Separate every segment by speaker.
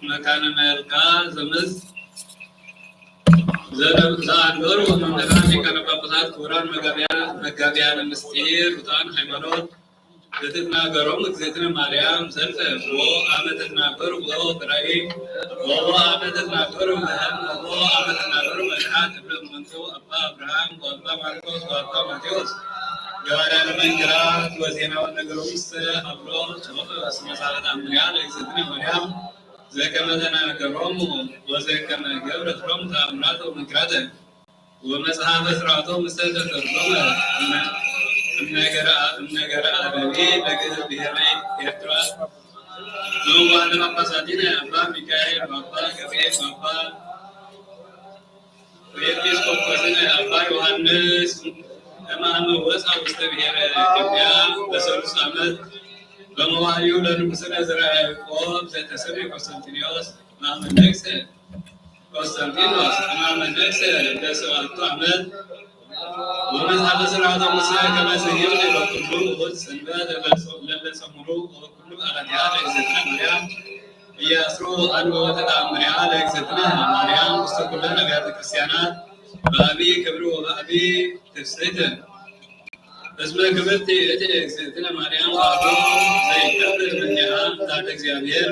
Speaker 1: መካነ መልካ ዘመዝ ዘአንበሩ ወመምህራን ሊቃነ ጳጳሳት ክቡራን መጋቢያነ ምስጢር ርቱዓን ሃይማኖት ዘትናገሮም እግዝእትነ ማርያም ዘልፈ ወአመ ትናገሩ በራእይ ወአመ ትናገሩ በሕልም ወአመ ትናገሩ በምልአት እምእመንቱ አባ አብርሃም ወአባ ማርቆስ ወአባ ማቴዎስ ገባርያነ መንክራት ወዜናው ነገሩ ውስጥ አብሮ ጽሑፍ እስመ ሳለት አምያ ለእግዝእትነ ማርያም ዘከመ ተናገሮሙ ወዘከመ ገብረት ሎሙ ተአምራተ ወመንክራተ ወመጽሐፈ ሥርዓቶሙ ምስለ ተተርጎመ እምነገረ አበቤ በግዕዝ ብሔረ ኤርትራ ዘወሃነ ጳጳሳቲነ አባ ሚካኤል ወአባ ገብርኤል ወአባ ኤጲስቆጶስነ አባ ዮሐንስ ከማመ ወፃ ውስተ ብሔረ ኢትዮጵያ በሰሉስ ዓመት በመዋዕሊሁ ለንጉሥነ ዘርዓ ያዕቆብ ዘተሰምየ ቆስጠንጢኖስ ማመ ነገሠ ቆስጠንጢኖስ ማመ ነገሠ ለሰባቱ ዓመት ወመጽሐፈ ሥርዓተ ሙሴ ከመ ዘይብል በኩሉ እሑድ ሰንበት ለበጸሙሩ ወበኩሉ በዓላቲሃ ለእግዝእትነ ማርያም ኢያስሩ አንበበ ተአምሪሃ ለእግዝእትነ ማርያም ውስተ ኩለን አብያተ ክርስቲያናት በአብይ ክብር ወበአብይ ትፍስሕት እስመ ክብርት ይእቲ እግዝእትነ ማርያም አሐዱ ዘይከብር እምኔሃ እምታተ እግዚአብሔር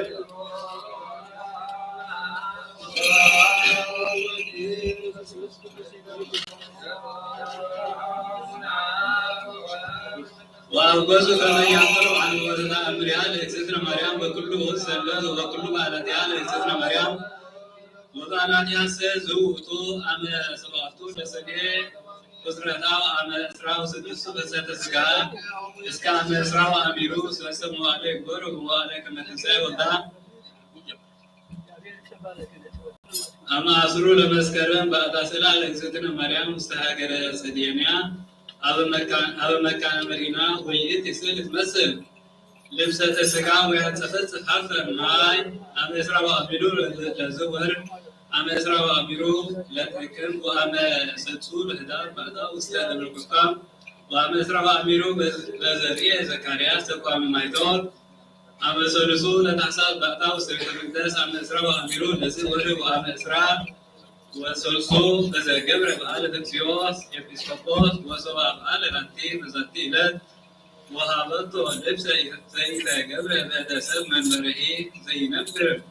Speaker 1: ወአንበሱ ከመ ያዕምሩ አንበበ ተአምሪሃ ለእግዝእትነ ማርያም በኩሉ እሑድ ሰንበት ወበኩሉ በዓላቲሃ ለእግዝእትነ ማርያም ወበዓላቲሃሰ ዘውእቱ አመ ሰባቱ ለሰኔ ወስረታ አመ እስራ ወስድስቱ በሰተ ሥጋ እስከ አመ እስራ ወአሚሩ ስለሰ መዋዕለ ይግበሩ መዋዕለ ከመ ትንሣኤ ወልዳ አመ አስሩ ለመስከረም በአታ ስዕላ ለእግዝእትነ ማርያም ውስተ ሀገረ ሰዴምያ አበ መካነ መዲና ወይእቲ ስዕል ትመስል ልብሰተ ሥጋ ወያንጸፈጽፍ ሀፈ ማይ አመ እስራ ወአሚሩ ለዝወር አመ እስራ ወአሚሩ ለጥቅም ወአመ ሰጹ ለኅዳር በአታ ውስተ ደብረ ቁስቋም ወአመ እስራ ወአሚሩ በዘርኤ ዘካርያስ ተቋመ ማይቶት አመ ሰሉሱ ለታኅሳስ በአታ ውስተ ቤተ መቅደስ አመ እስራ ወአሚሩ ለዝወር ወአመ እስራ وثلثو بزجبر بقال تكسيوس إبسكوبوس وسبع بقال رانتي بزاتي لد وهابطو لبس زي جبر بأدسات منبره زي نبر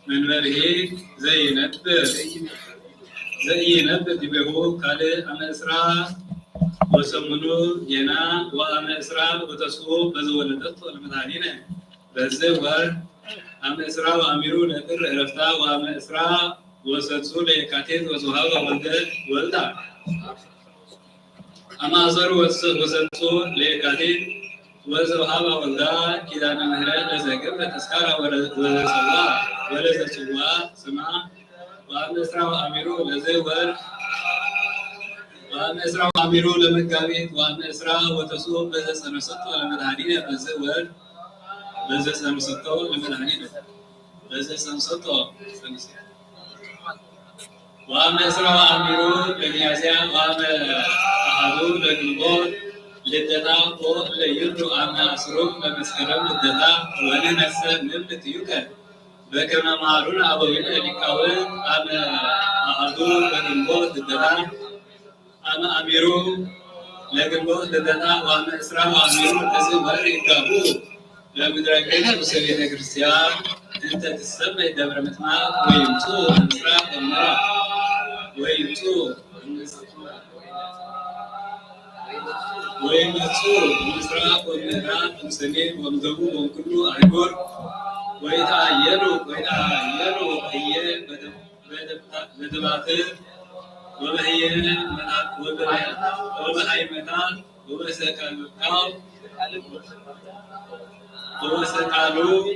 Speaker 1: منبره زي نبر زي نبر دبهو كالي أنا إسراء وسمنو ينا وأنا إسراء وتسوو بزولدت المدانين بزور أما إسراء وأميرو نبر رفتا وأما إسراء وسلسول يكاتيت وزهاب ولدا أما أزر وسلسول ليكاتيت وزهاب ولدا كدانا مهلا لزاقب لتسكارا ولزسوا سما وأما إسراء وأميرو لزور وأما إسراء وأميرو لمكابيت وأما إسراء وتسوب بزسنسطو لمدهانين بزور بزسنسطو لمدهانين بزسنسطو وأما إسراء وأميرو لمياسيا وأما أحدو لجنبوت للدتا ليرو أما أسروك بمسكرم للدتا ولنسى نمت يوكا بكما معرون أبوين لكاول أما أحدو لجنبوت للدتا أما أميرو لجنبوت للدتا وأما إسراء وأميرو تزور إكابو لمدركين وسبيل كريستيان أنت تسمى دبر متماء ويمتو إسراء ومرأة ويمتو إسراء ومرأة وسبيل ومدبو وكله أعبر ويتعينوا هي بدباتر وبهيمتان ومسكالو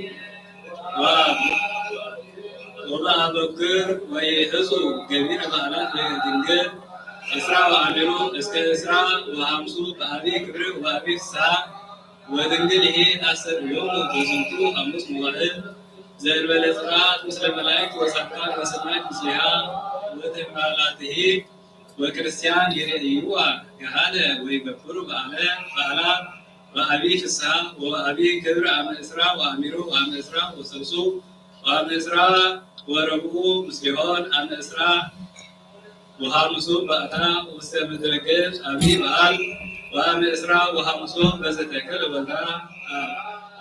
Speaker 1: وما بكر ويهزو جميع بحالات لدنجل إسراء وعملو اسك إسراء وهمسو بأبي كبر وأبي الساعة ودنجل هي أسر يوم وزنتو خمس موائل زي البلدرات مثل ملائكة وسكار وسماك مثلها وتمالاته وكريستيان يريدوا كهذا ويغفروا بأعلى وأبي فسها وأبي كبر أما إسراء وأميرو وأما إسراء وسلسو وأما إسراء وربو مسلمون أما إسراء وهامسو بأتا وستمدركت أبي بأل وأما إسراء وهامسو بزتكل ودا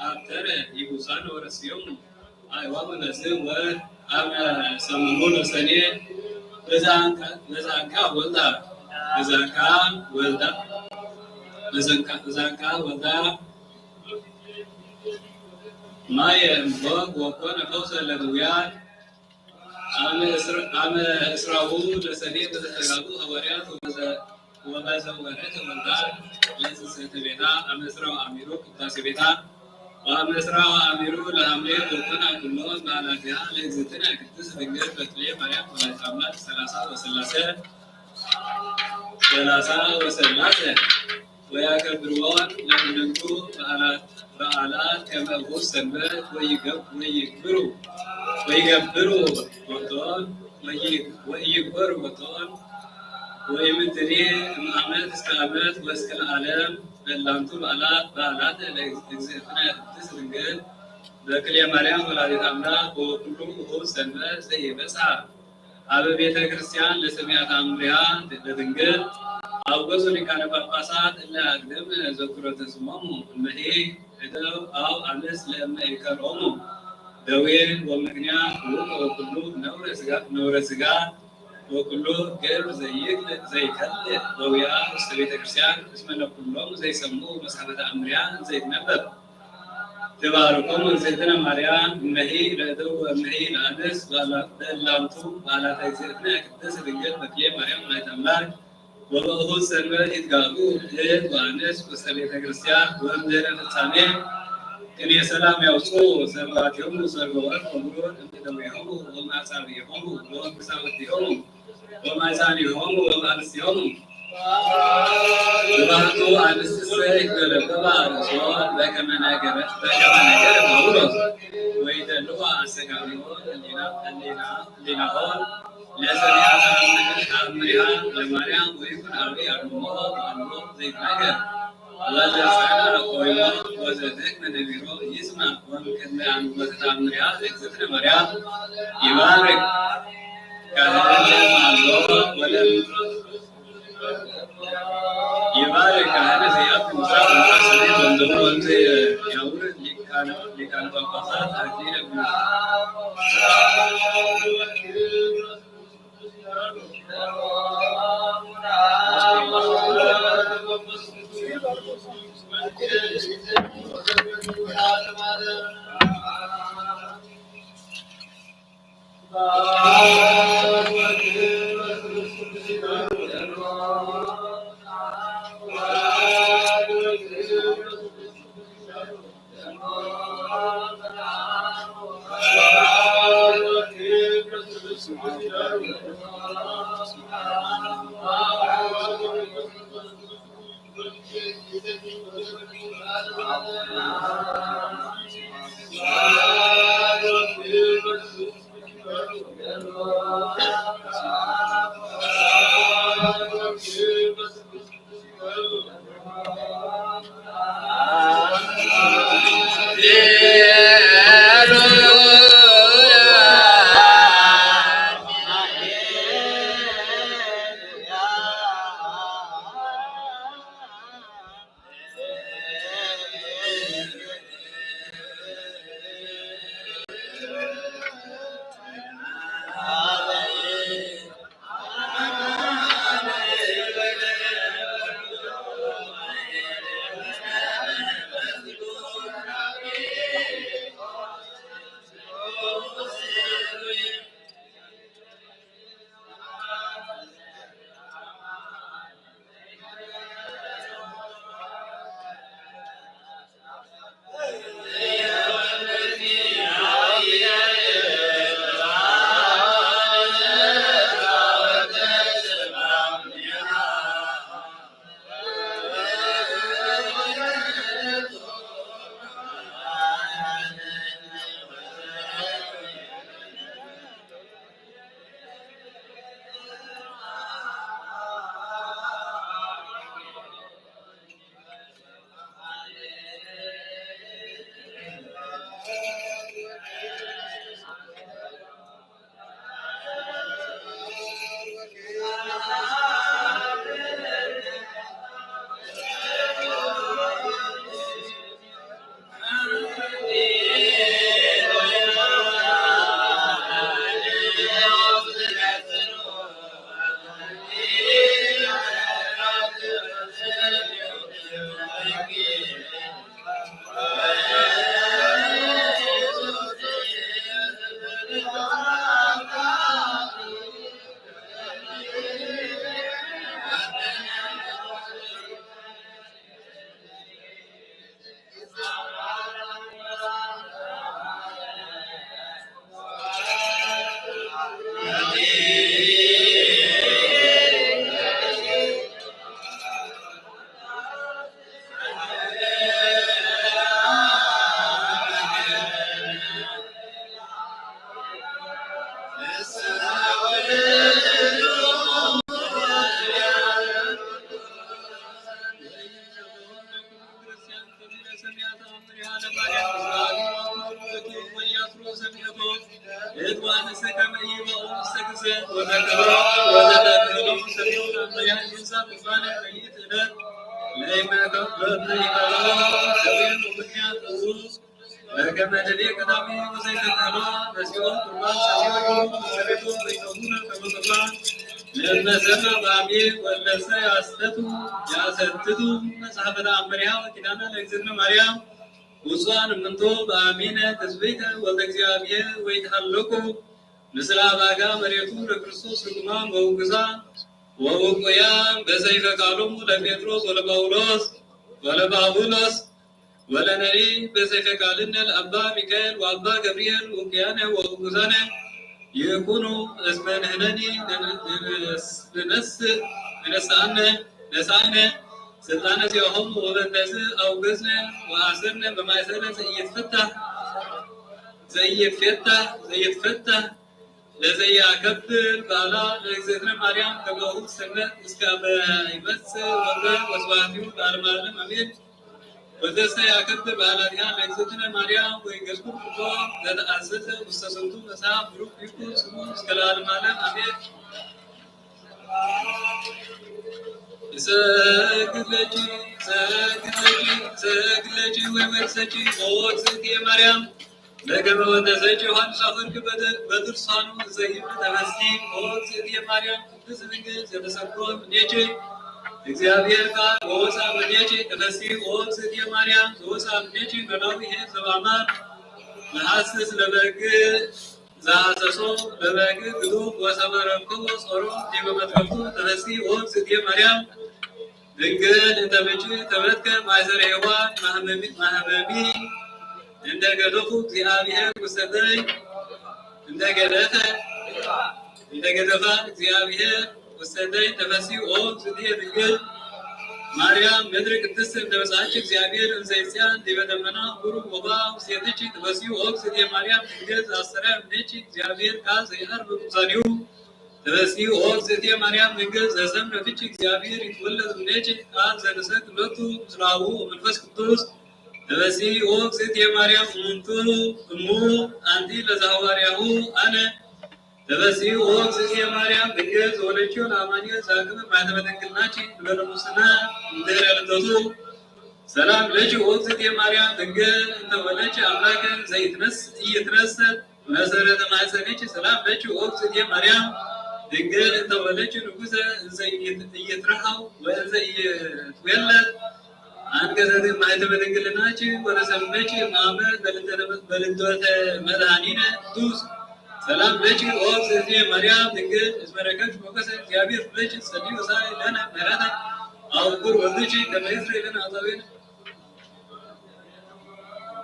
Speaker 1: أبتر يبوسان ورسيوم أيوة نسيم وأما سمنون سنين بزانكا ولدا زكاة ودا ما ينبغ وكون فوز الأدويات أما إسرائيل لسنين بتتجاوز هواريات وبزورات والدار ليس ستبيتا أما إسرائيل أميرو كتاسبيتا وأما إسرائيل أميرو لهملي وكون كلهم بعلاقها لإنزتنا كتس بنجر بتليه مريم ولا تعمل ثلاثة وثلاثة ويكبرون لمنكو بأعلان كما هو السماء ويكبروا وطن ويكبروا وطن ويمتني محمد استعمال واسكن العالم بلانتو بأعلان لإجزاءنا تسرنجل ذكر يا مريم ولادة أمنا وكلهم هو السماء زي بسعى أبو بيت كريستيان لسميات أمريها لدنجل أوجز لكان بقاسات إلا أقدم ذكرت اسمهم المهي إذا أو أمس لما يكرمهم دوين ومكنيا وكله نور سجاد وكله غير زي كل ويا سبيت كريستيان اسمنا كلهم زي سموه مسحبة أمريان زي نبض تباركم سيدنا مريم مهي لدو مهي لأنس لانتو على تجزئنا كتس رجال بكية مريم ما يتملك وهو سنة إتقابو هيد وأنس وسبيت كريستيان ومدير الثاني كني سلام يوصو سرقاتهم وسرقوات ومرون انتدويهم وما سابيهم وما بساوتهم وما زانيهم وما نسيهم وبعدو أنس السيد للقبار سواء بكما نجر مولوس ويدلوا عن سكانيون اللي نقول لسني أمريها لمريم ويكون أبي أرموه وأنوه زي نجر وجسنا قويما وزتكنا نبيرو يسمع ومكنا عن وزت أمريها زي مريم يبارك يبارك على زياد مصاب الحسنين والدور وانت يورد لكان القصات أكيد ውጹዋን ምንቶ በአሚነ ተስቤተ ወልደ እግዚአብሔር ወይትሃለቁ ምስለ አባጋ መሬቱ ለክርስቶስ ርጉማን በውግዛ ወውቁያን በሰይፈ ቃሎሙ ለጴጥሮስ ወለጳውሎስ ወለጳውሎስ ወለነሪ በሰይፈ ቃልነ ለአባ ሚካኤል ወአባ ገብርኤል ውቅያነ ወውጉዛነ ይኩኑ እስመ ንሕነኒ ነሳነ ስልጣነ ሲሆም ወበእንደዝ አውገዝነ ወአስርነ በማእሰረ ዘይትፈታህ ለዘያከብር ባላ ለእግዝእትነ ማርያም ከመሁ ሰንበት እስከ አመ ይመጽእ ወርደ ወስብሐቲሁ ለዓለመ ዓለም አሜን። ወዘስተያክብር በዓላቲሃ ለእግዝእትነ ማርያም ወይንገሥኩ ኩሎ ዘተአስተ ውስተ ስንቱ መጽሐፍ ብሩክ ይኩን ስሙ እስከ ለዓለመ ዓለም አሜን። ሰግድ ለኪ ወይመርሰኪ እግዝእትየ ማርያም በከመ ወተሰጪ ዮሐንስ አፈወርቅ በድርሳኑ ዘይብል ተመስጢ እግዝእትየ ማርያም ቅድስት ድንግል ዘተሰብኮ እምኔኪ እግዚአብሔር ቃል ወወፃ እምኔኪ ተመስጢ እግዝእትየ ማርያም ዘወፃ እምኔኪ ኖላዊ ኄር ዘበአማን መሐስስ ለበግዕ ዘሐሰሶ ለበግዕ ግዱፍ ወሰመረክቦ ጾሮ ዲበ መትረፍቱ ተመስጢ እግዝእትየ ማርያም ድንግል እንተ ምንጭ ተመትከ ማእሰረ ሔዋን ማህመሚ እንደ ገደፉ እግዚአብሔር ውስተ ደይ እንደ ገደፋ እግዚአብሔር ውስተ ደይ ተመስጢ እግዝእትየ ድንግል ማርያም ምድር ቅድስት እንደ በጽሐች እግዚአብሔር እንዘ ይጽያን ዲበ ደመና ቡሩክ ወበአ ውስቴትኪ ተመስጢ እግዝእትየ ማርያም ድንግል ዘአስተርአየ እምኔኪ እግዚአብሔር ቃል ዘየዐርፍ በቁሳኒሁ ተመስጢ እግዝእትየ ማርያም ድንግል ዘሰምረ ፍቺ እግዚአብሔር ይትወለድ እምኔኪ ቃል ዘንሰት ሁለቱ ምስለ አቡሁ ወመንፈስ ቅዱስ ተመስጢ እግዝእትየ ማርያም እሙ አንቲ ለዘሐዋርያሁ አነ ተመስጢ እግዝእትየ ማርያም ድንግል ዘወለድኪዮ ለአማኑኤል ዘአክብር ማኅተመ ድንግልናኪ በለሙስና እምድኅረ ልደቱ ሰላም ለኪ እግዝእትየ ማርያም ድንግል እንተ ወለድኪ አምላከ ዘኢይትነሣእ መሰረተ ማኅፀንኪ ሰላም ለኪ እግዝእትየ ማርያም ድንግል እንተ ወለድኪ ንጉሠ እንዘ ኢይትረኃው ወእንዘ ኢይትዌለድ አንቀጸ ማኅተመ ድንግልናኪ ወለሰመኪ ማኅበር በልደተ መድኃኒነ ቅዱስ ሰላም ለኪ እግዝእትየ ማርያም ድንግል እስመ ረከብኪ ሞገሰ እግዚአብሔር ፍለኪ ጸልዪ ወሳሊ ለነ ምሕረተ አውቁር ወልድኪ ከመ ይስረይ ለነ ኃጣውኢነ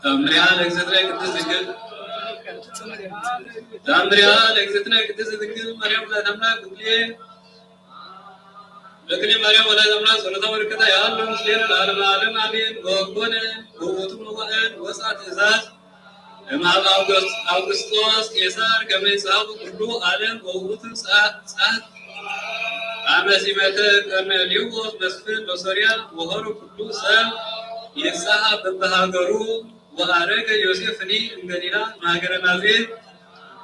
Speaker 1: ተአምሪሃ ለእግዝእትነ ቅድስት ድንግል ተአምሪሃ ለእግዝእትነ ቅድስት ድንግል ማርያም ወላዲተ አምላክ ኩልየ ለክልኤ ማርያም ወላዲተ አምላክ ጸሎታ በረከታ ያህሉ ምስሌነ ለዓለመ ዓለም አሜን። ወኮነ ውእቱ መዋዕል ወፅአ ትእዛዝ እምኀበ አውግስጦስ ቄሳር ከመ ይጽሐፉ ኩሉ ዓለም ወውእቱ ጸሐት አመ ሲመተ ቀርኔሌዎስ መስፍን በሶርያ ወሖሩ ኩሉ ሰብ ይጽሐፍ በበሀገሩ ወዐረገ ዮሴፍኒ እምገሊላ እምሀገረ ናዝሬት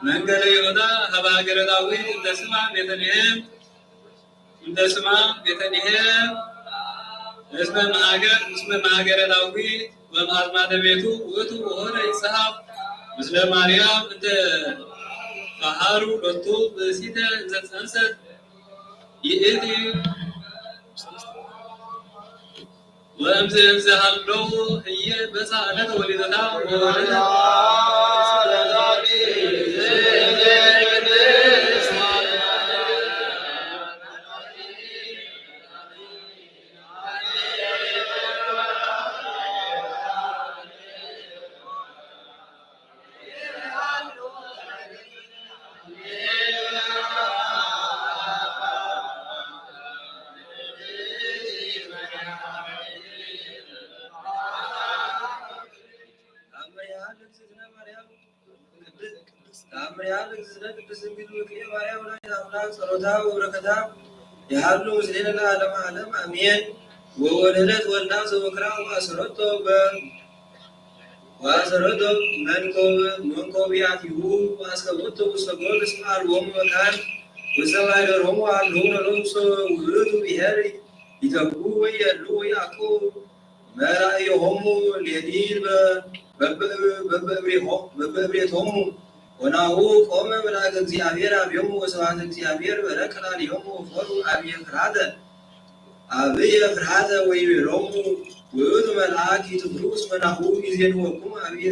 Speaker 1: መንገደ ይሁዳ ሀበ ሀገረ ዳዊት እንተ ስማ ቤተልሔም እስመ መሀገረ ዳዊት ወእምአዝማደ ቤቱ ውእቱ ወሖረ ይጽሐፍ ምስለ ማርያም እንተ ፈሃሩ ሎቱ ብእሲተ እንዘ ጸንሰት ይእቲ ወእምዝ እንዘ ሀለው ህየ በጽሐ ዕለተ ወሊደታ ወወለደት ተአምሪሃ ለእግዝእትነ ቅድስት ድንግል ወክልኤ ማርያም ወላዲተ አምላክ ጸሎታ ወበረከታ ያህሉ ምስሌነ ለዓለመ ዓለም አሜን። ወወለደት ወልዳ ዘበክራ ወአሰረቶ መንኮቢያቲሁ ወአስገቦቶ ውስተ ጎል እስመ አልቦሙ መካን ውስተ ማኅደሮሙ አልሁ ለውእቱ ውእቱ ብሔር ይተጉ ወይሄሉ ወይአክቡ መራእዮሆሙ ሌሊት በበእብሬቶሙ ወናሁ ቆመ መልአከ እግዚአብሔር አብዮሙ ወስብሐተ እግዚአብሔር በረከ ላዕሌሆሙ ወፈሩ አብየ ፍርሃተ ወይቤሎሙ ውእቱ መልአክ ይትፍሩ እስመ ናሁ ይዜንወክሙ አብየ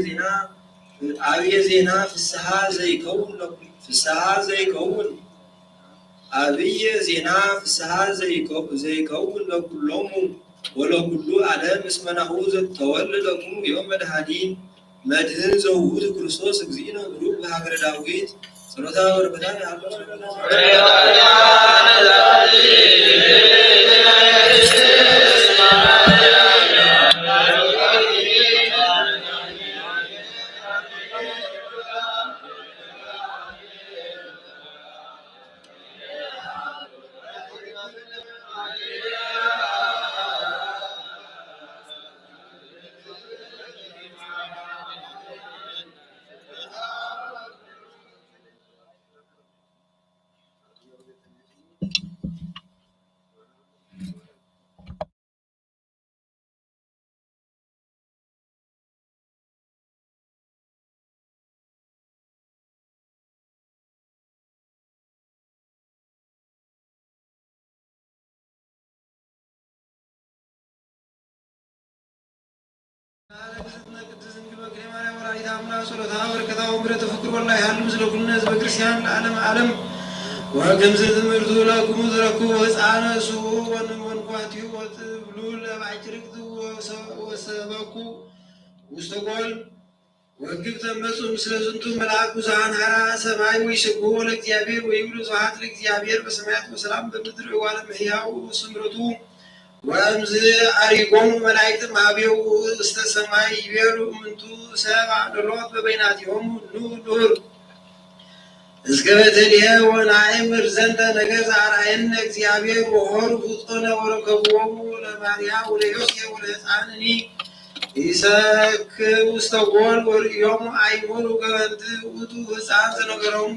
Speaker 1: ዜና ፍስሐ ዘይከውን ለኩሎሙ ወለኩሉ ዓለም እስመ ናሁ ተወለደክሙ ዮም መድኃኒት መድህን ዘውእቱ ክርስቶስ እግዚእነ ብሩክ በሀገረ ዳዊት ጸሎታ በረከታ ያህሉ
Speaker 2: وكم زمرت لكم ذركوا وسعنسوا ونمنقاتي وتبلوا لبعجرك وسبكوا وستقول وقف تمسوا مثل زنتم ملعك وزعان حرا سماي ويشكوا لكتيابير ويبلوا زعات لكتيابير بسمايات وسلام بمدر وعلم حياء وسمرتوا وأمز أريكم ملائكة مابيو استسماي يبيروا منتو سابع للوط ببيناتهم نور እስከበተልየ ወናይምር ዘንተ ነገዝ አርአየነ እግዚአብሔር ወሆር ፍጡነ ወረከቦሙ ለማርያ ወለዮሴፍ ወለሕፃንኒ ይሰክ ውስተ ጎል ወርእዮሙ አይሙሩ ገበንት ውእቱ ሕፃን ዘነገሮሙ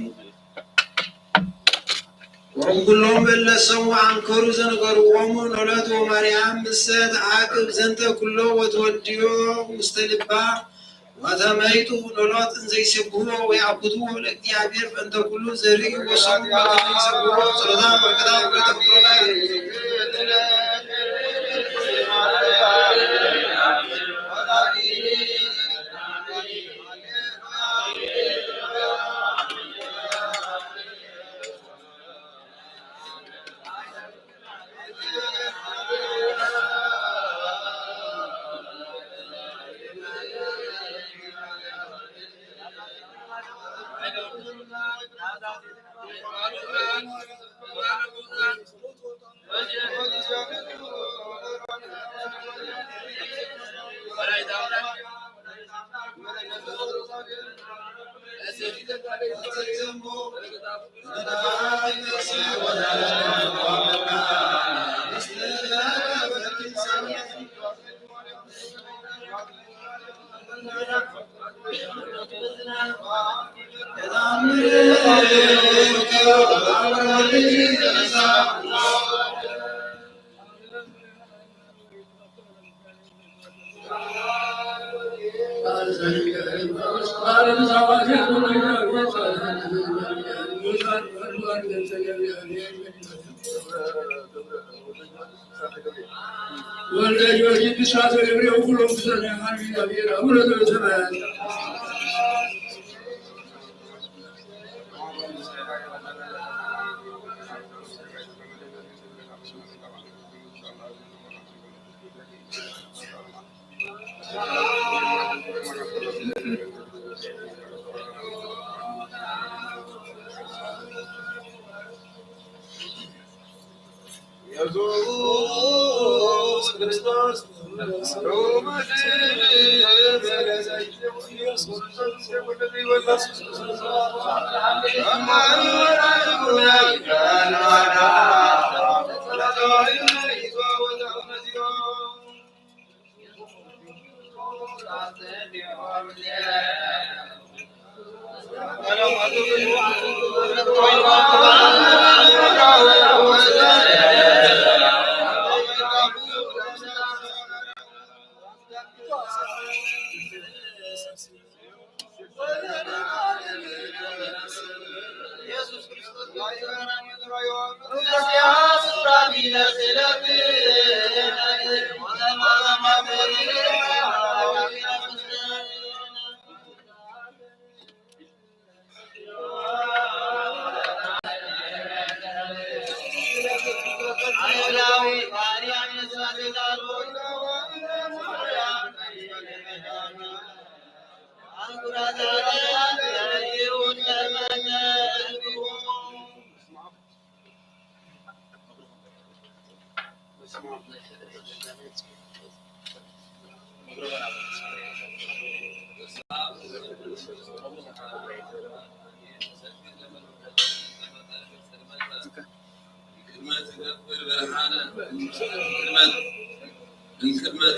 Speaker 2: ወኩሎም በለሰሙ አንከሩ ዘነገርዎሙ ኖለት ወማርያም ምሰት አቅብ ዘንተ ኩሎ ወተወልድዮ ውስተ ልባ وتميت نولات إن زي سبوه ويعبدوه لأكتيابير فأنت كله زري وصوم وكذا سبوه صلاة وكذا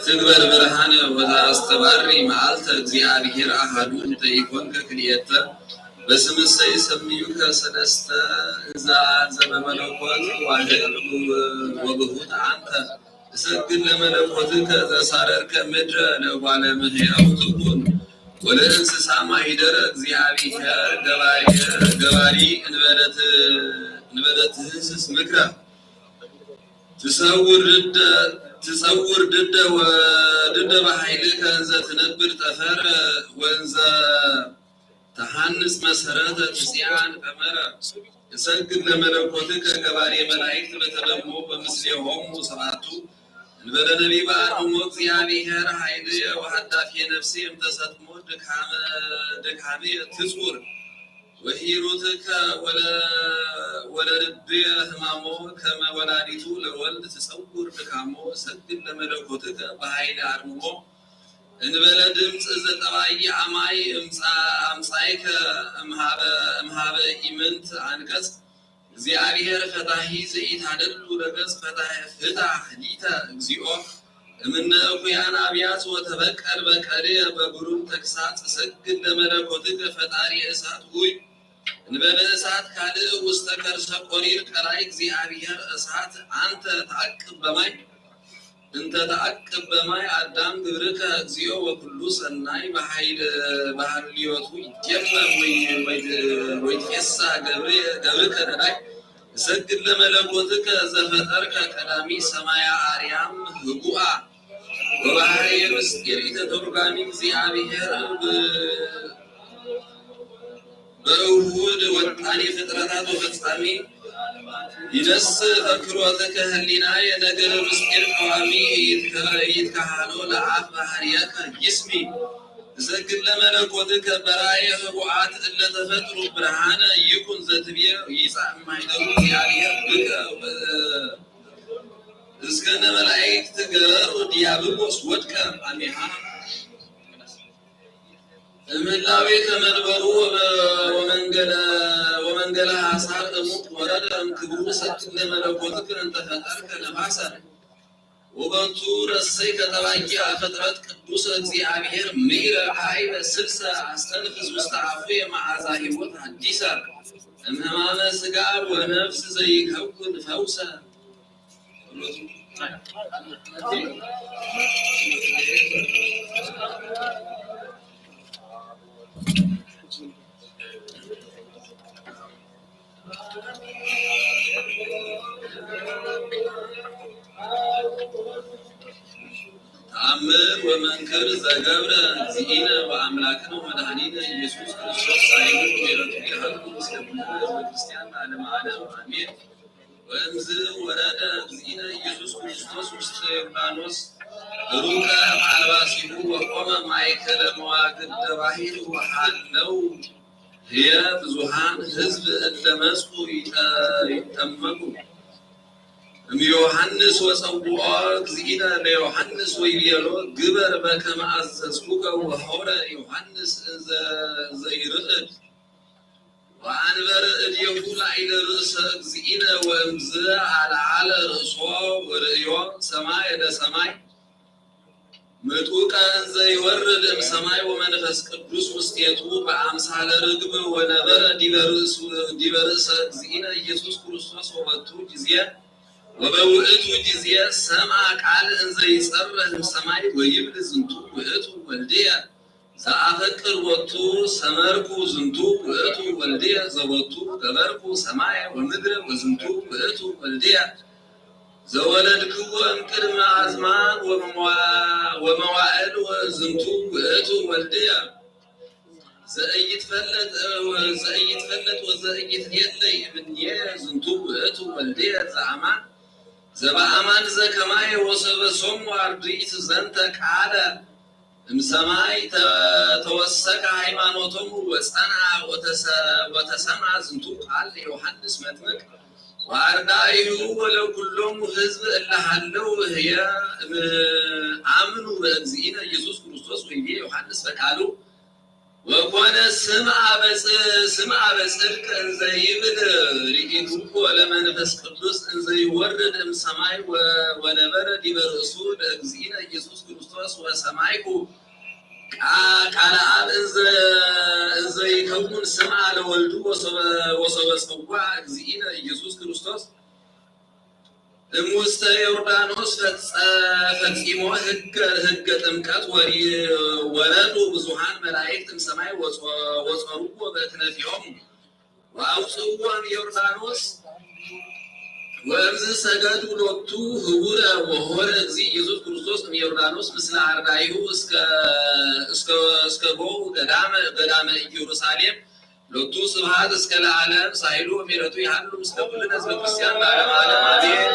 Speaker 1: تقبل برهانة وذا استباري معالت እግዚአብሔር أحد أنت يكون ككلية بسم السي سميوك سلستا إذا زمملكوت واحد وبهوت عنك سجل لملكوتك إذا صارك مدر لو على مهي أو تكون ولنسسا ما يدر እግዚአብሔር قواري انبلت هنسس مكرا تسور رد
Speaker 3: تصور ضد بحيلك انزا تنبر تفر وانزا تحنس مسرات تسيان فمرة يسجد لملكوتك كباري ملائكة بتلمو بمثلهم وصلاتو البلد نبي بقى أمك زيابيهر حيدية وحتى في نفسي امتسطمو دكامي تصور وهيروتك ولا ربي أهمامو كما ولاديتو لولد تصور دكامو سجد لملكوتك بحيل عرمو إن بلدم تزتبعي عماي أمسايك أمهاب إيمنت عنكس زيابيهر فتاحي زيت هدل ولقس فتاح ليتا زيو من أخيان أبيات وتبكر بكري ببروم تكسات سجد لملكوتك فتاري أسات هوي إن بلد أسات كالي وستكر سقرير كلايك زيابيهر أسات أنت تعقب بماي انت تعقب بماي عدام قبرك اكزيو وكل سناي بحيل بحر اليوتو يتيمم ويتيسا قبرك نداي سجد لملكوتك زفترك كلامي سمايا عريام هبوعا وبحري مسكريت ترغامي زيابيهر بأوهود وطاني فطرتات وفطامي يدس فكروتك هليناي نقر مسكر قوامي يتكهانو لعاف بحريك جسمي زقل لملكوتك براي هبوعات إلا تفتر برهان يكون زتبير يسع محيدرو زياريه بك اسكن ملايك تقرر ديابلوس ودك عميحا الملاوي كمدبرو ومنقلا عصار أموت ورد أمكبرو ستك لملكوتك انت فترك نفاسا وبنتو رسيك تباكي فترات قدوس እግዚአብሔር ميرا حايب السلسة استنفذ مستعفية مع زاهبوت حديثا امهمان سقار ونفس زي كوكن فوسا تأمر ومنكر زجبر زينا وأملاكنا ومدهنينا يسوع كريستوس سايمون ويرتقي هلك مسلمين وكريستيان على معلم آمين وأنزل ورد زينا يسوع كريستوس وستيفانوس روكا معلباسيه وقام مايكل مواقد دواهير وحالو هي بزوحان حزب الدمسكو يتمكو يوحنس وصبوا زينا ليوحنس ويبيلو قبر بكما أزسكوك وحورا يوحنس زي رقد وعنبر اليهود إلى رأس زينا وامزع على رأسه ورأيوه سماي دا سماي متوكا زي ورد سماي ومنفس قدوس وستيتو بأمثال رقب ونبر دي برأس زينا يسوس كريستوس وبتو جزية وبوئتو جزية سمع قال إن زي صرح سماي ويبل زنتو وئتو والدية زعفكر وطو سمركو زنتو وئتو والدية زوطو كبركو سماي ومدر وزنتو وئتو والدية زولدكو أمكر مع زمان ومواعد وزنتو وئتو والدية زأيت فلت وزأيت يدلي من زنتو وئتو والدية زعمان زبا أمان زكماي وصبصم وارديت زنتك على مسماي توسك هيمانوتهم وصنع وتسمع زنتو قال يوحنس متمك واردايه ولو كلهم حزب إلا حلو هي آمنوا بأجزئنا يسوع كريستوس ويبي يوحنس فقالوا وكون سمع بصدق إن زي بدر رئيتوك ولما نفس قدوس إن زي ورد إم سماي ونبر دي برسول أجزئنا يسوع كريستوس وسمايكو قال آب إن زي كون سمع لولدو وصبصبوا أجزئنا يسوع كريستوس موسى يوردانوس فتيمو هج تمكات ولدو بزوحان ملايكة سماي وصروه بكنفيهم وأوصوهم يوردانوس ወእምዝ ሰገዱ ሎቱ ህቡረ ወሆረ እግዚእ ኢየሱስ ክርስቶስ እምዮርዳኖስ ምስለ አርዳኢሁ እስከ ቦኡ ገዳመ ኢየሩሳሌም ሎቱ ስብሐት እስከ ለዓለም ሳይሉ ምሕረቱ ይሃሉ ምስለ ኩልነ ሕዝበ ክርስቲያን ለዓለመ ዓለም አሜን።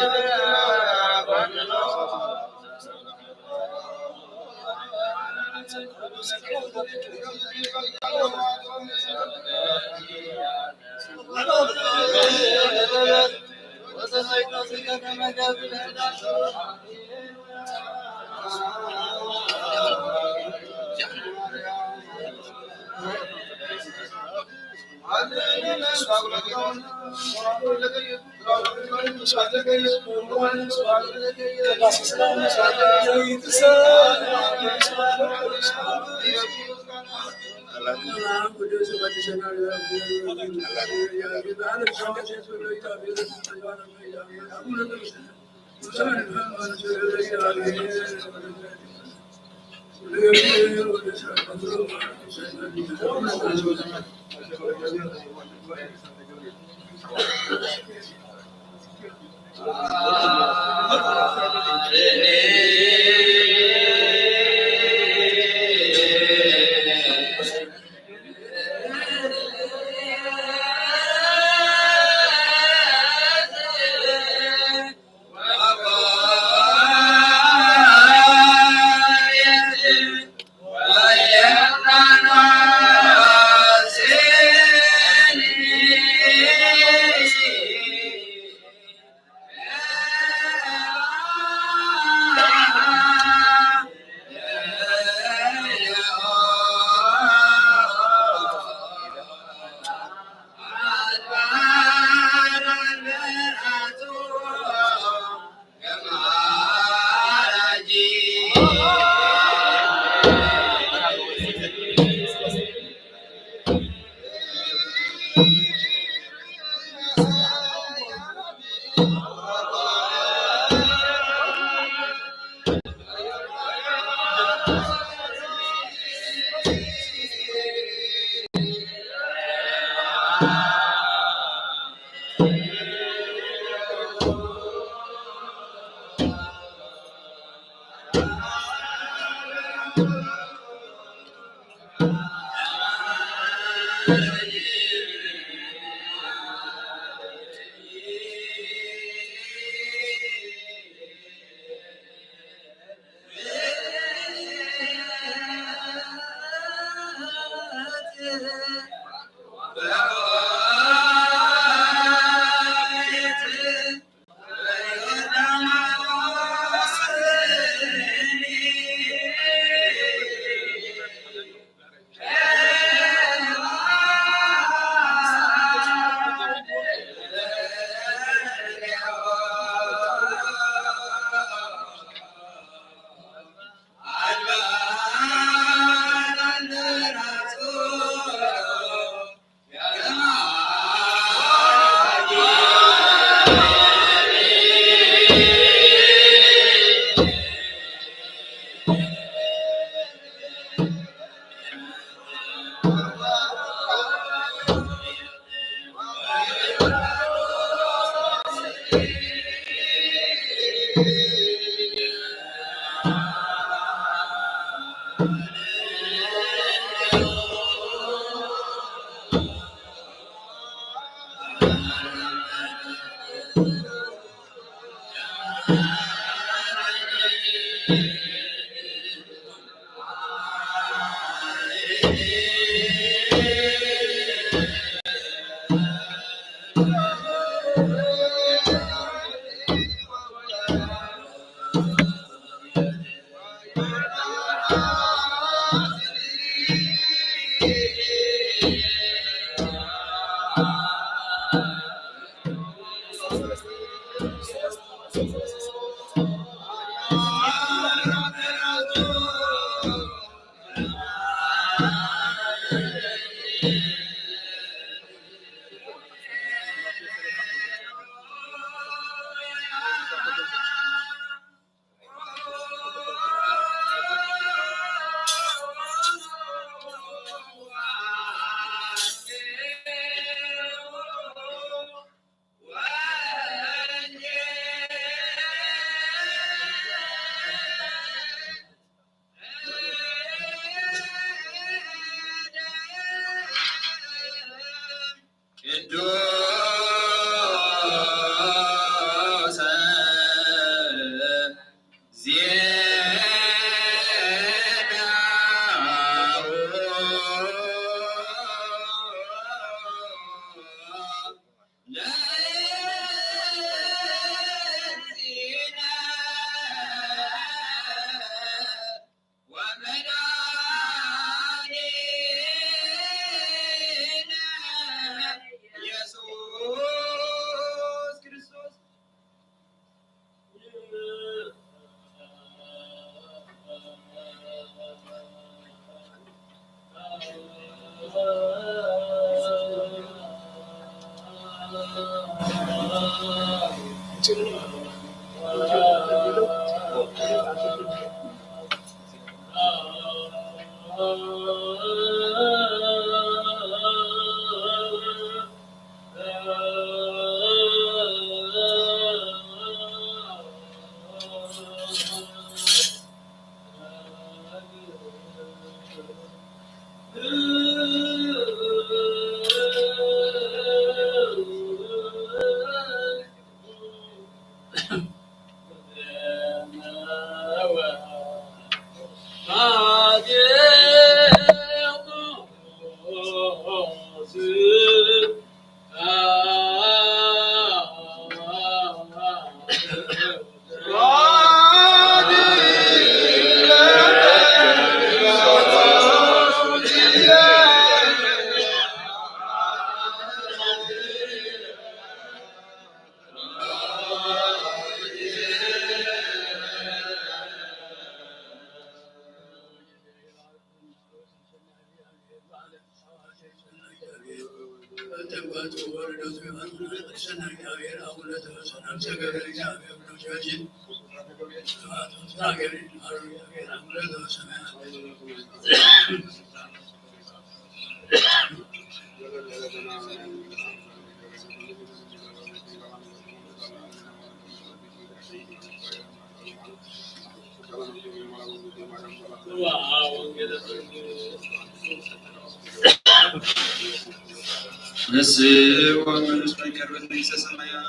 Speaker 2: نسي ومن سبيكر وليس سمايا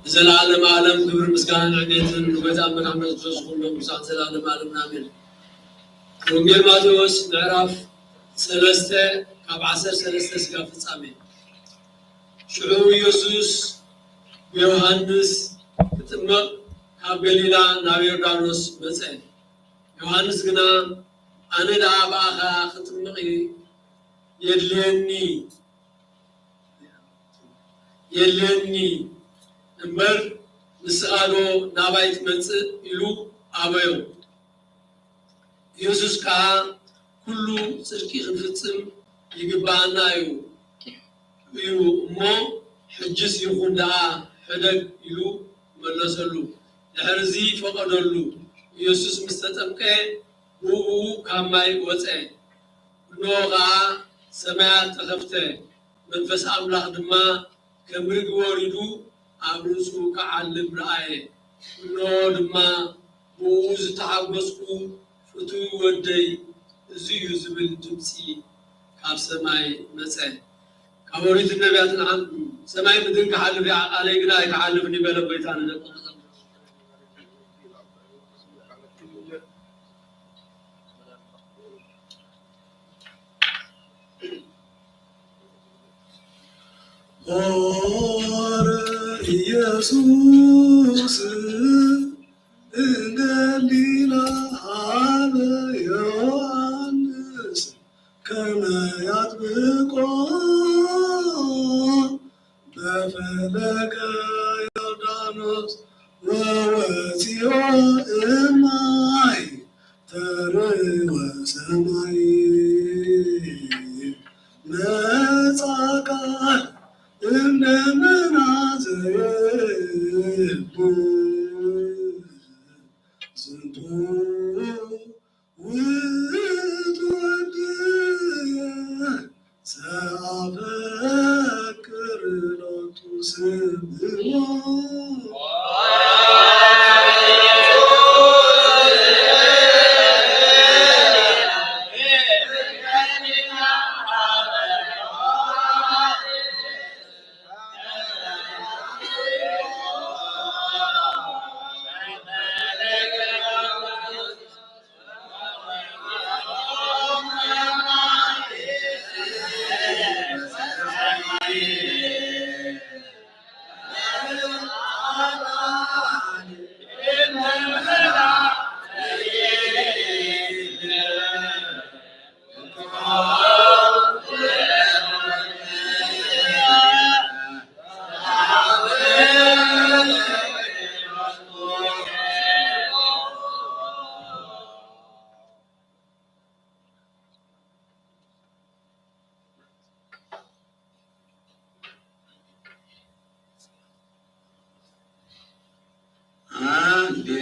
Speaker 4: زلالم عالم دور مسكان عديتن وجزاء من عمل تزخون لمسان زلالم عالم نامل ومير ماتوس نعرف سلسته كابعسر سلسته سقاف تصامي شعو يسوس يوحنس تتمق كاب غليلا ناب يوردانوس مصي يوحنس غنا انا دا باخا ختمقي يلني امبر نسالو نابايت منص يلو ابيو يسوس كا كله صدقي خنفصم يغبانا يو مو حجس يكون دا حدق يلو ملسلو لحرزي فقدلو يسوس مستطمقه بو كاماي وصي نوغا سماعت تخفته منفس أملاح دما كمرق وردو أبرسو كعلم رأي نو دما بوز تعبسكو فتو ودي زيو زبل تبسي كاب سماي مسأي كابوريت النبيات العام سماي مدن كحلف عليك لا يكحلفني بلا بيتان لكم
Speaker 5: ኢየሱስ እንገሊላ አለ ዮሐንስ ከመያጥምቆ በፈለገ ዮርዳኖስ ወወፂኦ እማይ ተርወ ሰማይ መጻ ቃል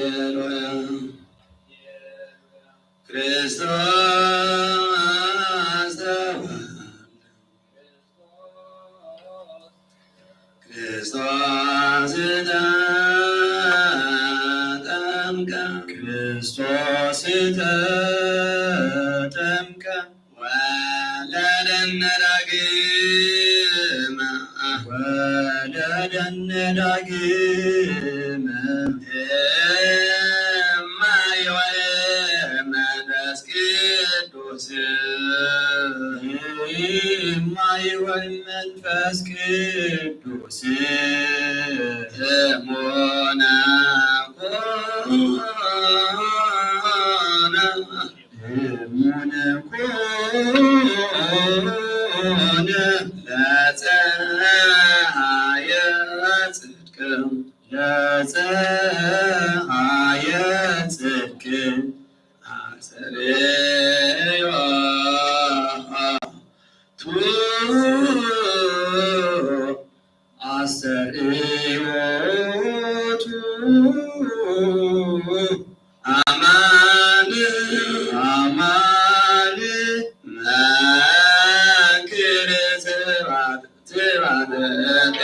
Speaker 3: ሃሌሉያ ክርስቶስ ክርስቶስ ተጠምቀ ክርስቶስ ተጠምቀ ወለደነ ዳግመ እማየ ወመንፈስ ቅዱስ መንፈስ ቅዱስ እሙነ ኮነ ለፀሐየ ጽድቅ አሰሬዮ አሰርዮቱ አማን መክር ትባደቀ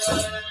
Speaker 6: Thank you.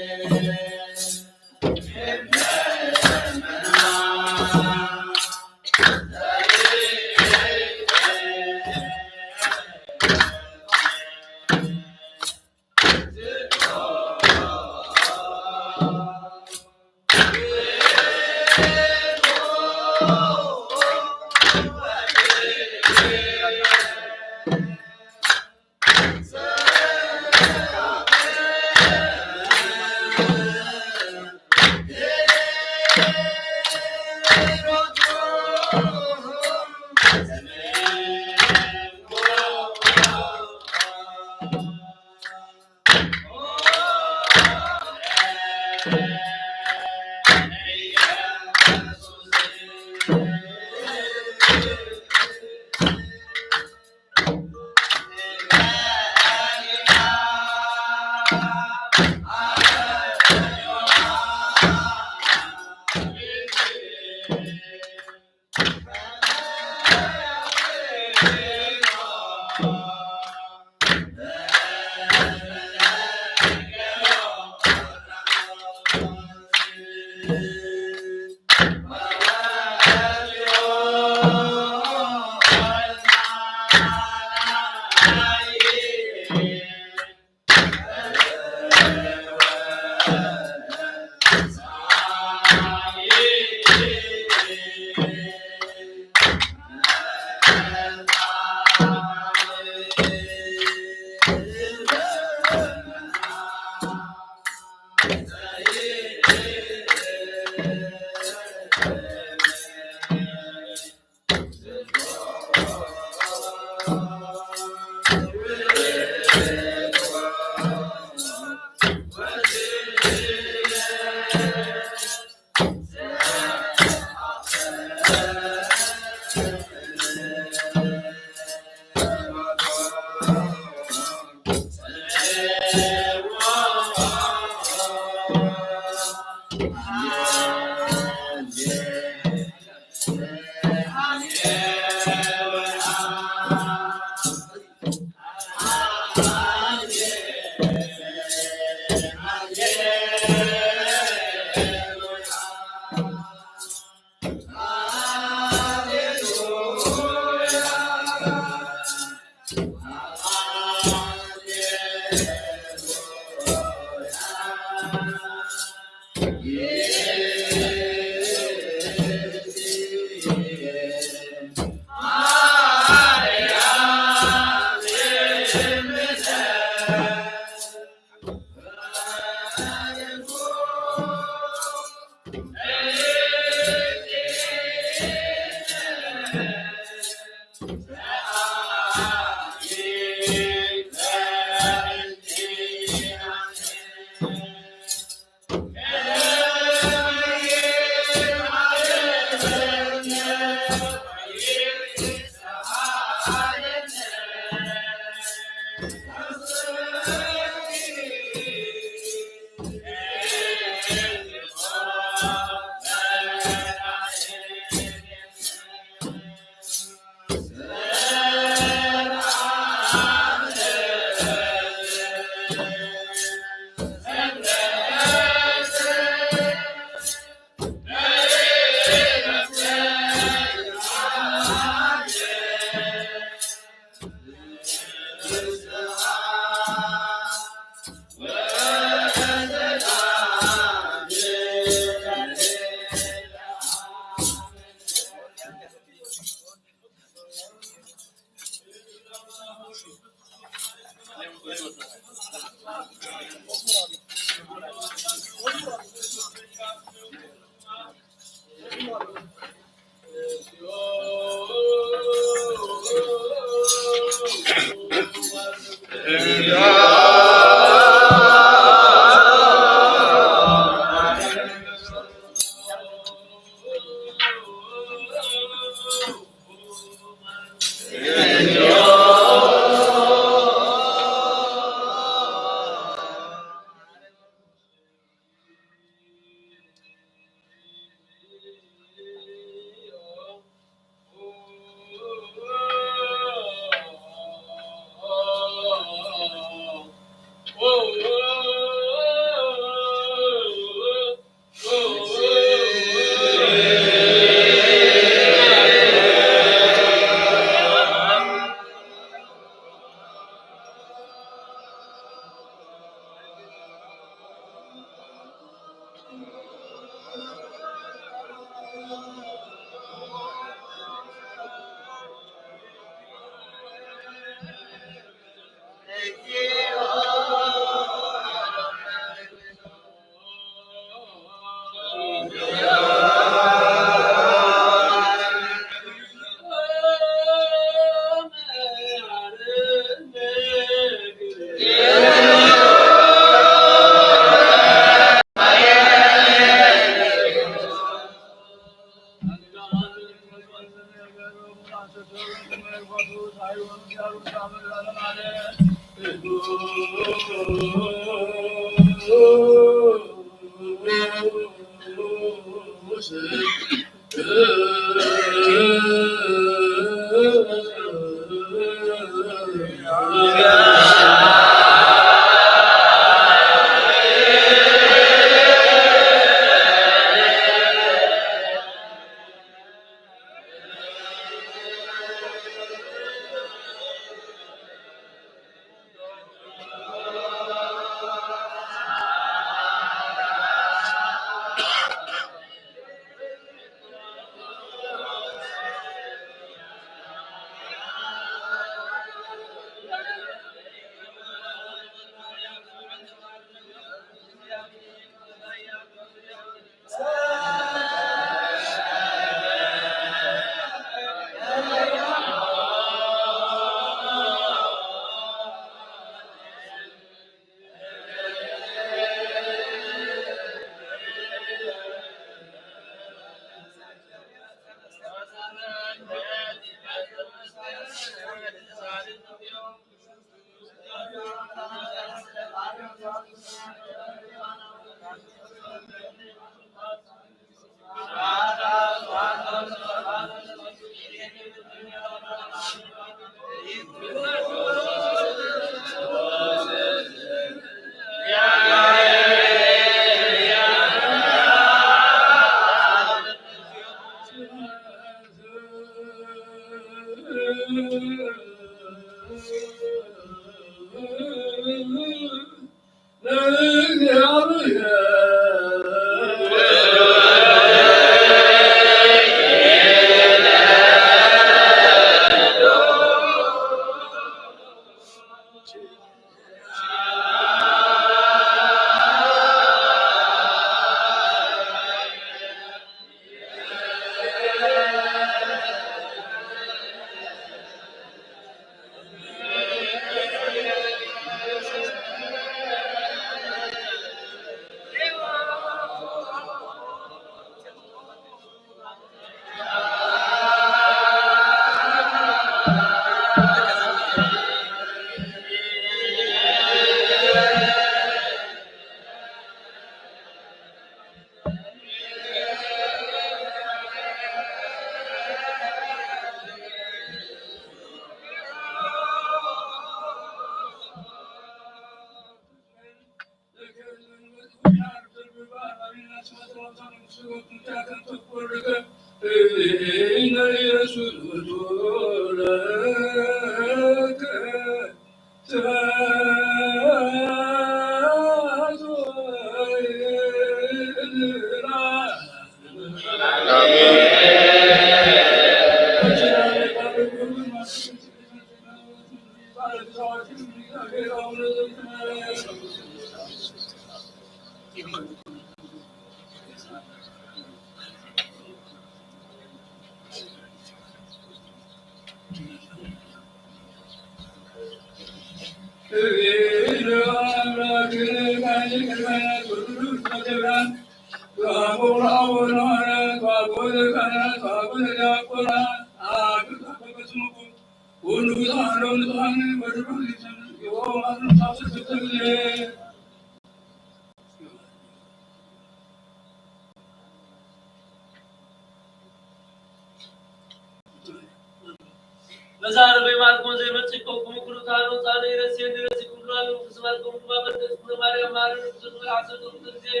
Speaker 4: Nazar be mat ko je bच्चे को कुमुकुरु थारो ताले रसे निरसे कुरालो कुसमाल को बाबा को मारे मारे सुन आसे तो तुझे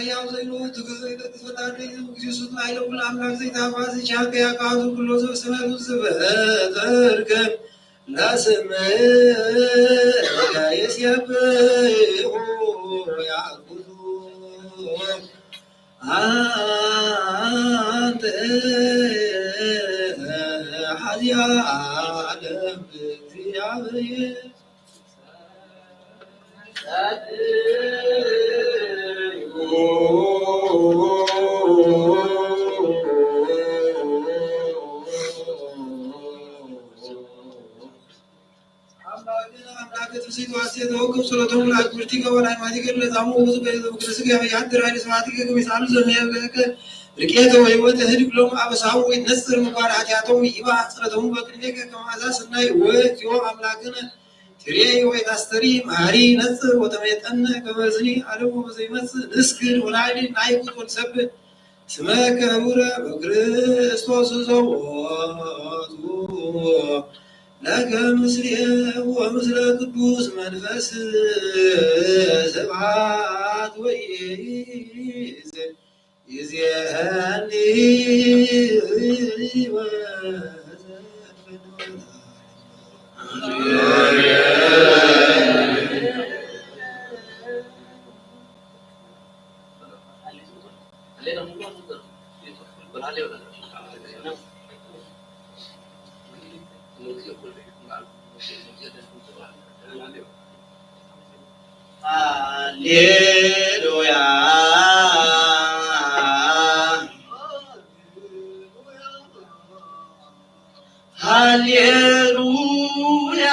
Speaker 2: ሕያው ዘይኑ ትግዘይ ተፈታሪ ኢየሱስ ላይ ለሁሉ አምላክ ዘይታባዝ ቻከ ያቃዙ ሁሉ ዘሰማዩ ዝበተርከ ለስምህ የስየብሁ ያጉዙ አንተ ሀዚያ ዓለም እግዚአብሔር ርቄተ ወይወት ህድግ ሎም አበሳው ይነጽር ምግባር ኃጢአተው ይባ ጽረተው በቅኔከ ከማዛ ስናይ ወዮ አምላክነ ትሬ ወይ ታስተሪ ማሪ ነጽር ወተመጠነ ከበዝኒ አለሙ በዘይመጽ ንስግድ ወናዲ ናይቁት ወንሰብ ስመከ ውረ በክርስቶስ ዘወቱ ለከ ምስሌ ወምስለ ቅዱስ መንፈስ ስብሐት ወይእዜ ይዜኒ ሃሌሉያ ሃሌሉያ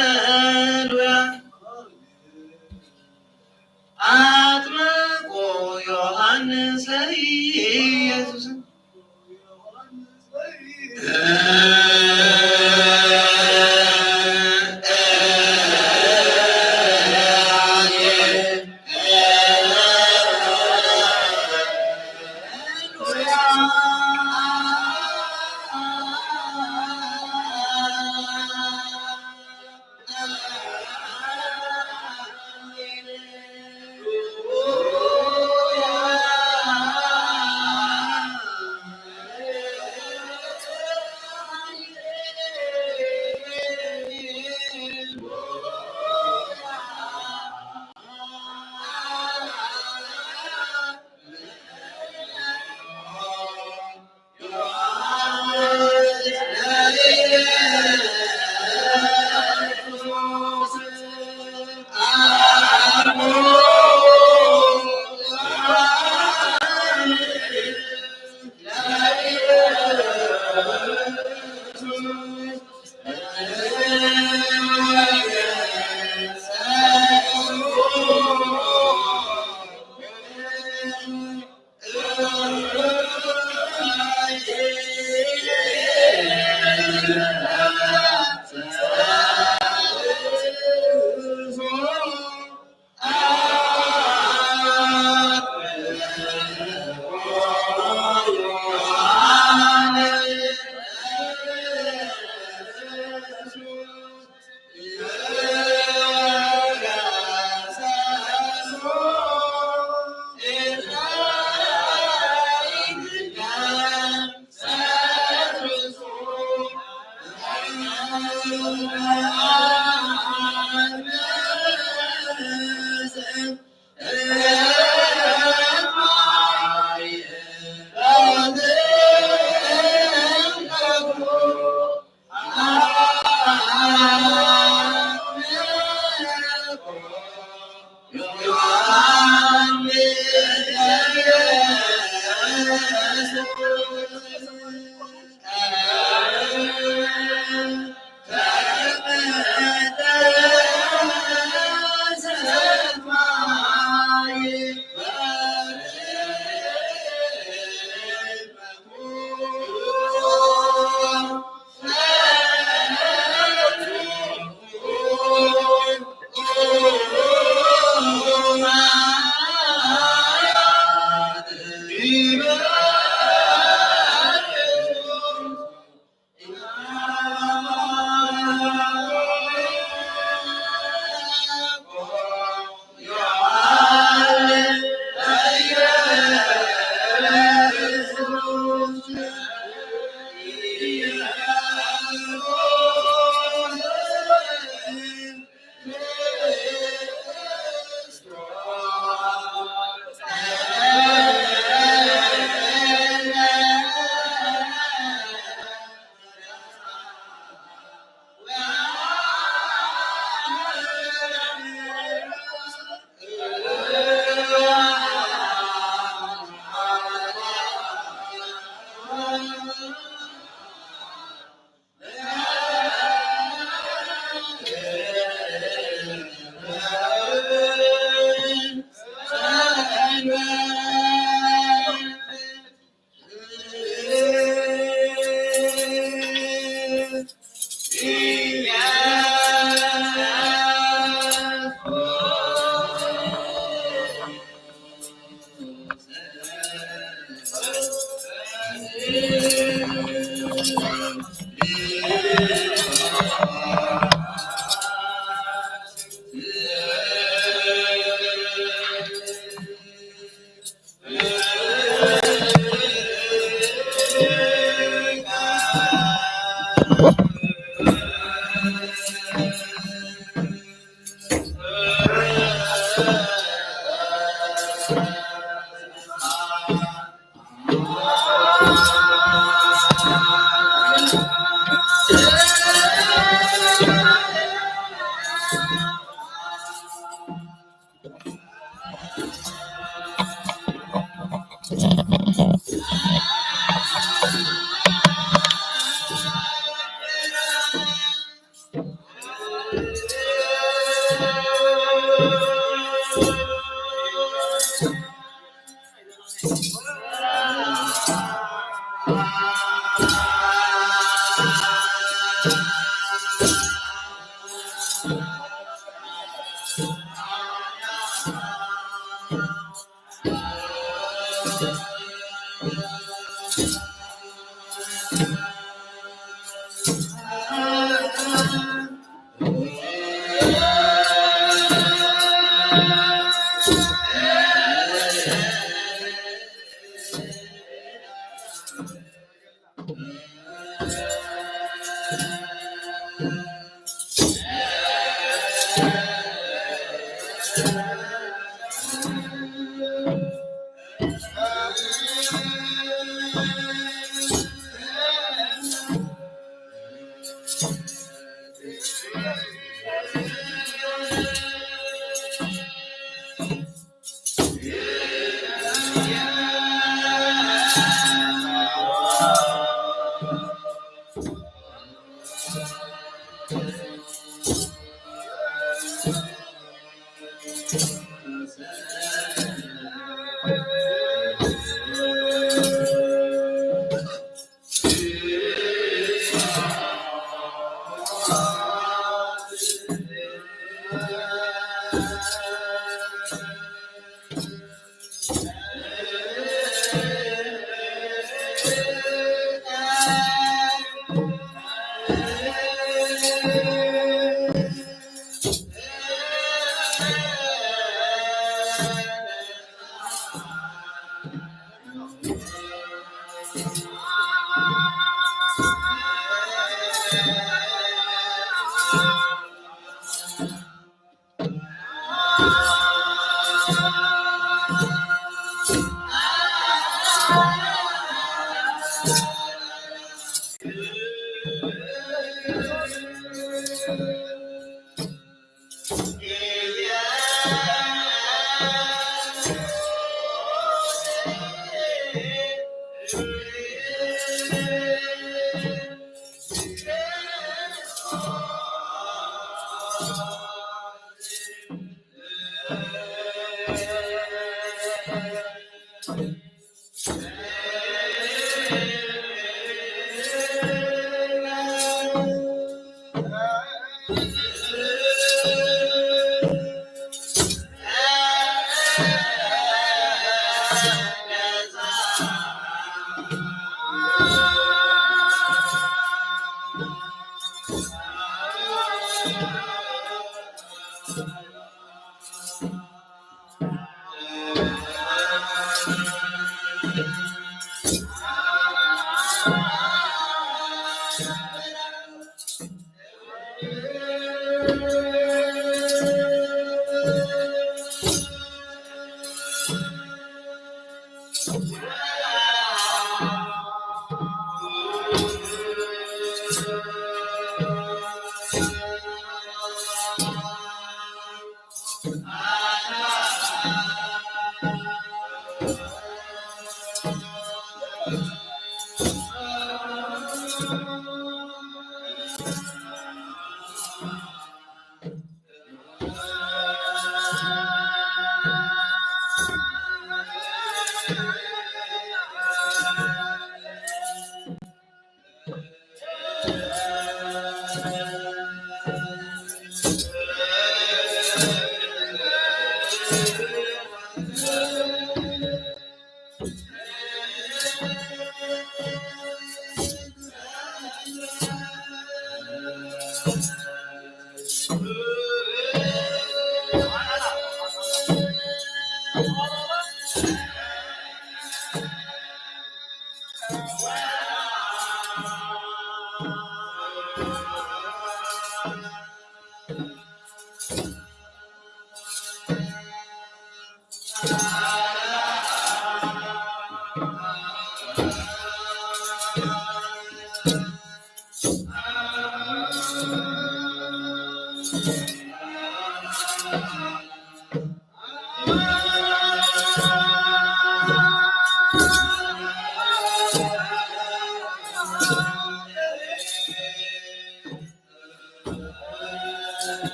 Speaker 2: ሃሌሉያ አጥምቆ ዮሐንስ ኢየሱስ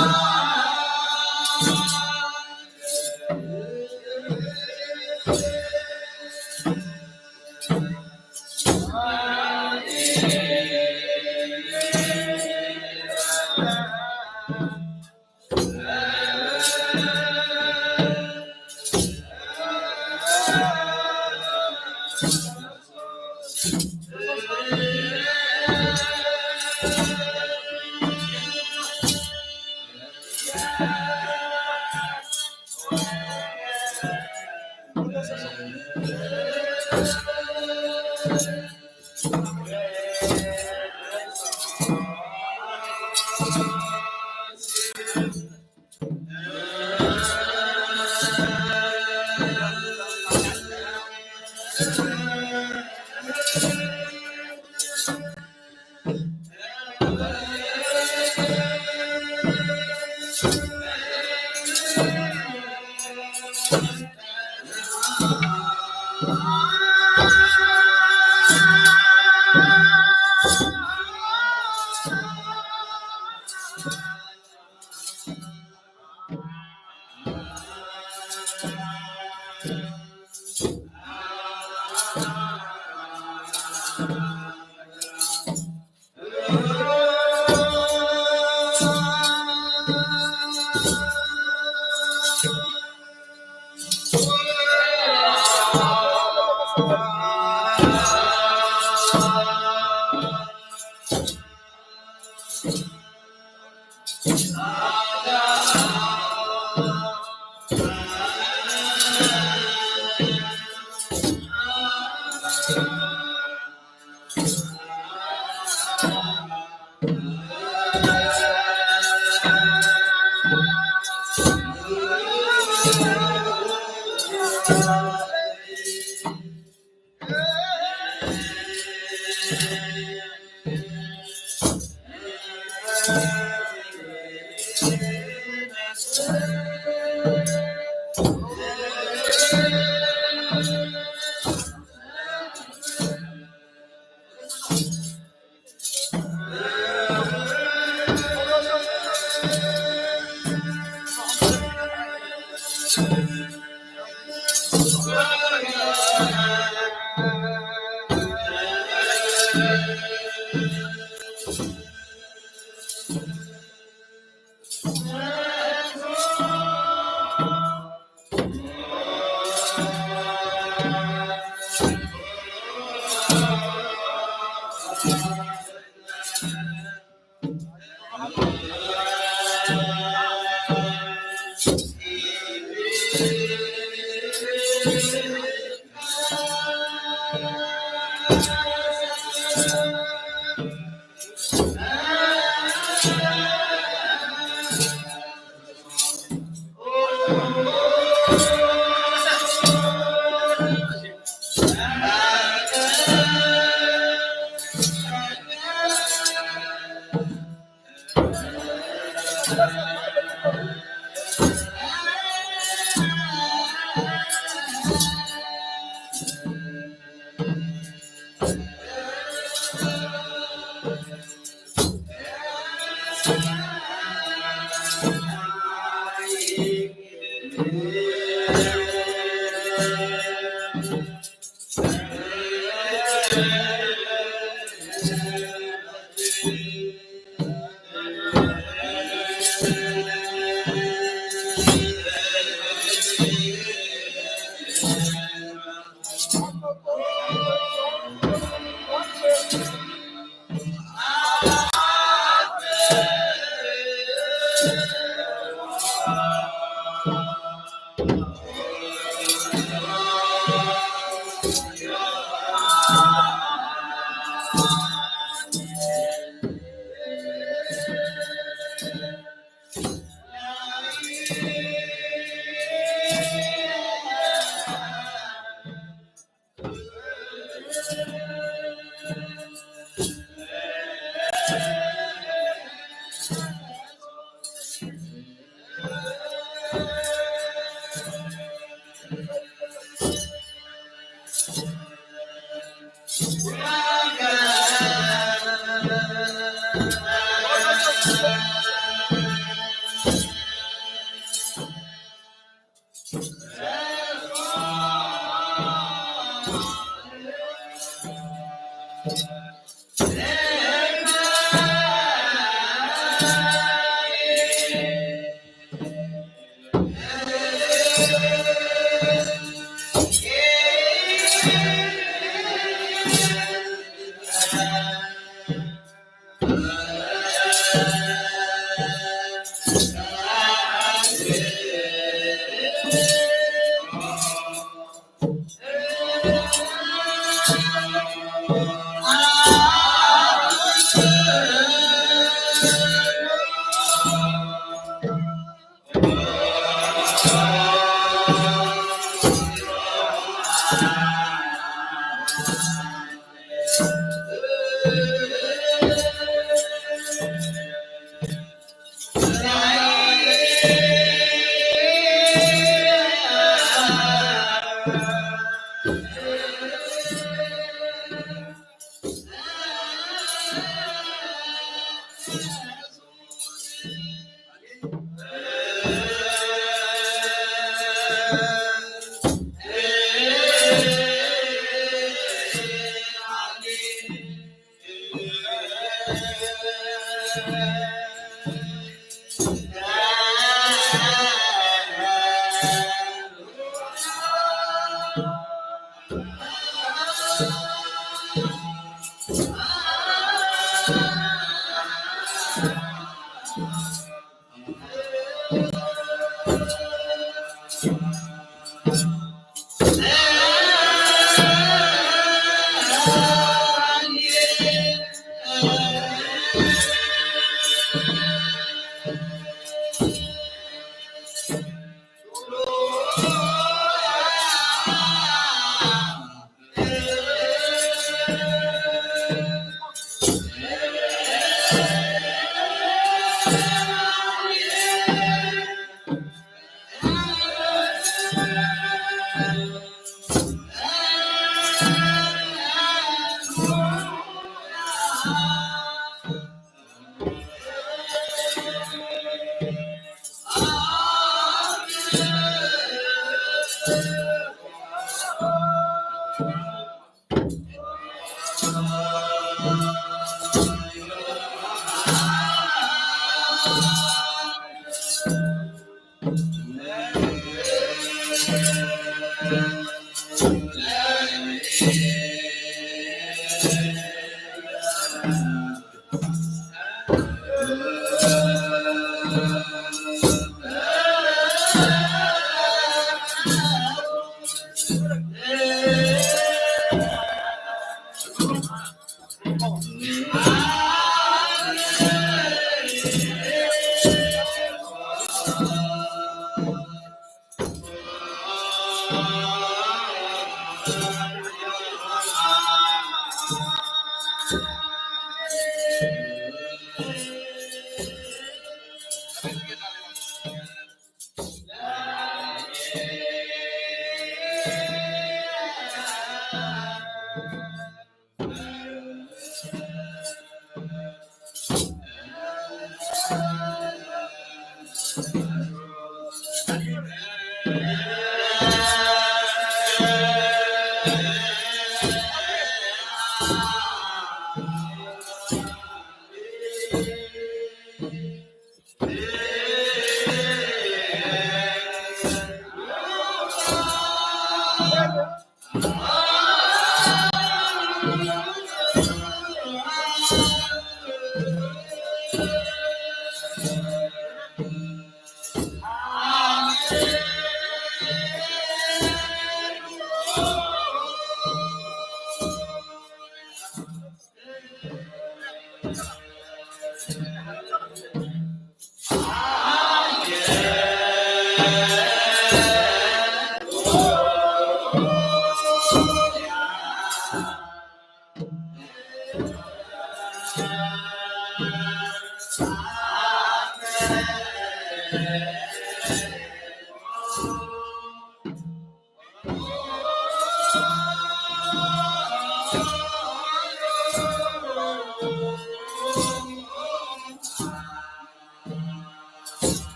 Speaker 2: Ah!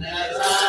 Speaker 2: Hallelujah.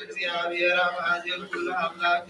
Speaker 2: እግዚአብሔር አማኑኤል ሁሉ አምላክ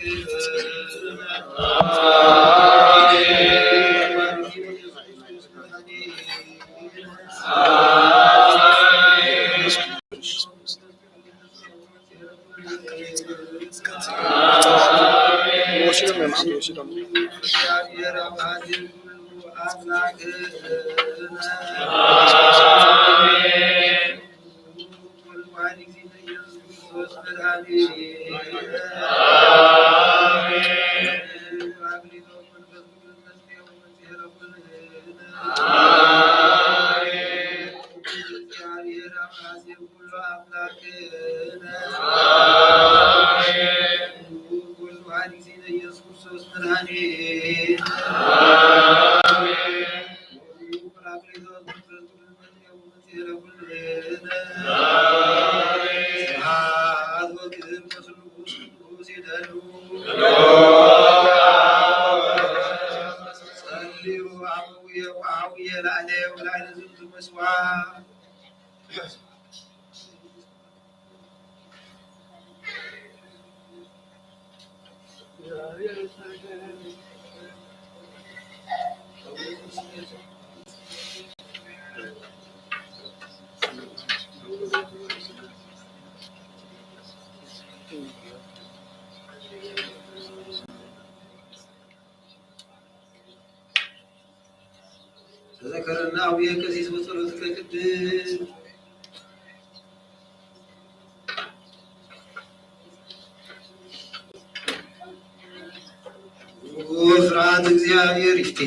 Speaker 2: ተዘከረና አቡየ ቀሲስ በጸሎት ከቅድስ ፍርሃት እግዚአብሔር ይፍቴ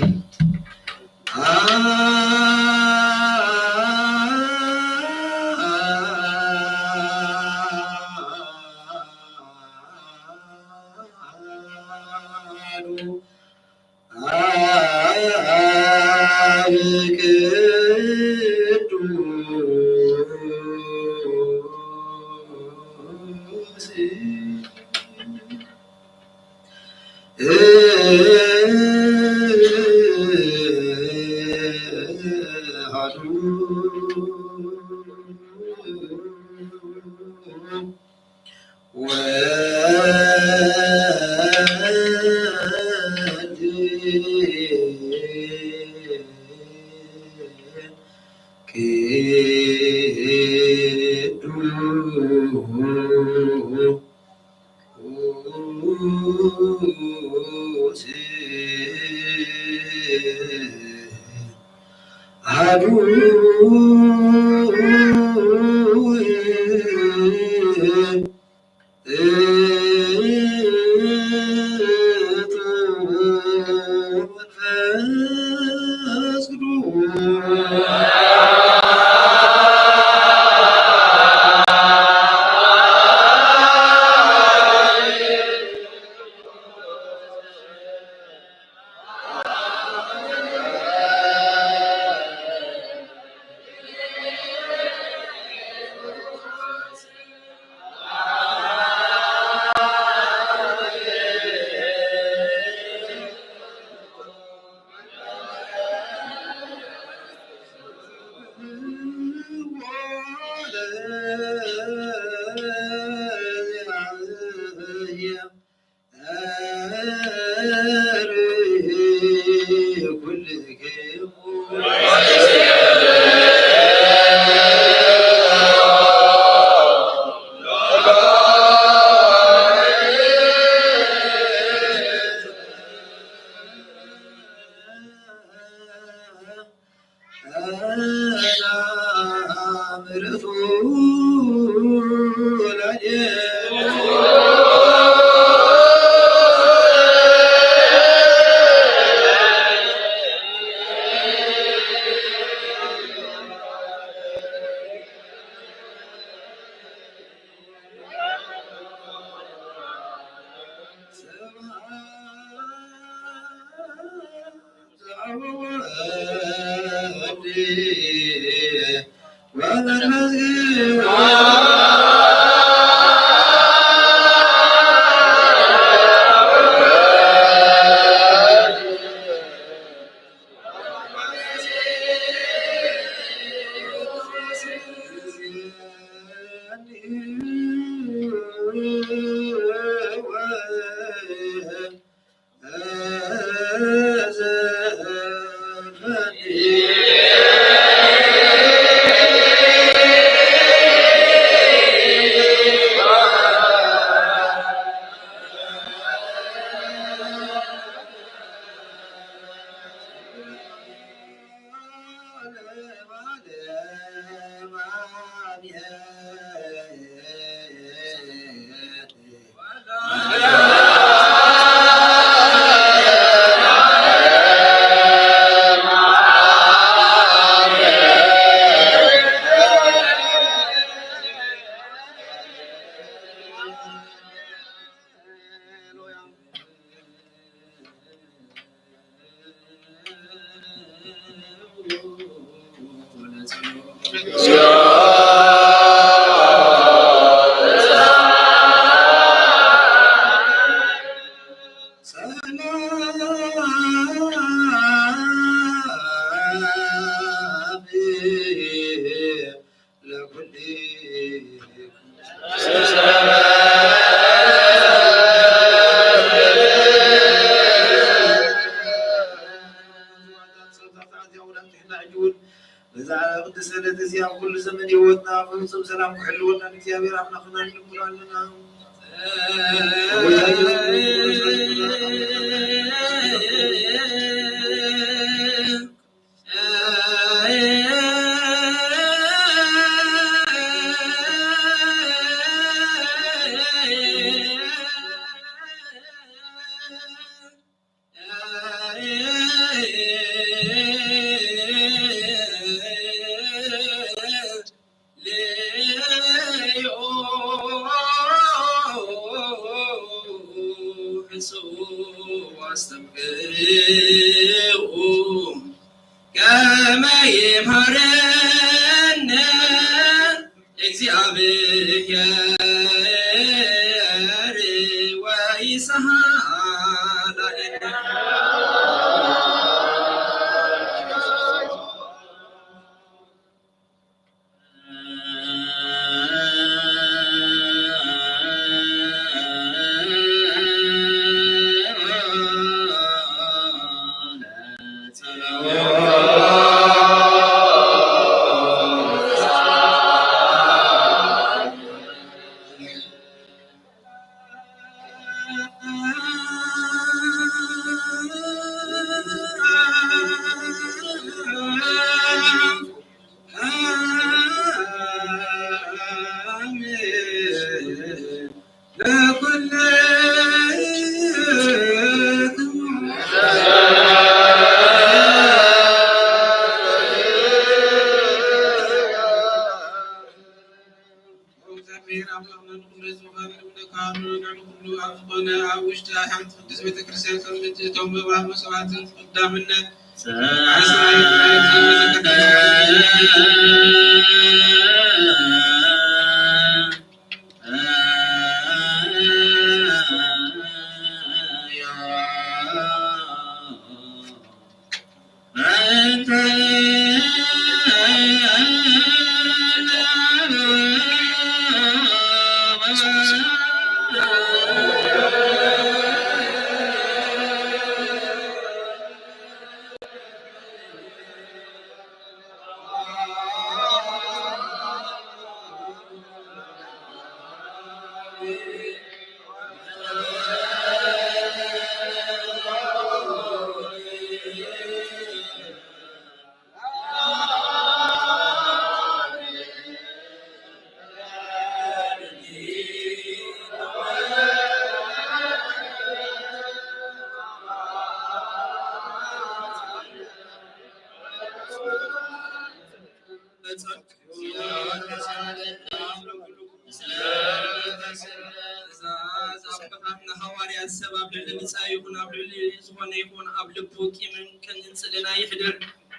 Speaker 2: كل زمن يودنا فنصب سلام وحلونا እግዚአብሔር አምላክና እንብላልና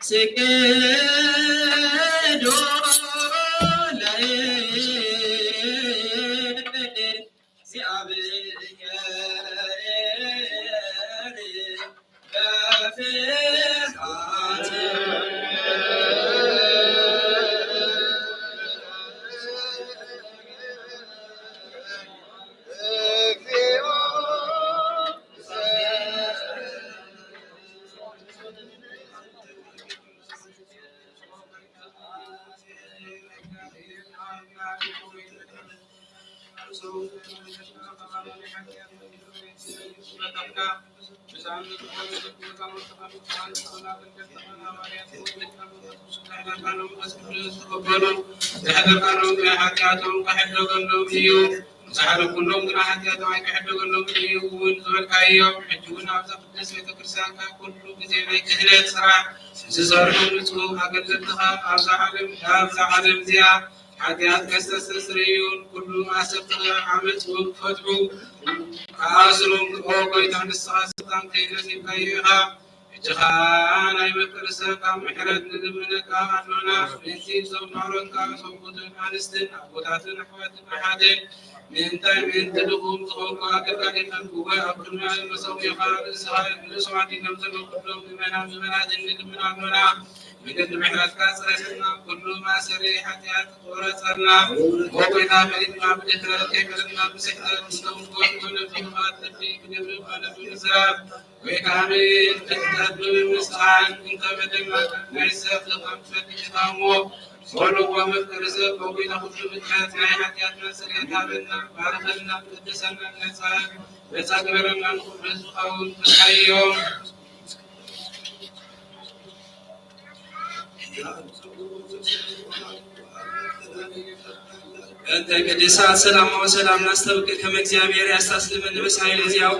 Speaker 2: ስገዶ ላይ كلهم راحت يا دواء كحد كلهم يقول زول كايوم حجونا وزقدس بيتكرسان كل جزء بيكهلت سرع زارهم نسوق أقل زتها أرزع عالم زيا حتيات كسس سريون كل ما سبتها عملت وفتحوا عاصرهم وقوي تحت الساعة ستان كيلس يبقيها جهان أي مكرسة كام حرد ندمنك أهلنا نسيب زوج نارون كام صوبتون عنستن أبوتاتن أحواتن أحادين من تدخل تخوك أكبر الكوبا أبرنا المسوي خالد السهاية لسواتي نمزل كلهم بمنا بمناد من أبننا من المحرات كاسرنا كل ما سريحة ورسلنا وقينا فإننا بذكر كيفنا بسحر نستوم كل فيما تبي بنبل على الإسلام وكامل تحت بالمسعى إنك بدنا ليس تقام فتحامو ولو مكرزة وبين خطب الحياة حياتنا سريعة بنا بارخلنا قدسنا النساء وساكبرنا نخبز أو الحيوم أنت قدسات سلام وسلام نستوك كما እግዚአብሔር ያስተስልመን በሳይል እዚያው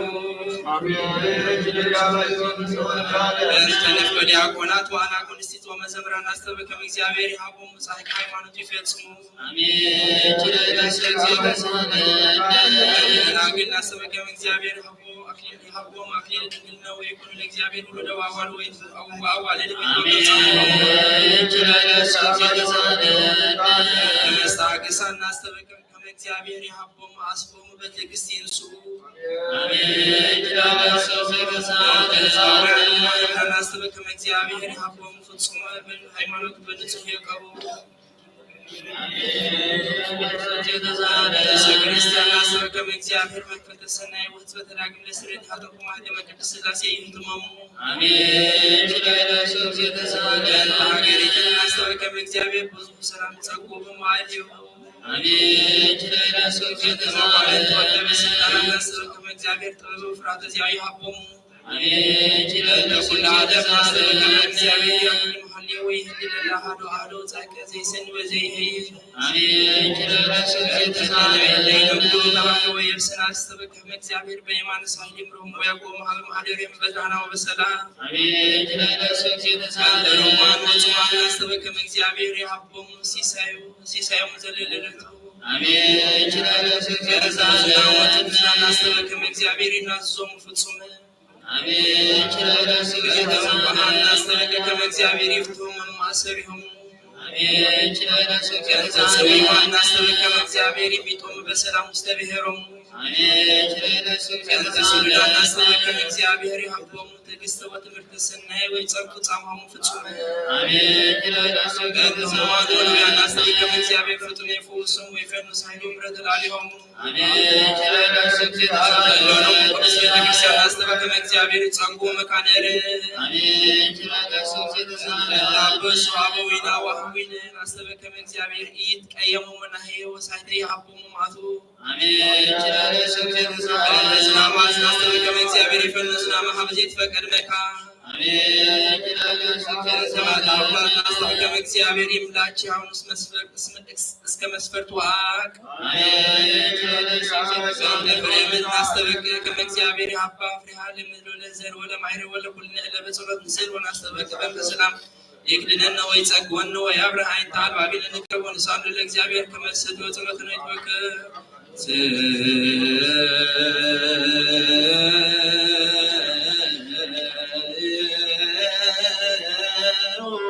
Speaker 2: ተነፍ በዲያቆናት ዋና ኮንስቲቶ መዘምራን ናስተበ ከመ እግዚአብሔር ያቦም ጻድቅ ሃይማኖት ይፈጽሙ አሜን ግን ናስተበ ከመ እግዚአብሔር ያቦም አክሊል ድንግል ነው ይኩን ለእግዚአብሔር ሁሉ ደዋዋል ወይ አዋል ስታግሳና ናስተበ ከመ እግዚአብሔር ያቦም አስቦም በትዕግስት ይንሱ አሜን ናስተበ ከመ እግዚአብሔር ያቦም ፍጹም ሃይማኖት በንጹህ ይቀቡ ክርስቲያን ናስተበ ከመ እግዚአብሔር መክፈተ ሰናይ ወት በተዳግም ለስሬት አጠቁማ ለመቅደስ ሥላሴ ይህትመሙ አሜን ሀገሪቱን ናስተበ ከመ እግዚአብሔር ብዙ ሰላም ጸጉ በማዕድ ይሁን አሜን ናስተበ ከመ እግዚአብሔር ጥበብ ፍርሃተ ዚአሁ ይሃቦሙ አሜን ለኩሉ ዓለም ናስተበ ከመ እግዚአብሔር ያኩን መሐሌው ይህድል ለአሐዱ አሐዱ ጻድቅ ዘይሰን ወዘይሄይ አሜን ለይለኩሉ ተባለ ወየብስና ናስተበ ከመ እግዚአብሔር በየማነ ሳህል ይምሮሙ ወያቆሙ ሀበ ማኅደሪሁ በደህና ወበሰላም አሜን ለሮማን ወጽዋን ናስተበ ከመ እግዚአብሔር ያቦሙ ሲሳዩ ዘለለለቱ አሜን ናስተበ ከመ እግዚአብሔር ይናዘዙሙ ፍጹም አሜን ናስተበ ከመ እግዚአብሔር ይፍትሑ መማሰሪሆሙ አሜን ናስተበ ከመ እግዚአብሔር ይሚጦሙ በሰላም ውስተ ብሔሮሙ አሜን ናስተበ ከመ እግዚአብሔር ይሃቦሙ ትዕግሥተ ወትምህርተ ሰናይ ወይጸጉ ጻማሙ ፍጹም አሜን ናስተበ ከመ እግዚአብሔር ፍጡነ ይፈውሶሙ ወይፈንስ ኃይሎ ምሕረተ ላዕሌሆሙ አሜን ቅዱስ ቤተክርስቲያን ናስተበ ከመ እግዚአብሔር ይጸጉ መካነ ርኅ አሜን ላበሱ አበዊነ ወአኀዊነ ናስተበ ከመ እግዚአብሔር ኢይትቀየሙ መናህየ ወሳሕተ ይሃቦሙ መዓቱ አሜን ናስተበ ከመ እግዚአብሔር ይፈንስ ናመ ዘይትፈቀድ መካ አሜን ናስተበ ከመ እግዚአብሔር ይምላችሁ አሁንስ እስከ መስፈርቱ አቅ ናስተበ ከመ እግዚአብሔር አባ ፍሬሃ ለምድር ወለዘር ወለማይረ ወለኩልነ ለበጸሎት ንስል ወናስተበ በሰላም ይክድነነ ወይጸግወነ ወያብርህ አይንተ አልባቢል ንቅረብ ወንሳሉ ለእግዚአብሔር ከመሰድ ወጸሎት ነው ይትወከ Oh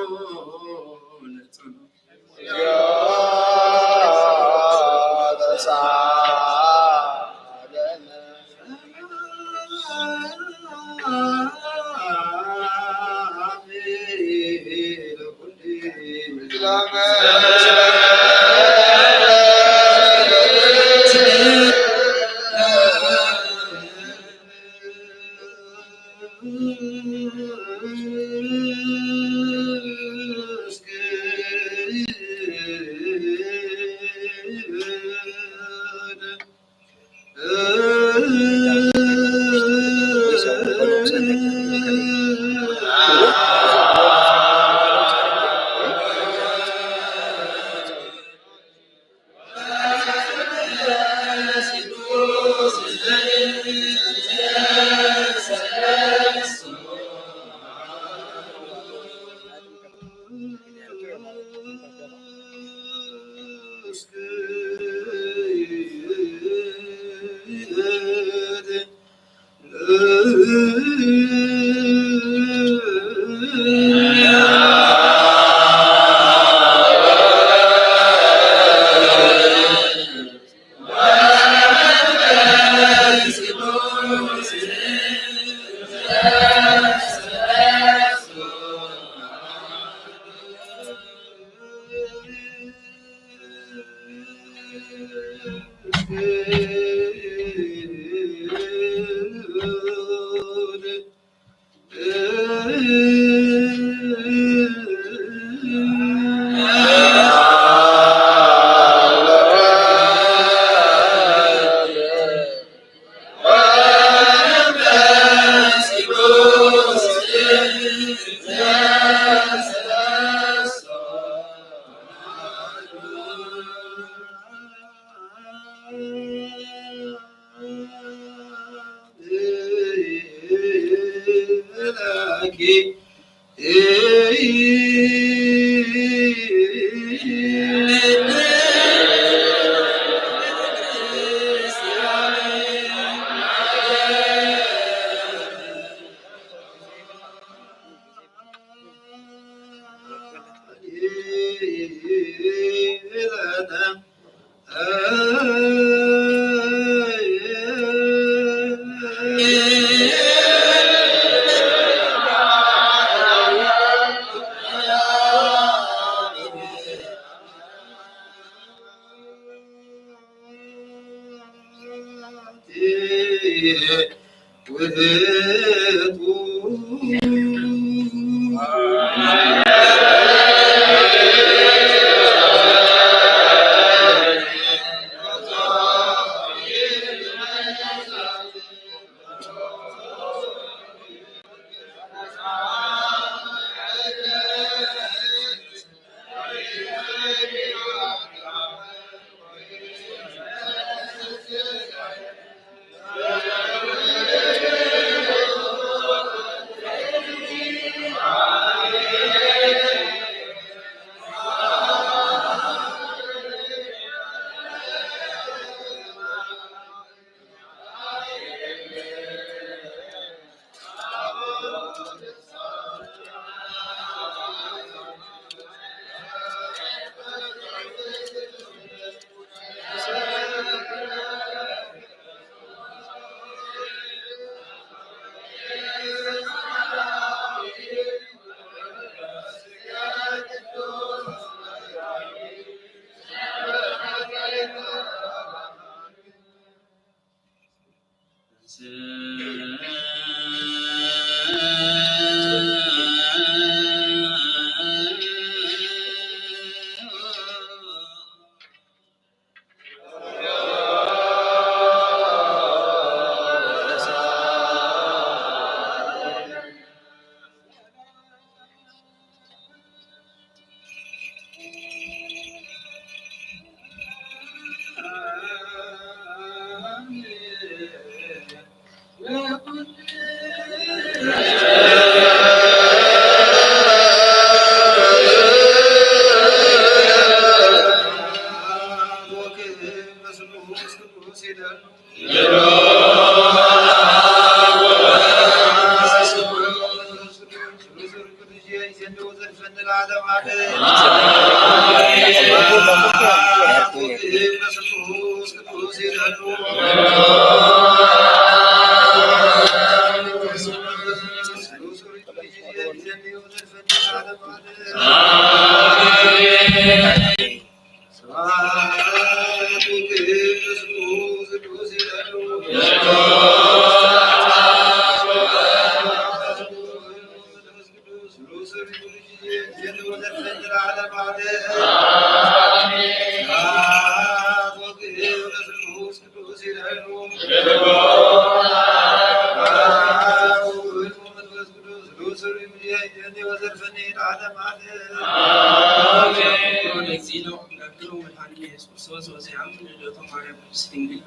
Speaker 6: آمين. نكزينا ونكلو من حني يسوع وزعم من اليوم على مسلمين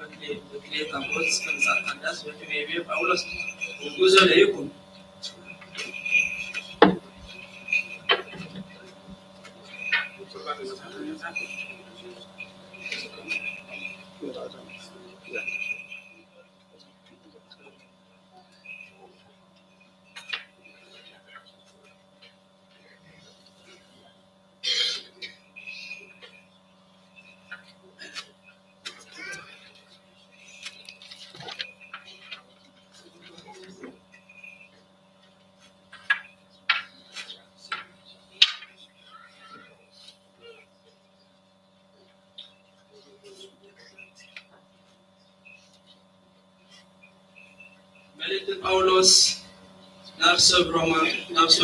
Speaker 6: بكلي تابوس كنزات الناس وكمية باولوس وجوزه ليكم. ملك باولوس نفسه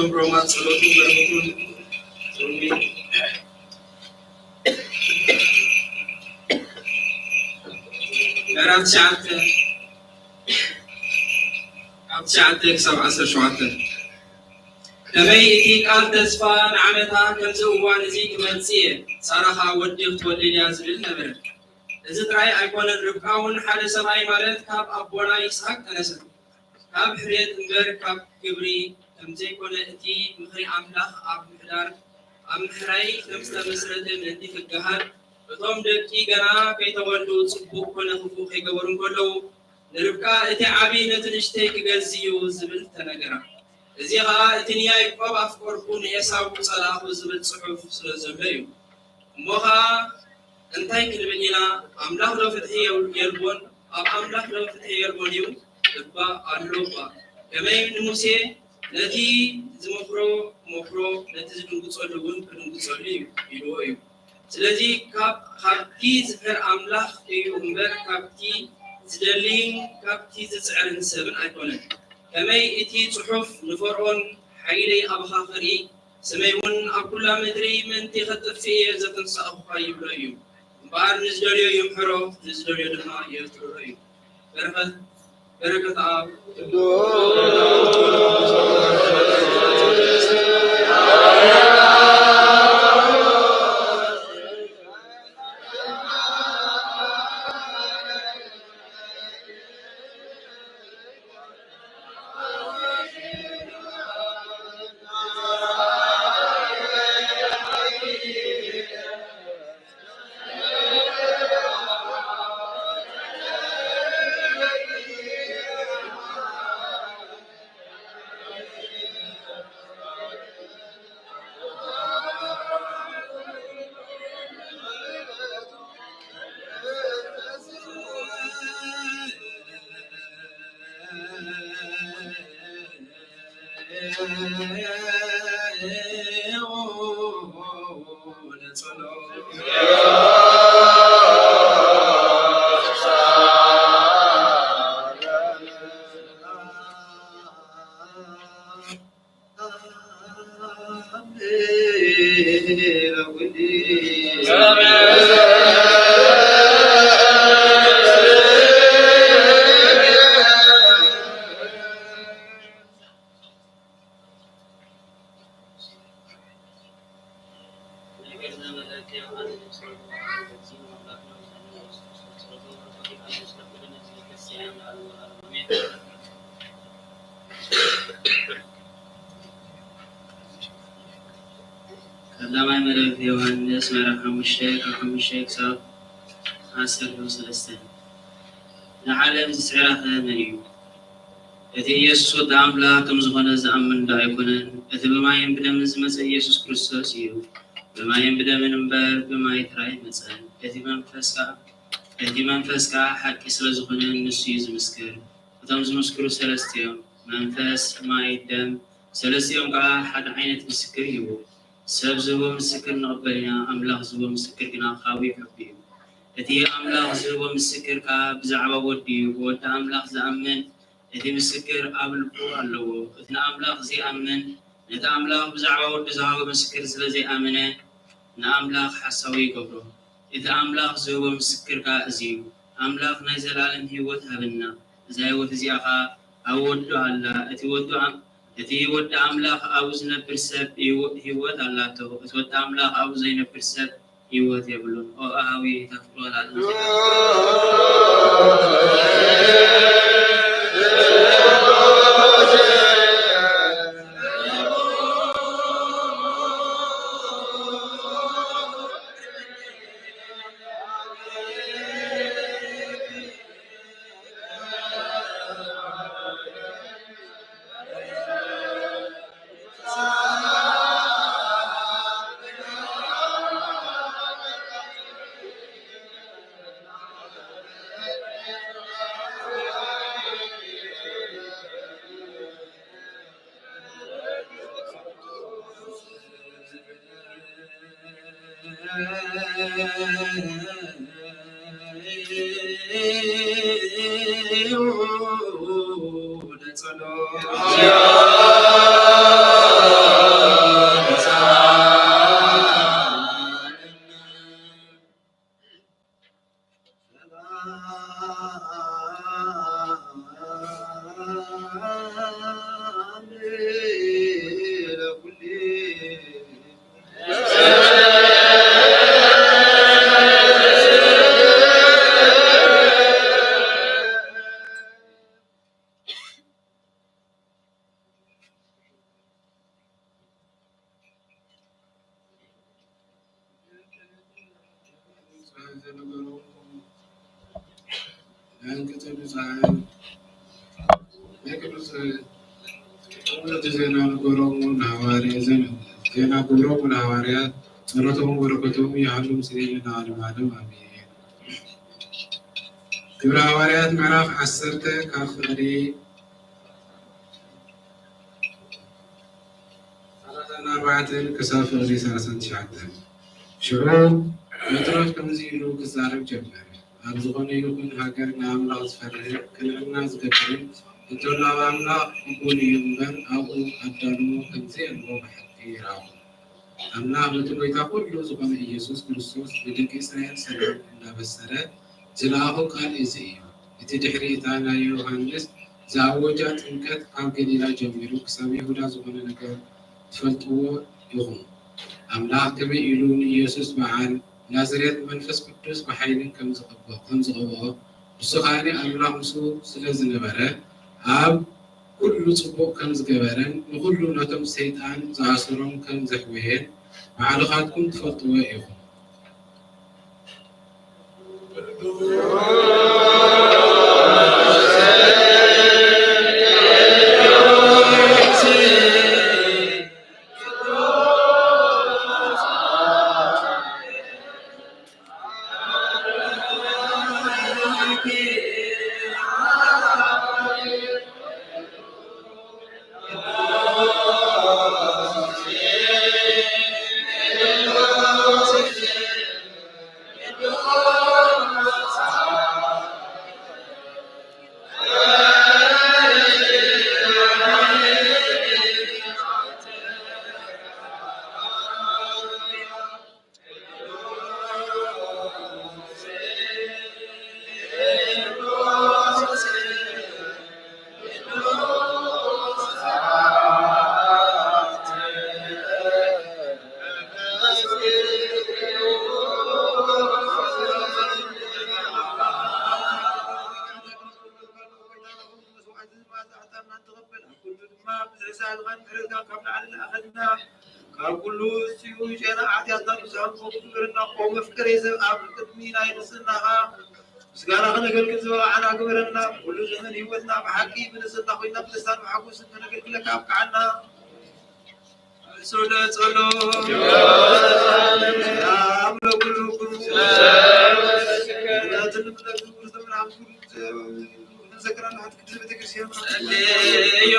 Speaker 6: بروما صلوته برهوتون سلمي مرات شعتك 17 كمي إتيك قال تسفى نعمتها كمزوان زيك منسية صراحة ودي تولي لازل النبر إذا ترى أيقون الربكاون حال سماي مالت كاب أبونا إسحاق تنسل كاب حريت نبر كاب كبري كمزي كون إتي مخري أملاخ أب محدار أم حراي كمستا مسرد من إتي في الجهر بطوم دكي جنا كي تولوا تصبوك كون خفوخي جورن كله نربكا إتي عبي نتنشتك جزيو زبل تنجرا إذا الدنيا يبقى أفكاركم يساوي صلاح وزبط صحف سلزميو موها أنتي كلمينا أملاح لو فتحي يربون أملاح لو فتحي يربونيو تبقى اللوبا كمان موسى التي مفرو التي زدون بتصلون كدون بتصليو يلويو سلزي كابتي زفر أملاح يومبر كابتي زدلين كابتي زسعر سبن أيقونة كمي إتي صحف نفرون حيلي أبخا فري سميون أكل مدري من تخطف فيه زتن سأبخا يبليو بار نزدريو يمحرو نزدريو دما يفتريو بركة آب كلامي ملك يوحنس مرحمشيك صار عسر وسلسته نعلم سعره منيو إذا يسوع داملا كم زخنا زأمن دايكونن إذا بما ينبدأ من زمس يسوع كريستوس يو بما ينبدأ من بار بما يتراي مثلا إذا منفسك حق إسلا زخنا نسيز مسكر وتم زمسكرو سلستيوم منفس ما يدم سلستيوم كا حد عينة مسكر يو سب زبو مسكر نقبلنا أملاح زبو مسكر كنا خاوي حبيو إذا أملاح زبو مسكر كا بزعبا وديو وتا أملاح زأمن إذا مسكر قبل بقول له إذا أملاح زي أمن إذا أملاح بزعبا ودي زعبا مسكر زي أمنه نأملاح حسوي قبره إذا أملاح زبو مسكر كا أزيو أملاح نزل على هيوت هبنا زي هيوت زي أخا أودو على إذا ودو እቲ ወዲ ኣምላኽ ኣብኡ ዝነብር ሰብ ህይወት ኣላቶ እቲ ወዲ ኣምላኽ ኣብኡ ዘይነብር ሰብ ህይወት የብሉን። ኦ ኣሃዊ ተፍቅሮታ
Speaker 7: ዜና ግብሮም ለሐዋርያት ጸሎቶም በረከቶም ያህሉ ምስሌና አድማለም አሜን። ግብረ ሐዋርያት ምዕራፍ 10 ካብ ፍቅዲ 34 ክሳብ ፍቅዲ 39 ሽዑ ጴጥሮስ ከምዚ ኢሉ ክዛረብ ጀመረ። ኣብ ዝኾነ ይኹን ሃገር ንኣምላኽ ዝፈርህ ቅንዕና ዝገብርን እቶናብ ኣምላኽ ይኩን እዩ እምበር ኣብኡ ኣዳልሞ ከምዚ ኣልቦ ብሓቂ ይረኣኹ። ኣምላኽ በቲ ጎይታ ኩሉ ዝኾነ ኢየሱስ ክርስቶስ ንደቂ እስራኤል ሰላም እንዳበሰረ ዝለኣኾ ቃል እዚ እዩ። እቲ ድሕሪ እታ ናይ ዮሃንስ ዝኣወጃ ጥምቀት ካብ ገሊላ ጀሚሩ ክሳብ ይሁዳ ዝኾነ ነገር ትፈልጥዎ ኢኹም። ኣምላኽ ከመይ ኢሉ ንኢየሱስ በዓል ናዝሬት መንፈስ ቅዱስ ብሓይልን ከም ዝቐብኦ ንሱ ኸኣኒ ኣምላኽ ምስኡ ስለ ዝነበረ ኣብ ኩሉ ጽቡቕ ከም ዝገበረን ንኩሉ ነቶም ሰይጣን ዝኣስሮም ከም ዘሕወየን ባዕልኻትኩም ትፈልጥዎ ኢኹም።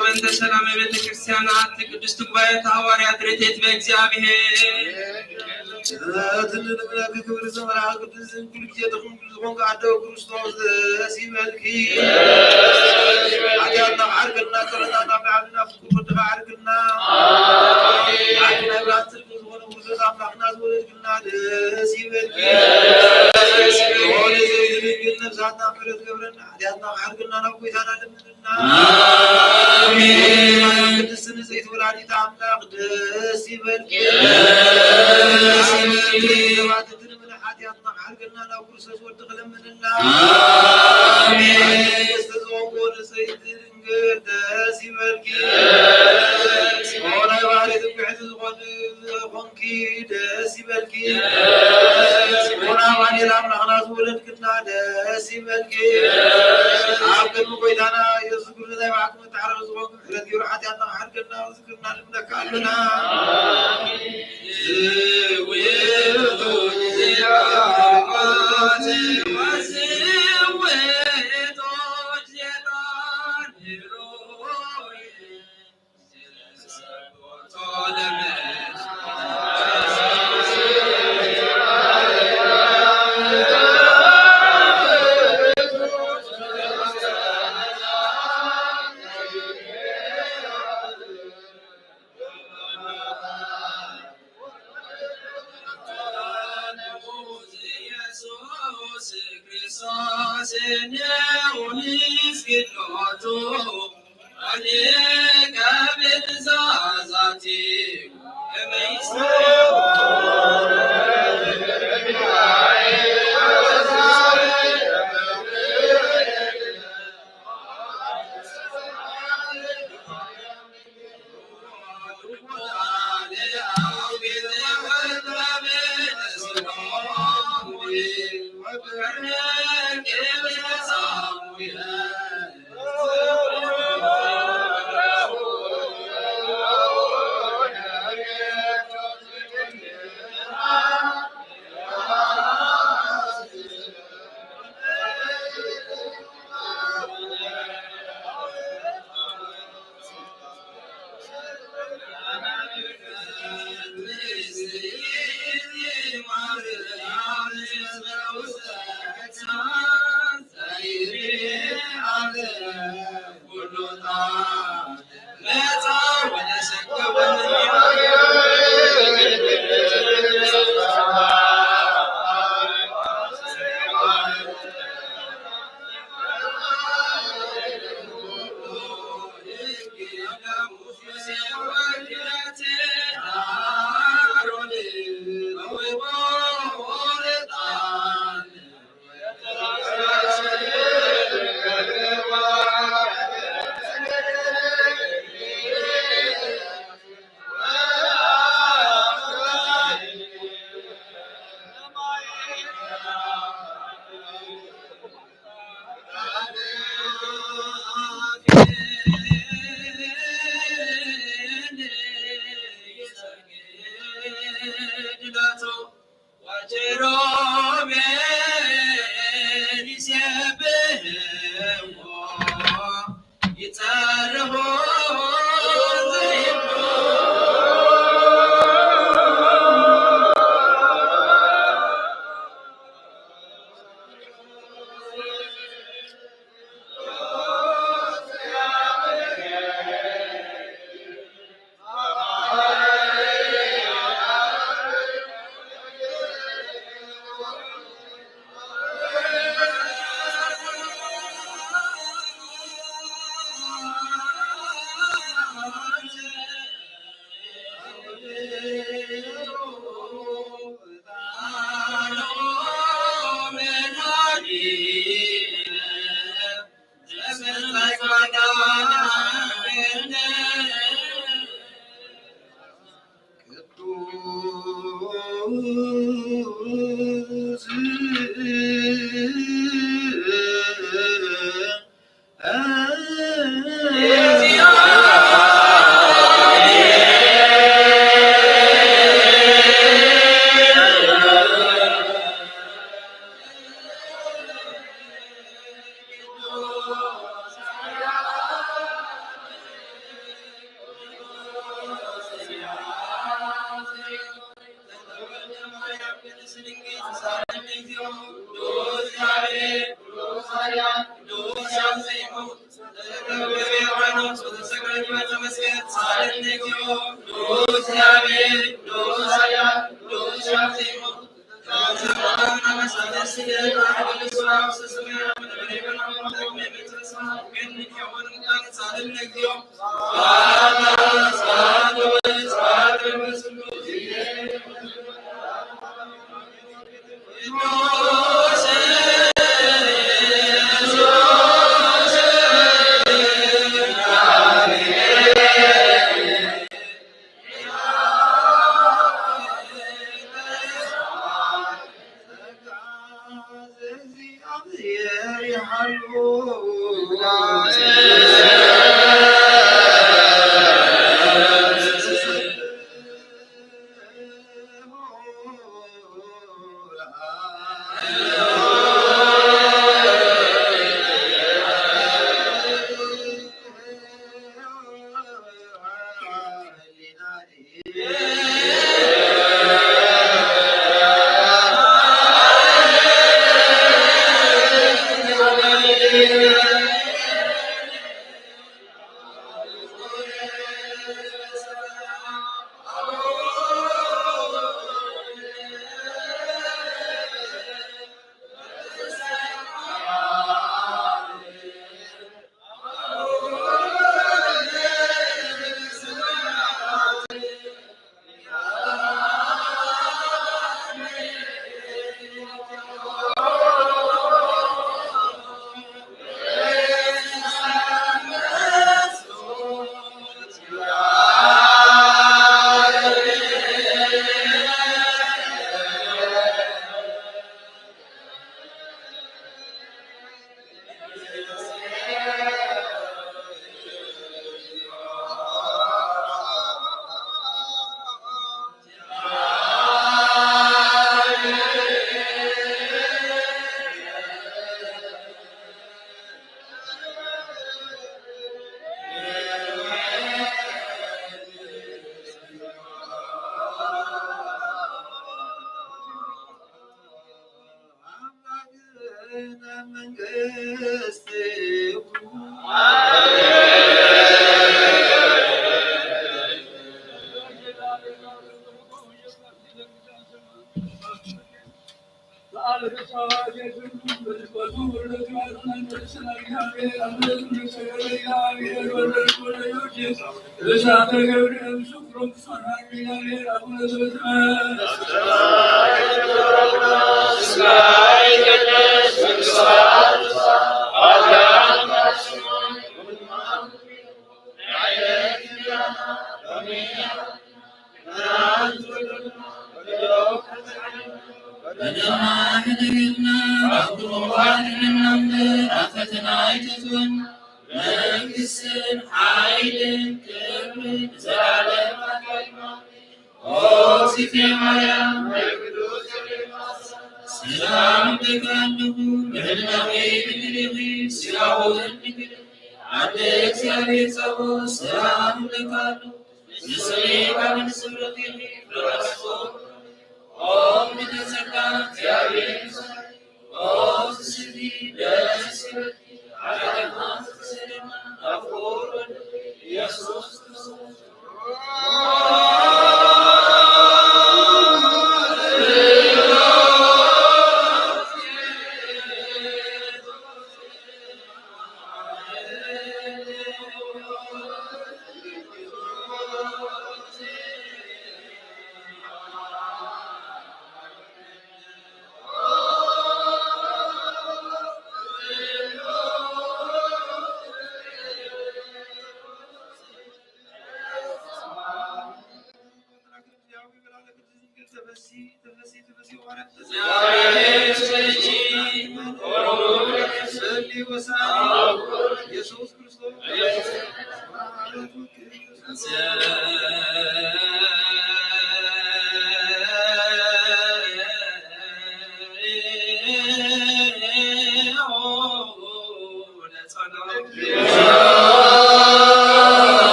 Speaker 7: በእንተ ሰላም ቤተ ክርስቲያናት ቅድስት ጉባኤ ሐዋርያት ርቴት በእግዚአብሔር
Speaker 2: ትልልቅ ክብር ዘመራ ቅዱስ ኩል ጊዜ ተኹም ዝኾን አደው ክርስቶስ ሲመልኪ አዲያና ዓርግና ከረታና ባዕልና ፍቁር ወድኻ ዓርግና ዓርግና ብራት ዝኾነ ሙሉት አምላኽና ዝወለድና ሲመልኪ ሆነ ዘይድልግል ነፍሳትና ምሕረት ገብረና አዲያና ዓርግና ናብ ጎይታና ልምድና አሜን። ቅድስት ወላዲተ አምላክ ደስ ይበልኪ ባትትን ምን ኃጢአትና ሓርገና ናብ ክርስቶስ ወዲ ክለምንና ዝተዘወንጎ ንሰይቲ ድንግል ደስ ይበልኪ ናይ ባህሪ ትጉሕቲ ዝኾንኪ ደስ ይበልኪ ወናባኔል አምላኽና ዝወለድክና ደስ ይበልኪ ኣብ ቅድሚ ጎይታና ኢየሱስ ክርስቶስ ናይ ባዕልኩም እትሓረቕ ዝኾንኩ ምሕረት ገይሩ ሓጢአትና ሓርገና ዝክርና ልምነካ ኣለና
Speaker 3: Amen.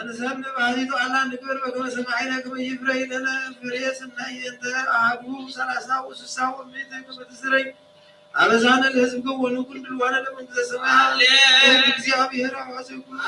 Speaker 2: ወንሰም ባህሪቱ አላ ንግበር በከመ ሰማዕነ ከመ ይፍረይ ለነ ፍሬ ሰናይ እንተ አሐዱ 30 ወ60 ወምእተ ከመ ትስረይ አበዛነ ለሕዝብ ገወኑ ኩሉ ዋነ ለመንግሥተ ሰማያት እግዚአብሔር አዋዘ ኩሉ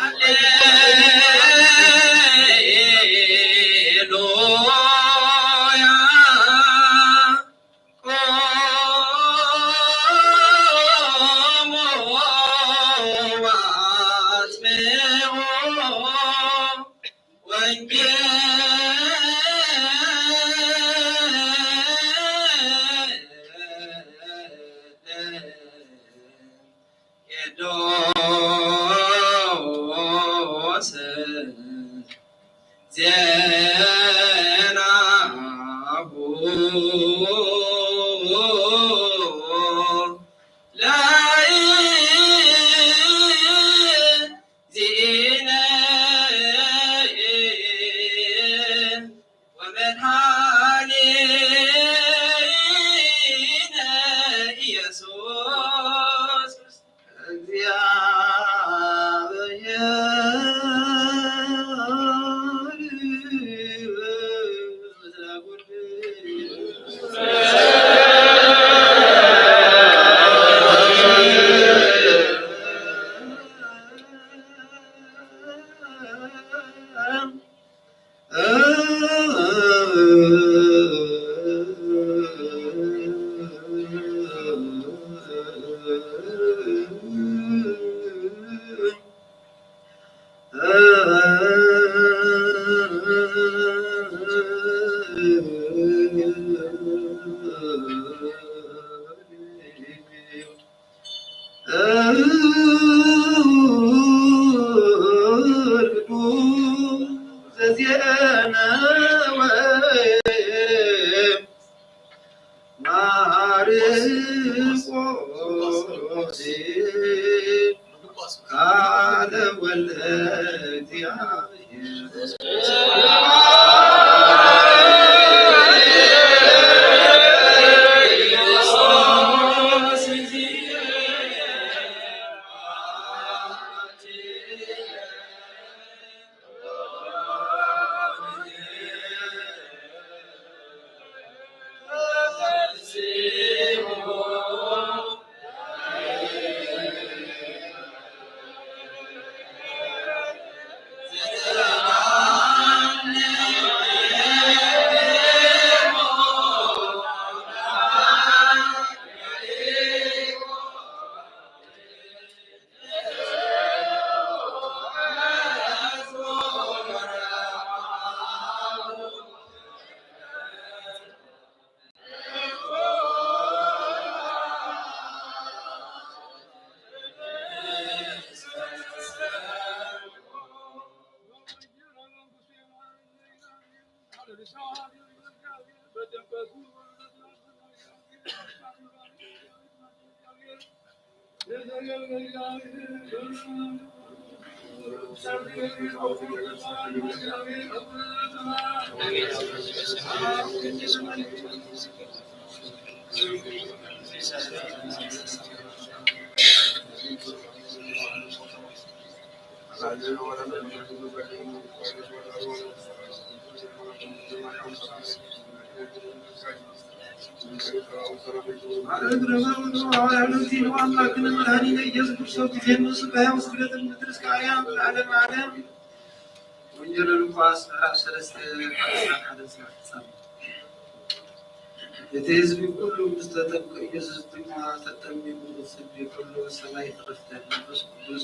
Speaker 2: የህዝብ ሁሉ ምስተጠብቅ ኢየሱስ ድማ ተጠምቁ ስብ ሁሉ ሰማይ ተከፍተ መንፈስ ቅዱስ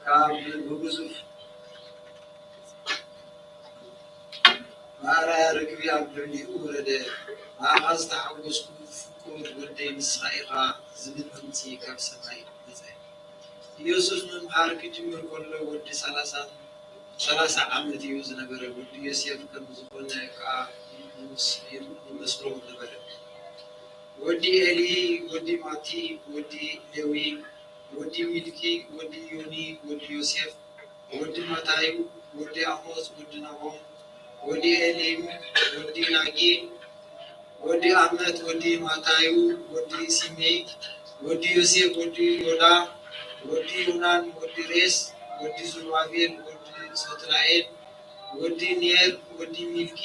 Speaker 2: ካብ በግዙፍ ማርያ ርግቢ ኣብ ልዕሊኡ ወረደ ኣኻዝ ተሓወስኩ ፍቁር ወልደይ ንስኻ ኢኻ ዝብል ድምፂ ካብ ሰማይ መፀ ኢየሱስ ምምሃር ክጅምር ከሎ ወዲ 30 ዓመት እዩ ዝነበረ ወዲ ዮሴፍ ከም ዝኾነ ከዓ ይመስሎ ነበረ ወዲ ኤሊ ወዲ ማቲ ወዲ ሌዊ ወዲ ሚልኪ ወዲ ዮኒ ወዲ ዮሴፍ ወዲ ማታዩ ወዲ አሞስ ወዲ ናሆም ወዲ ኤሊም ወዲ ናጊ ወዲ አመት ወዲ ማታዩ ወዲ ሲሜይ ወዲ ዮሴፍ ወዲ ዮዳ ወዲ ዮናን ወዲ ሬስ ወዲ ዙባቤል ወዲ ሶትናኤል ወዲ ኔር ወዲ ሚልኪ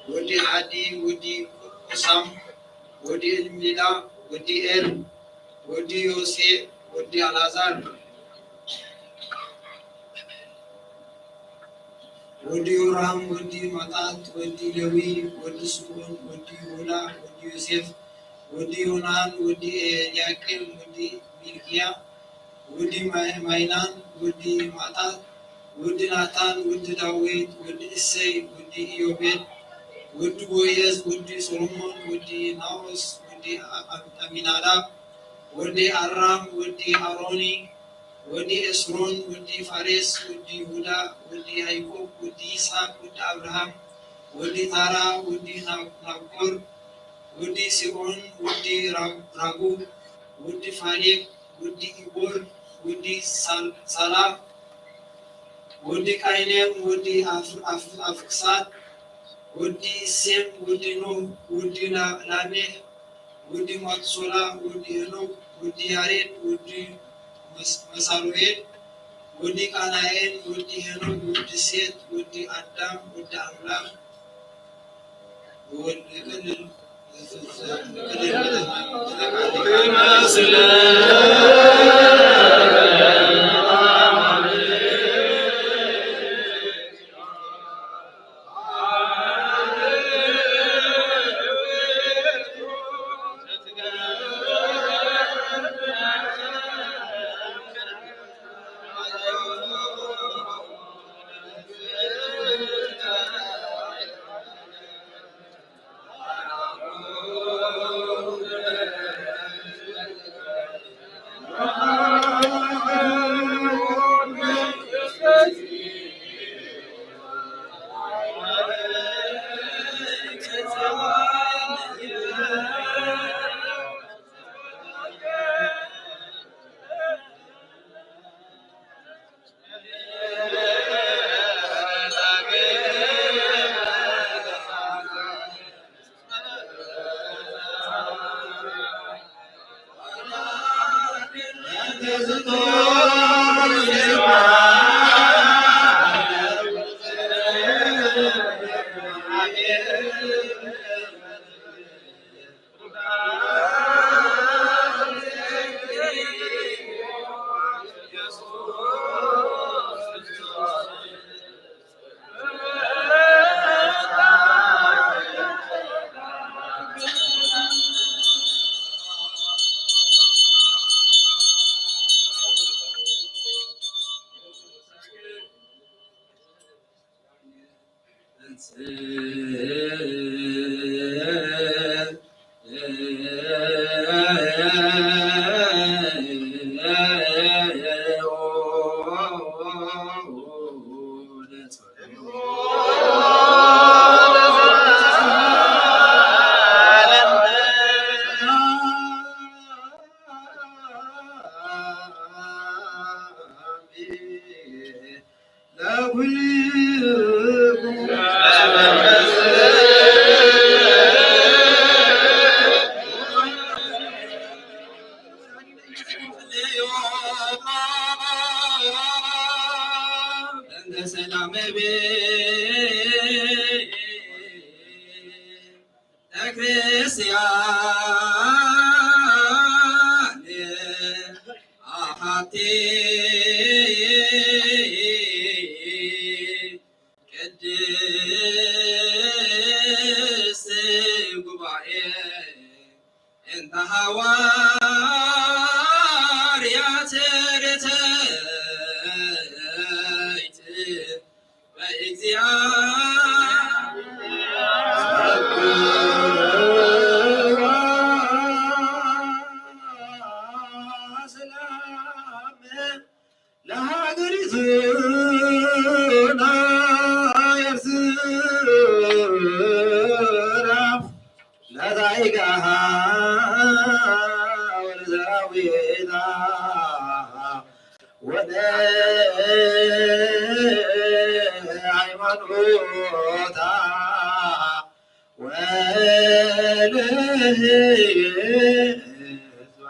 Speaker 2: ወዲ ዓዲ ወዲ ቁሳም ወዲ ኤልሚላ ወዲ ኤር ወዲ ዮሴ ወዲ አልዓዛር ወዲ ዮራም ወዲ ማጣት ወዲ ሌዊ ወዲ ስምዖን ወዲ ይሁዳ ወዲ ዮሴፍ ወዲ ዮናን ወዲ ኤልያቄም ወዲ ሚልኪያ ወዲ ማይናን ወዲ ማጣት ወዲ ናታን ወዲ ዳዊት ወዲ እሰይ ወዲ ኢዮቤድ ወዲ ቦዔዝ ወዲ ሰሎሞን ወዲ ናዖስ ወዲ አሚናዳብ ወዲ አራም ወዲ አሮኒ ወዲ ኤስሮን ወዲ ፋሬስ ወዲ ይሁዳ ወዲ ያዕቆብ ወዲ ይስሐቅ ወዲ አብርሃም ወዲ ታራ ወዲ ናኮር ወዲ ሲኦን ወዲ ራጉብ ወዲ ፋሌቅ ወዲ ኢቦር ወዲ ሳላ ወዲ ቃይኔም ወዲ አፍቅሳድ ወዲ ሴም ወዲ ኖህ ወዲ ላሜህ ወዲ ማቱሳላ ወዲ ሄኖክ ወዲ ያሬድ ወዲ መሳሉኤል ወዲ ቃናኤል ወዲ ሄኖክ ወዲ ሴት ወዲ አዳም ወዲ አምላክ ወዲ ቅልል
Speaker 8: Amen.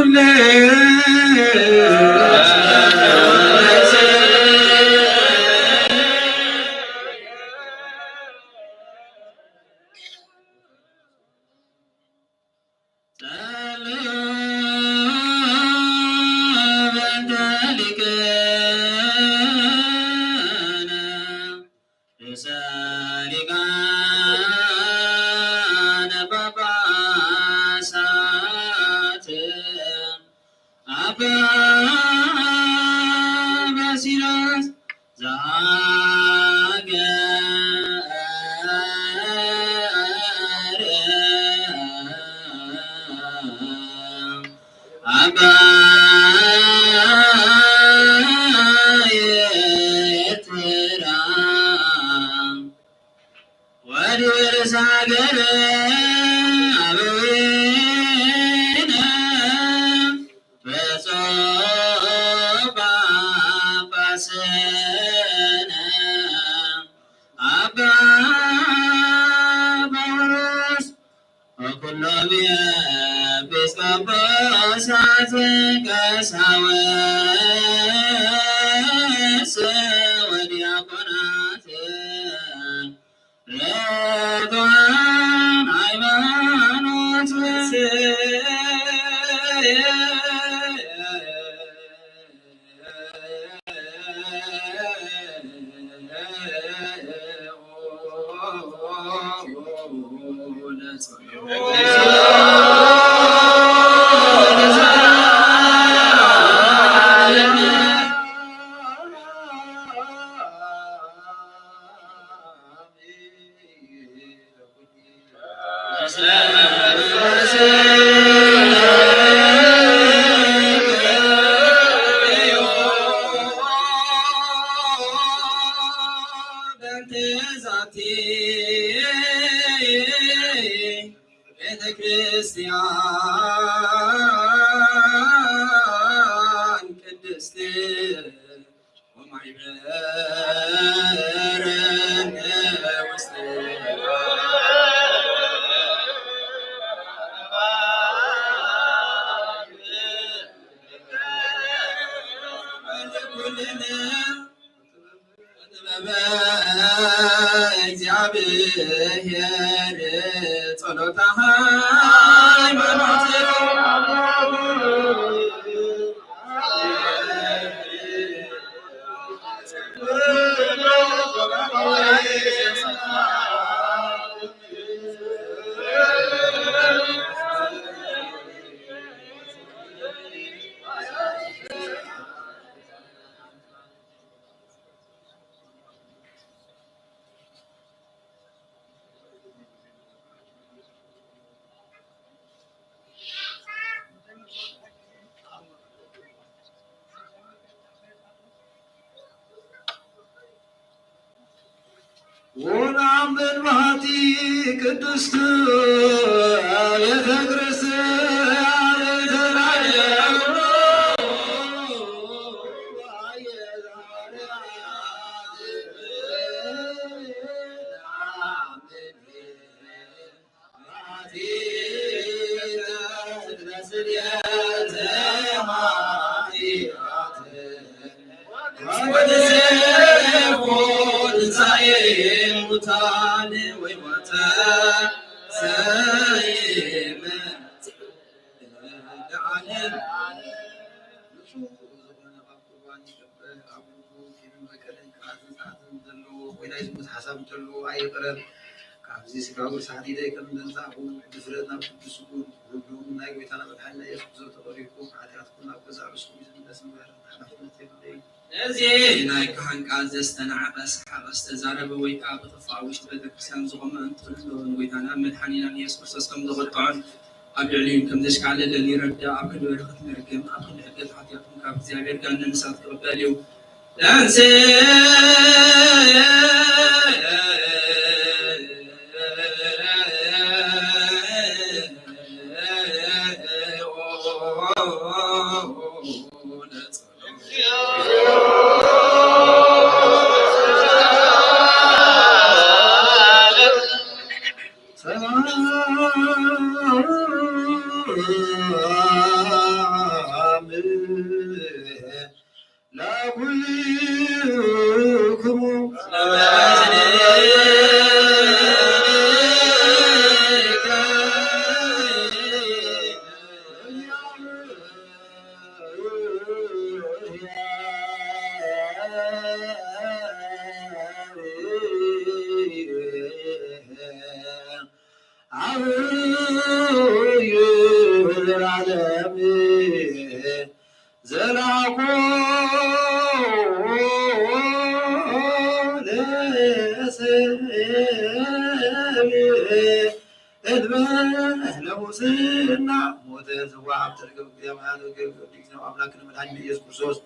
Speaker 5: ኩለ ወናምን ማቲ ቅድስት ቤተ ክርስቲያን ተናየው ሙታን ወይ ሞተ ሰይመ ለዓለም ሓሳብ እንተሎ ኣይቕረብ ካብዚ ስጋዊ ሳዕቲ ደይቀም ዘንፃኹ ድፍረትና ቅዱስ ኩን ሁሉም ናይ ጎይታና መድሓኒና ኢየሱስ ክርስቶስ ተቐሪብኩም ሓጢኣትኩም ኣብ ገዛ ርእስኩም ዝምለስ እምበር ሓላፍነት የብለይ እዚ ናይ ካህን ቃል ዘስተናዕቐ ሰሓቐ ዝተዛረበ ወይ ከዓ ብጥፋእ ውሽጢ ቤተክርስትያን ዝኾነ እንትህሎ ጎይታና መድሓኒናን ኢየሱስ ክርስቶስ ከም ዘቐጥዖን ኣብ ልዕሊኡ ከም ዘሽካለለን ይረዳእ ኣብ ክንዲ በረኸት ንርግም ኣብ ክንዲ ሕገት ሓጢኣትኩም ካብ እግዚኣብሔር ጋር ንንሳት ክቕበል እዩ ዳንሴ ለሙስና ሞተ ዘዋብ ተርገብ ያማን ገርገብ ነው አምላክን መድኃኒት ኢየሱስ ክርስቶስ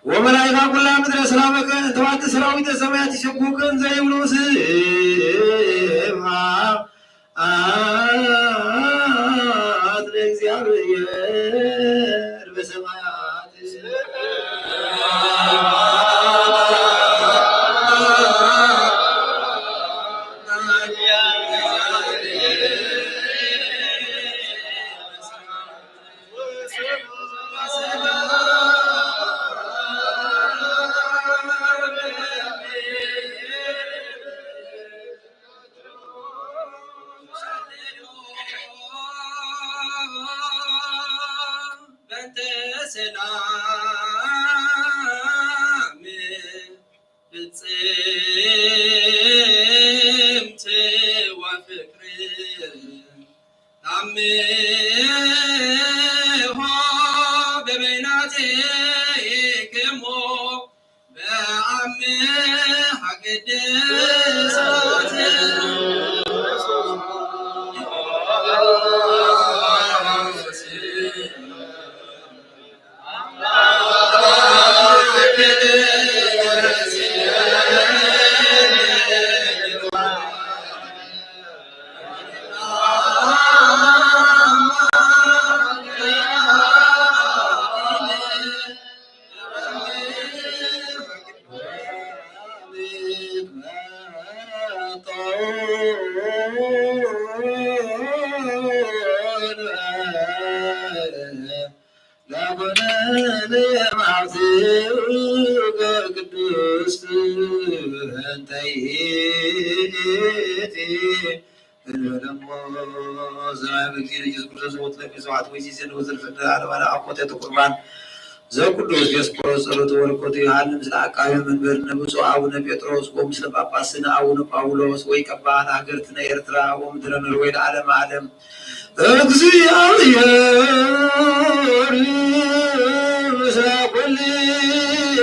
Speaker 5: ወመላእክቱ ኩላ ምድረ ሰላመከ ተዋት ሰራዊተ ሰማያት ይሰብኩከን ዘይብሉ ስብሐት ለእግዚአብሔር በሰማያት ዘቅዱስ ዲዮስቆሮስ ጸሎተ ወልቆት ዮሐንስ ምስለ አቃቤ መንበር ንጉሥ አቡነ ጴጥሮስ ወምስለ ጳጳስነ አቡነ ጳውሎስ ወይ ቀባት ሀገርትነ ኤርትራ ወምድረ ኖርዌይ ለዓለመ ዓለም እግዚአብሔር ምስለ ኩልክሙ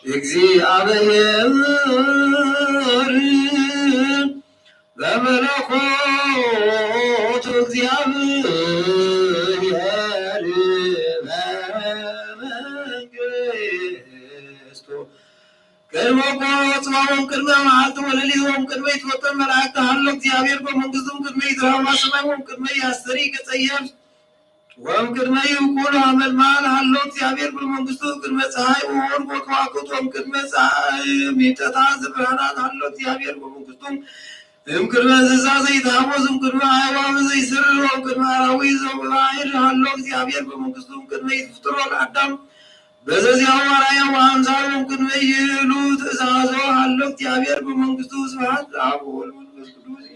Speaker 5: እግዚአብሔር በመለኮቱ እግዚአብሔር በመንግስቱ ቅድመ ቆጽባውን ቅድመ መዓልት ወለሊት ቅድመ ይትወጠን መላእክት ሃሎ እግዚአብሔር በመንግስቱም ቅድመ ይትራባ ሰማይ ቅድመ ያስተሪ ከጸየፍ ወም ቅድመ ይኩን አመልማል ሃሎ እግዚአብሔር በመንግስቱ ቅድመ ፀሐይ ወወር ወከዋክብት ወም ቅድመ ፀሐይ ሚጠታ ዘብርሃናት ሃሎ እግዚአብሔር በመንግስቱ እም ቅድመ እንስሳ ዘይታወስ እም ቅድመ አዕዋፍ ዘይስር ወም ቅድመ አራዊት ዘበባሕር ሃሎ እግዚአብሔር በመንግስቱ ቅድመ ይፍጥሮ ለአዳም በዘዚያው አርአያው ወአምሳሉ ወም ቅድመ ይሉ ትእዛዞ ሃሎ እግዚአብሔር በመንግስቱ ስብሐት ለአብ ወወልድ ወመንፈስ ቅዱስ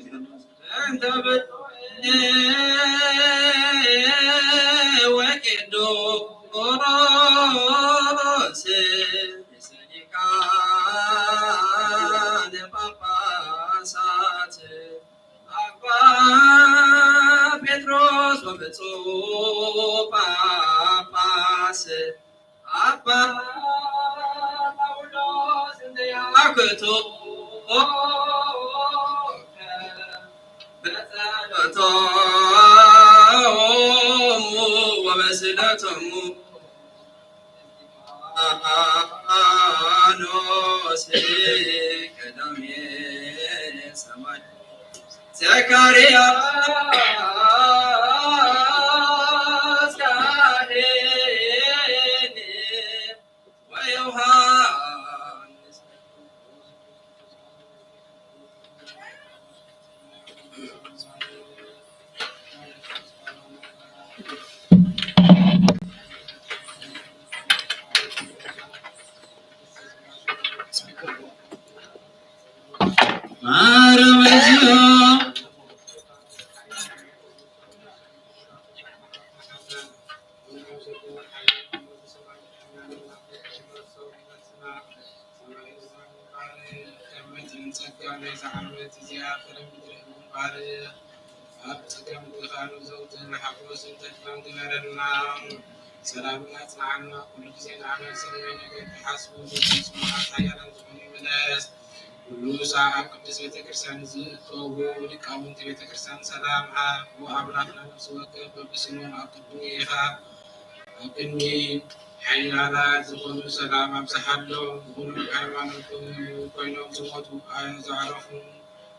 Speaker 5: ወቄዶሮስ ሊቃነ ጳጳሳት አባ ጴጥሮስ ወብፁዕ ጳጳስ አባ ጳውሎስ እንዘያክቶ በጸሎተ
Speaker 6: ስእለቶሙ አኖስ ቀዳሜ ሰማይ ዘካርያስ ካህን ወዮሐንስ
Speaker 7: سلامنا أصنعنا كل شيء عمل سلمنا نجد حسب وجسمنا حيانا تكون ملاس كل ساعة قدس بيت كرسان زوجو لقاومة بيت كرسان سلامها وأبرحنا نفس وكب بسنون أقدميها أقني حيانا زخون سلام أمسحلو زخون حيوانكم كوينهم زخوتوا زعرفهم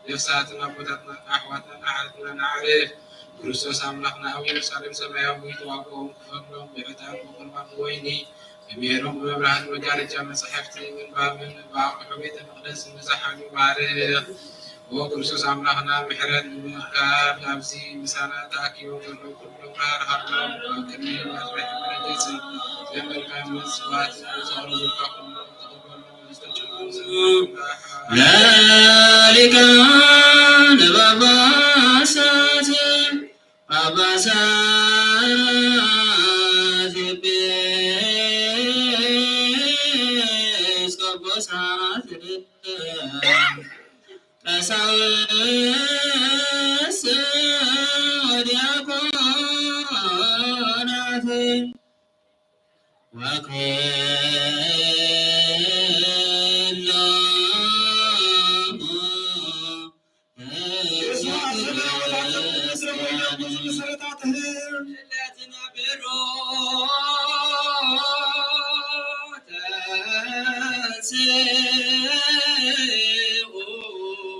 Speaker 7: نفساتنا بوتاتنا أحواتنا أحدنا نعرف ክርስቶስ አምላክና አብ ኢየሩሳሌም ሰማያዊ ተዋቀው ከፈቅዶም በዕጣን በቁርባን ወይኒ በሚሄደው በመብርሃን መጋረጃ መጽሐፍት ምንባብን በአቁሑ ቤተ መቅደስ መዛሓሉ ባርኽ ወክርስቶስ አምላክና ምሕረት ንምርካብ ኣብዚ ምሳና ተኣኪቦም ዘለዉ ኩሎም ባርኻሎም ቅድሚ መድረክ መረገፅ ዘመልካም ምጽዋት ዘቕርቡልካ ኩሎም ተቐበሎም ዝተጨመሩ ሊቃነ ጳጳሳት ጳጳሳት ኤጲስቆጶሳት ቀሳውስት ወዲያቆናት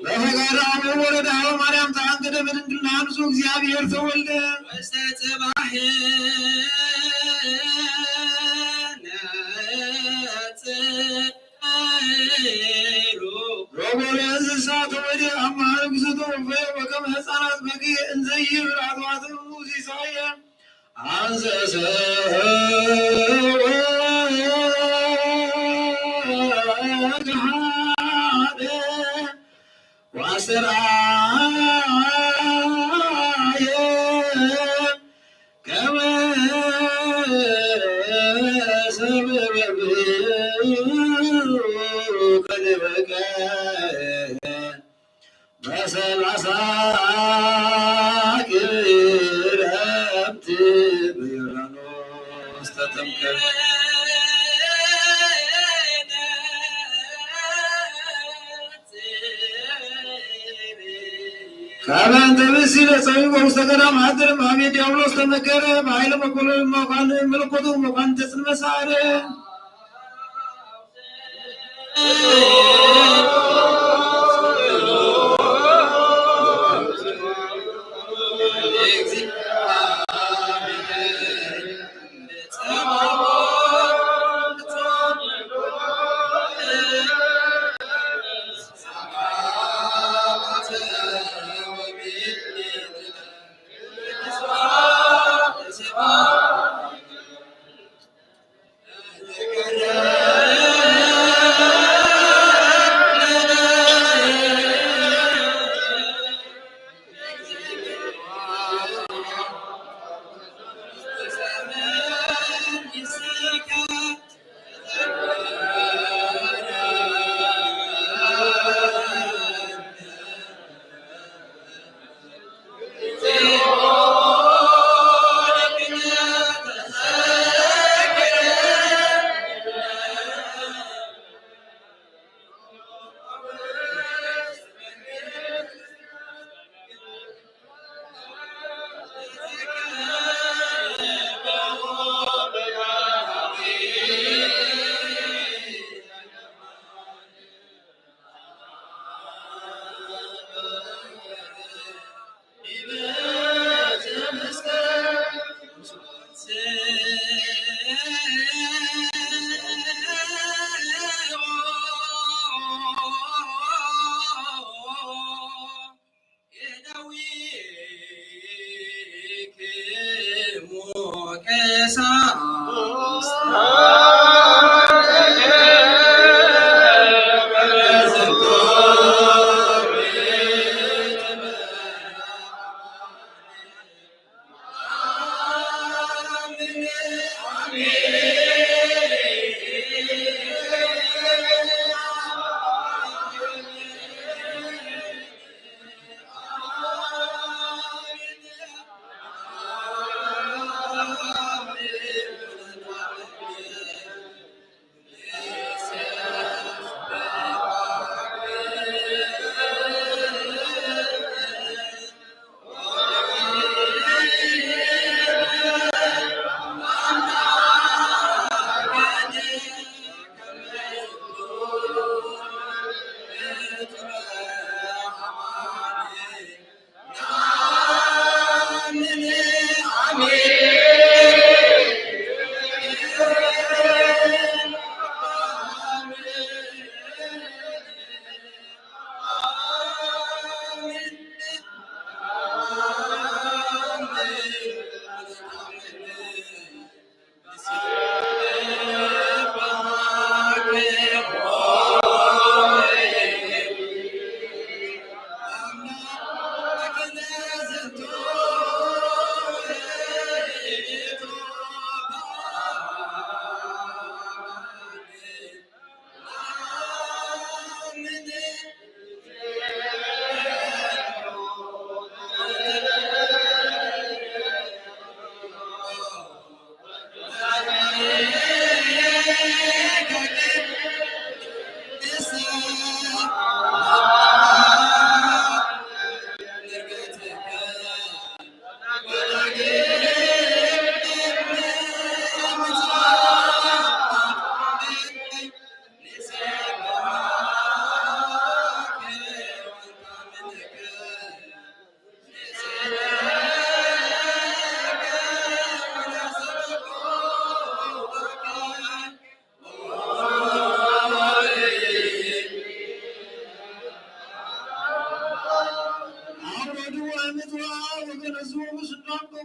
Speaker 7: በፈገራሙ ወረዳ ማርያም ተአንገደ በድንግልና ንጹ እግዚአብሔር ተወልደ ወስተጽባሕ ሮቦለ እንስሳት ወደ አማረ ግዘቶ ወከመ ሕፃናት በግ እንዘይብ አጥዋትም ሙሲሳየ አንዘሰ ዋስራየ ከመ ሰበበ ከልበቀ በሰላሳ ክረምት በዮርዳኖስ ተጠምቀ ከበእንተ ብእሲ ለጸዊዕ ውስተ ገዳም ሀገር በኀቤ ዲያብሎስ ተመከረ በኃይለ መለኮቱ መኳንንተ ጽልመት ሰዓረ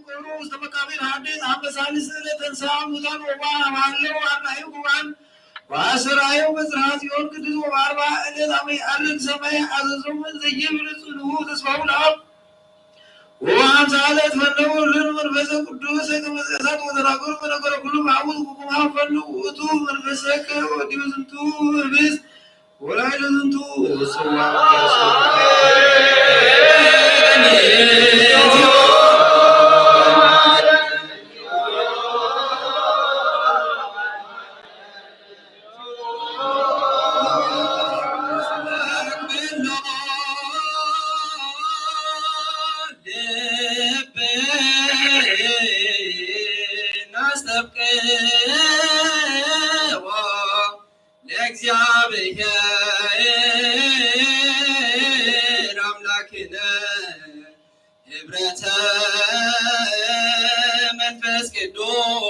Speaker 2: ቆሮ ውስተ መቃብር ሐዲስ አመሳልስ ለተንሥአ እሙታን ወባሃለው አርባዕቱ ቁርባን ወአስራዩ በጽርሐ ጽዮን ቅዱስ ወበአርባ ዕለት አመ ይዐርግ ሰማይ አዘዞሙ ዘይብል ጽኑዕ ተስፋሁ ለአብ ወአምሳ ዕለት ፈነው ለመንፈስ ቅዱስ ከመ እሳት ወተናገሩ በነገረ ኩሉ በአቡነ ወቁማ ፈነው ውእቱ መንፈሰከ ወዲበ ዝንቱ ህብስት ወላዕለ ዝንቱ ጽዋ
Speaker 6: መንፈስ ቅዱስ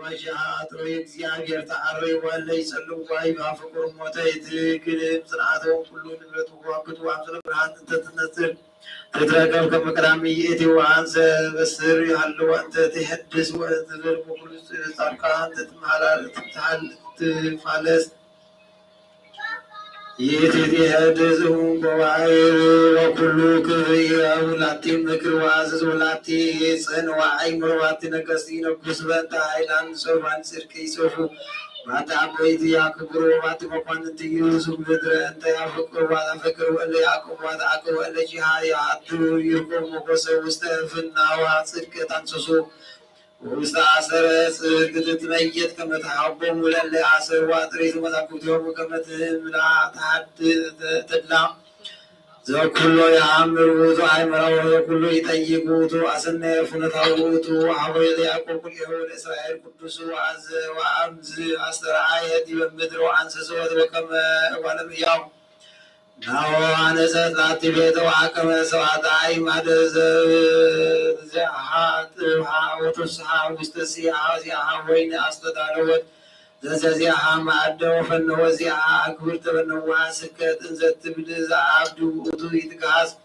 Speaker 2: መሻት ወይ እግዚአብሔር ተዓረይ ወለይ ጸልዋይ ባፍቅር ሞተ ይትክልም ጽናተው ሁሉ ንብረቱ ዋክቱ አምስለ ብርሃን ተትነጽር تتراكم كما كلام يأتي وعنس بسر يحلو أنت تحدث وتذر بخلص تركان تفعلس يأتي تحدثهم بوعير وكل كفية ولاتي مكر وعزز ولاتي سن وعي مرواتي نكسين وكسبان تعيلان سوفان سركي سوفو ماتا عبيدي يعكبرو ماتا مقوانتي يوسف بدر انت يعفكر وانا فكر ولا يعقوب وانا عقو ولا جهاي عدو يرقم وقصر وستفنا وعصرك تنسسو وستعصر صرك تتميت كما تحبهم ولا اللي عصر واتريد وتعكوت يوم كما تمنع تحد تدلع ذو كله يعمر وذو عمره وذو كله يطيق وذو أسنى فنته وذو عويل يعقوب كل يهود إسرائيل قدس وعز وعمز أسر عايدي بمدر وعنسس وكما ولم يوم ناو عنسس لاتي بيت وعكما سوات عاي ماد زعات وتصحى وستسيحة وزيحة وين أستدالوت زازيحة معدة وفنه وزيحة أكبر تبنه وعسكت انزت بلزا عبدو وطو يتقاس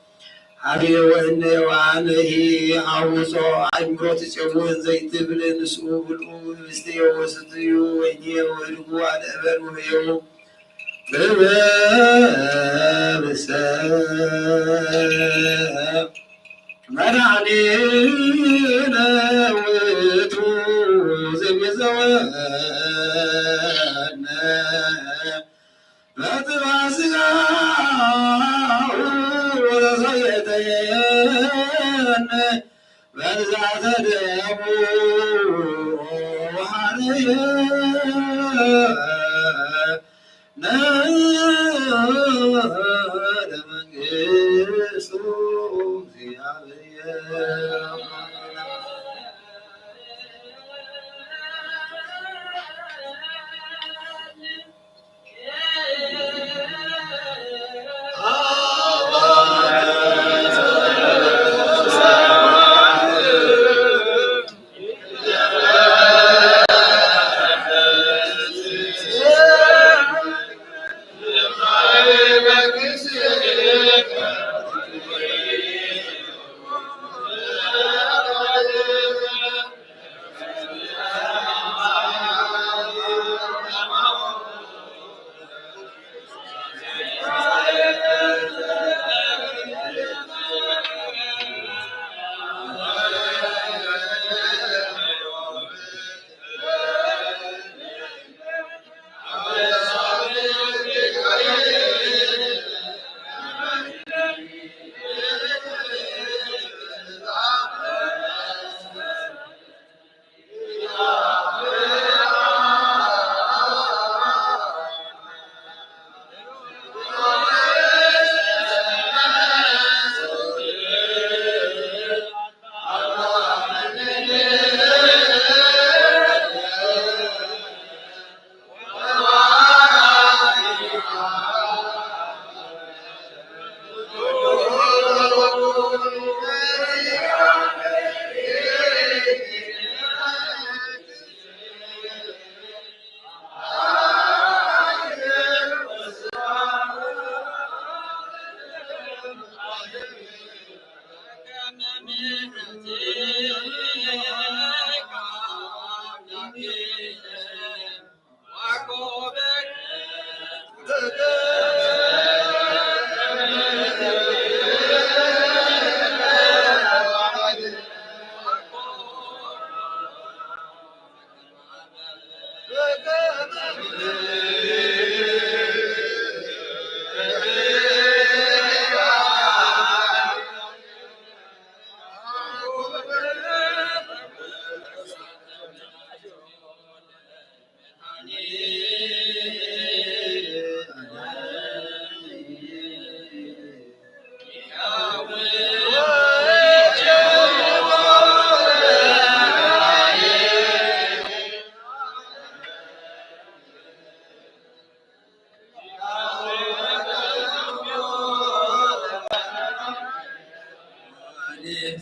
Speaker 2: حبي وإنه وعنه عوصو عمرو تسعبون زيت بلنسو بالأول بستيو وستيو وينيه ويرقوا على أبن ويو ببسام منعنينا وتوزم زوانا فتبع سقاه ورصيتين فنزعت دمو وحنيه نال منقسو في عليا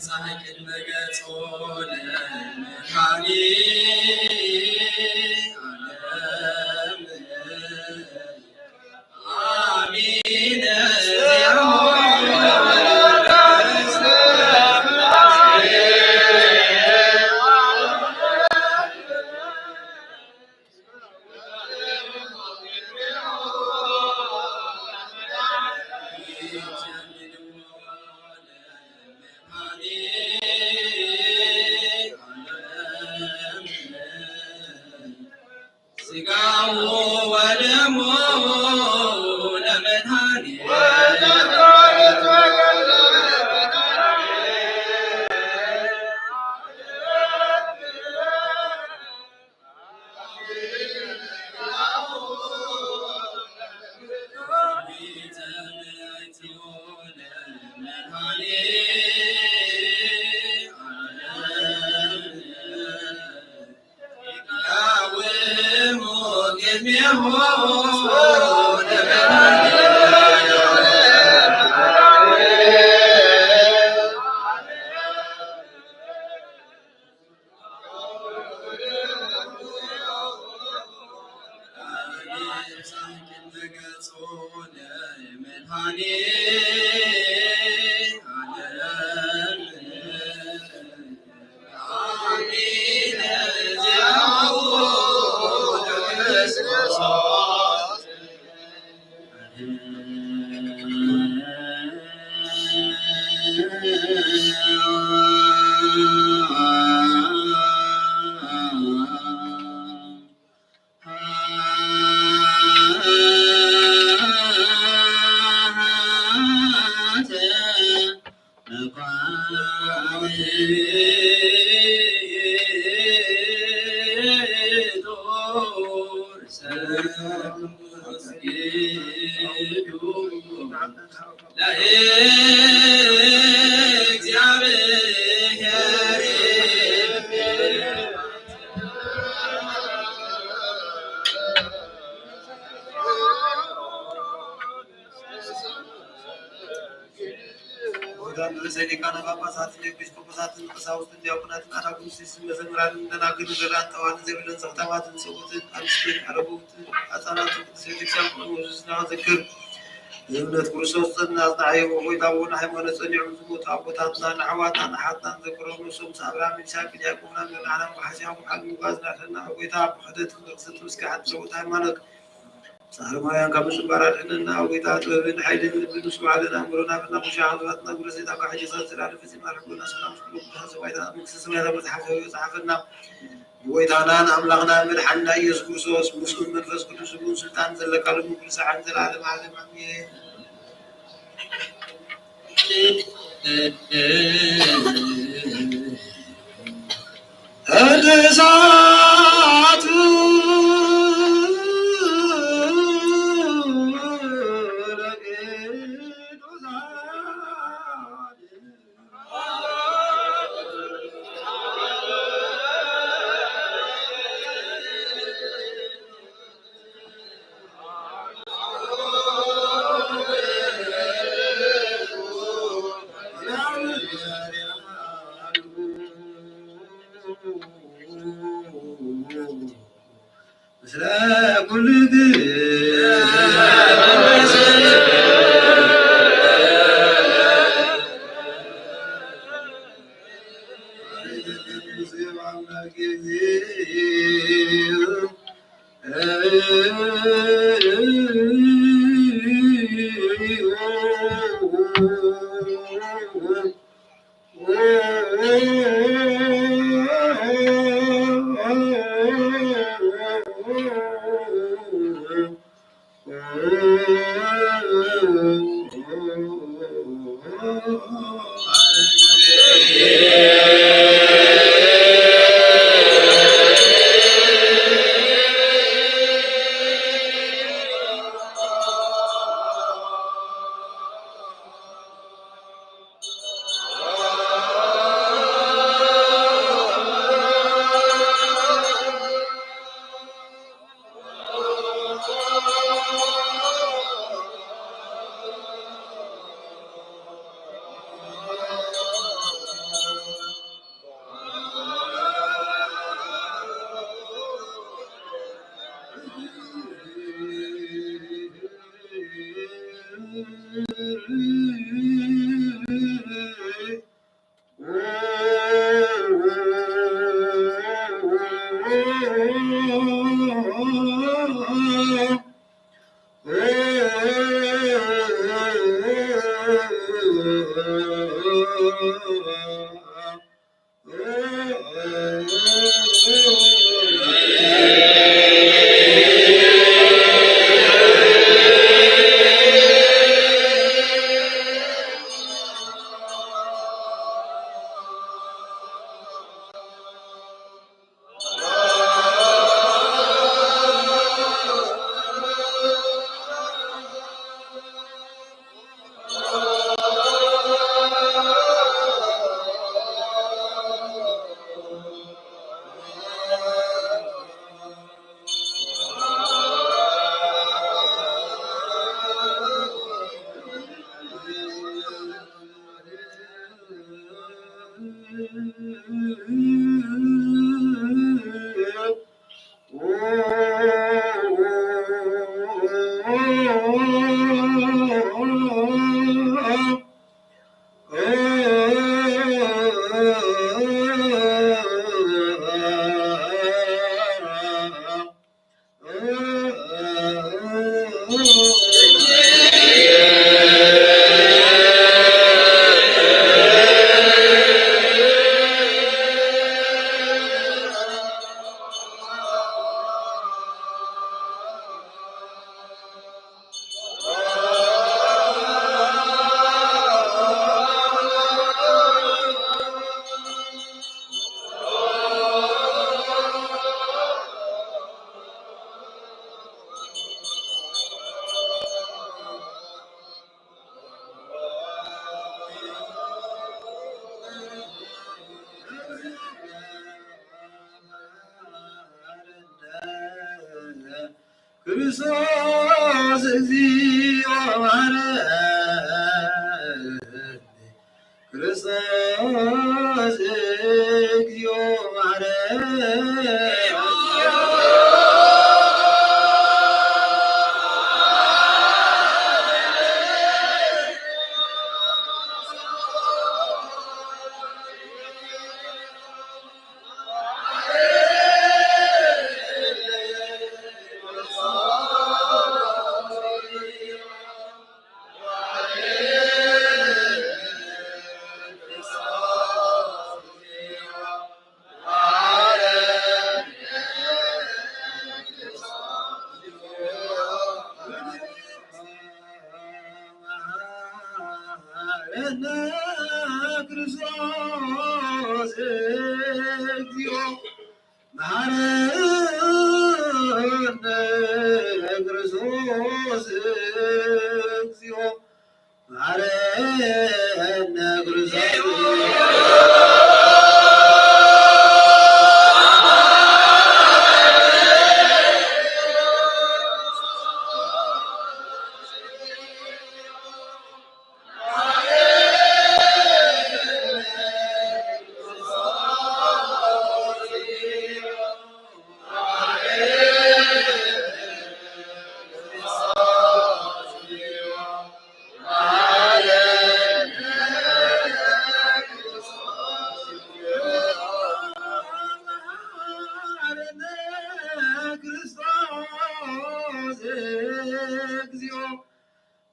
Speaker 3: ፀሐይ ቅድመ ገጾ ለመድኃኒት
Speaker 5: ሊቃነ ጳጳሳት ኤጲስቆጶሳትን ቀሳውስትን ዲያቆናትን አናጉንስቲስን መዘምራንን እንደናገሩ ዘራንጠዋን ዘብለን ሰብተባትን ሰውትን አንስትን አረቡትን ህፃናትን ቅዱስ ቤተክርስቲያን ቆሞስና ዘክር የእምነት ክርስቶስ እናዝናየ ወይታውን ሃይማኖት ጸኒዑ ዝሞቱ አቦታትና ንኣሕዋትና ንሓትና ዘክሮም ንሶም አብርሃም ይስሐቅ ያዕቆብና ምናና ወሓሲያም ሓል ሙጋዝናትና ወይታ ብሕደት ንቅስት ምስካሓት ለውጥ ሃይማኖት ሳርማውያን ካብ ምፅባራድሕንና ወይታ ጥበብን ሓይልን ልብን ምስ በዓልና እምሮና ብና ሙሻ ህዝባትና ጉረሴታ ካብ ሕጂ ዝላለ ፍፂምና ርሕብና ሰላም ስኩሉ ሰባይታ መንግስቲ ሰማያት መፅሓፈ ፀሓፈና ወይታናን አምላክና መድሓኒና ኢየሱስ ክርስቶስ ምስሉን መንፈስ ቅዱስ እውን ስልጣን ዘለካሉ ሙሉ ሰዓን ዘላለም ዓለም አሜን። እሳቱ
Speaker 2: ክርስቶስ እግዚኦ ማረን ክርስቶስ እግዚኦ ማረን ክርስቶስ እግዚኦ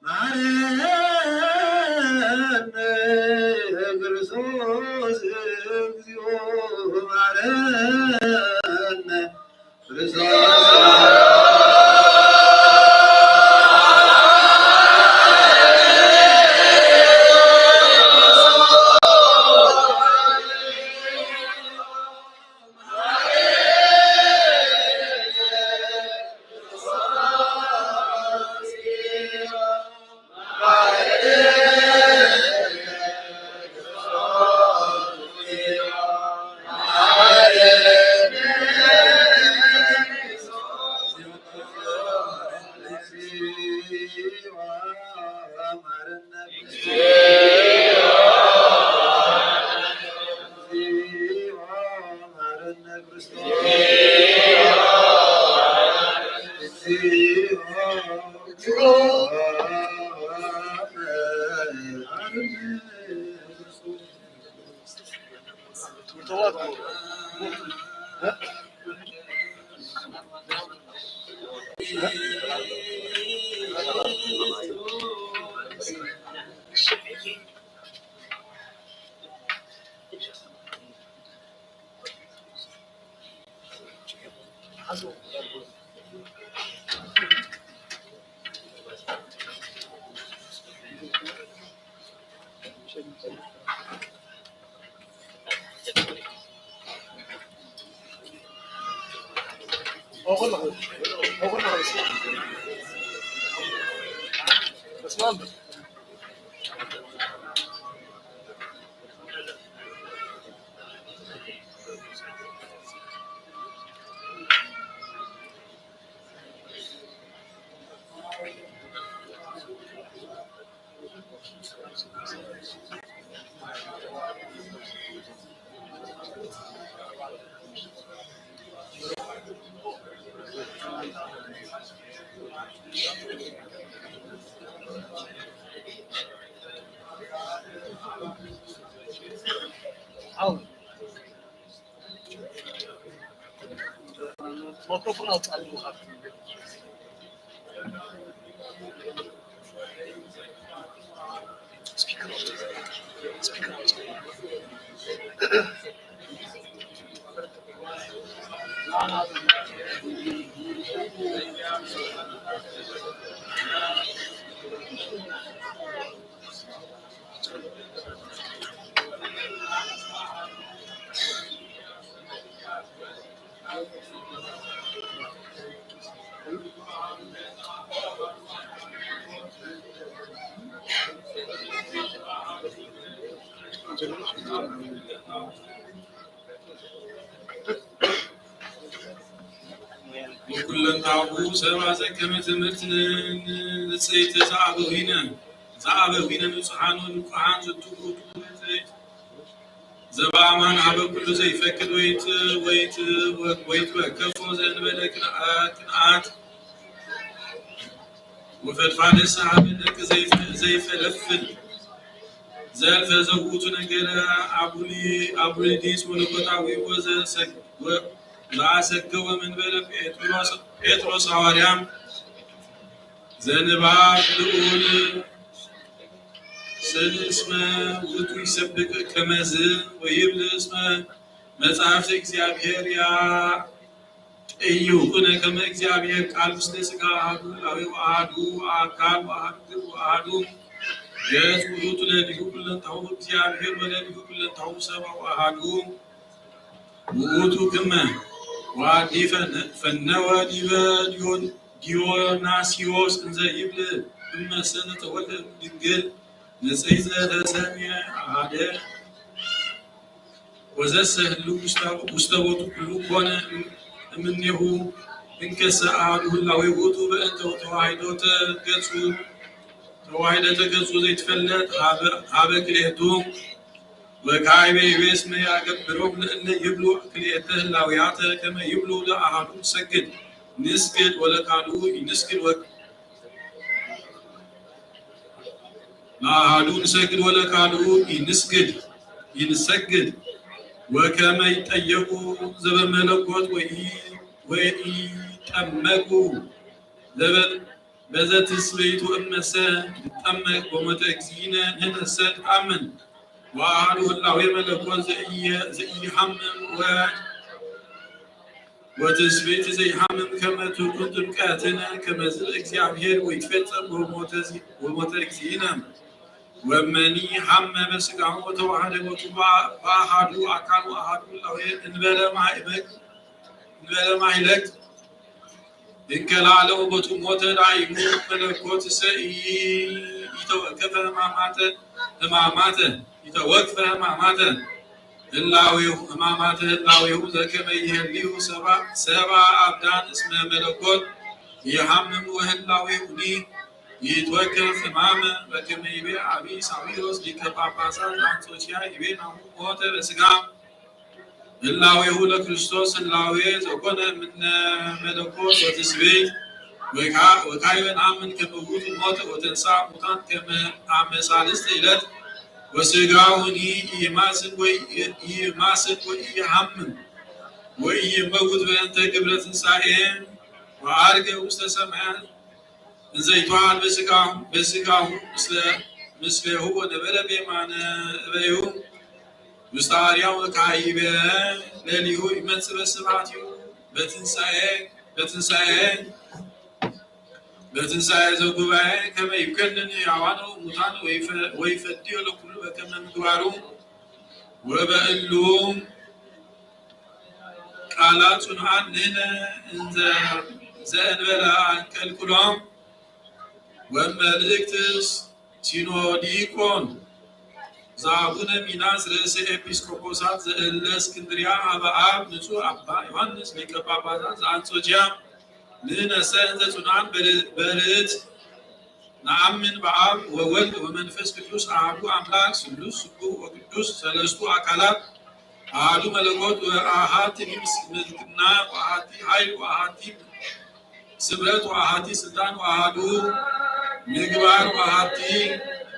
Speaker 2: መሐረነ ክርስቶስ እግዚኦ መሐረነ ክርስቶስ Oh
Speaker 8: وكلنتاو سبا زكمة تمرتن نسيت زعبوهنا نصحانو نقعان زتوكو زبامان عبا كل زي فكر ويت وكفو زين بلك كنعات وفدفعل السحاب انك زي فلفل زال فزوتو نجرا عبولي ديس ولقطاوي وزاسكو من بلك بيتروس حواريام زنباب لقول سل اسمه وتو يسبك كمز ويبل اسمه مصحف እግዚአብሔር ያ እዩነ ከመ እግዚአብሔር ቃል ውስጥ ስጋ አሐዱ አካል አሐዱ የጽሉት ለዲሁ ኩለንታው እግዚአብሔር ወለዲሁ ኩለንታው ሰብአ አሐዱ ውእቱ ከመ ዋዲፈነ ፈነወ ዲዮናስዮስ እንዘ ይብል እመሰለ ተወልደ ድንግል نسيز رسمي عادة وزسه مستوى كل كونه منه إنك سأعده الله يقوته بأنت وتواعدته تجسو زي تفلت عبك لهتو وكايبه باسم يعقبرهم لأن يبلو كليته اللوياته كما يبلو لأحدهم سجد نسجد ولا قالوا نسجد لأحدهم نسجد ولا قالوا ينسجد وكما يتأيقوا زبن ملكوت ويتأمكوا زبن بذات السبيت وأمسا تأمك ومتأكسينا ننسى تأمن وأعلوه الله يملكوت زي حمم وتسبيت زي حمم كما تكون كاتنا كما زل እግዚአብሔር ويتفتم ومتأكسينا ومني حمم بسقعه وتوحد وأحد أكان وأحد الله انبلا معي إنك لعله بتموت دعيمو ملكوت سئي يتوقف أماماته أماماته اللاويه ذكما يهليه سبع أبدان اسمه ملكوت يحمم وهلاويه لي يتوقف أمامه وكما يبيع أبي ساويروس لكباباسات أنتوشيا يبيع موت بسقام اللاويه لكريستوس اللاويه زكون من ملكوت وتسبيح وكايبن عمن كموت الموت وتنسى موتان كما عم سالست إلت وسقاوني يماسن ويحمن ويموت بأنت قبل تنسائهم وعارقه وسط سمعان እንዘይቷል በስጋሁ ምስሌሁ ወነበረ ቤማነ እበዩ ውስተ አርያው ካይበ ሌሊሁ ይመጽእ በስብሐቲሁ በትንሣኤ ዘጉባኤ ከመ ይከንን ሕያዋነ ወሙታነ ወይፈድዮ ለኩሉ በከመ ምግባሩ ወበእሉ ቃላት ጽኑዓን ንሕነ እንዘ ዘእንበለ አንቀልቅሎም ወመልእክት ሲኖዲቆን ዘአቡነ ሚናስ ርእሰ ኤጲስቆጶሳት ዘእለእስክንድርያ ሀበ አብ ንጹሕ አባ ዮሐንስ ሊቀ ጳጳሳት ዘአንጾኪያ ንሕነሰ እንዘ ጽኑዓን በርትዕ ነአምን በአብ ወወልድ ወመንፈስ ቅዱስ አሐዱ አምላክ ስሉስ ስቡሕ ወቅዱስ ሰለስቱ አካላት አሐዱ መለኮት ወአሐቲ ምልክና ወአሐቲ ኃይል ወአሐቲ ስምረት ወአሐቲ ስልጣን ወአሐዱ ምግባር ወአሐቲ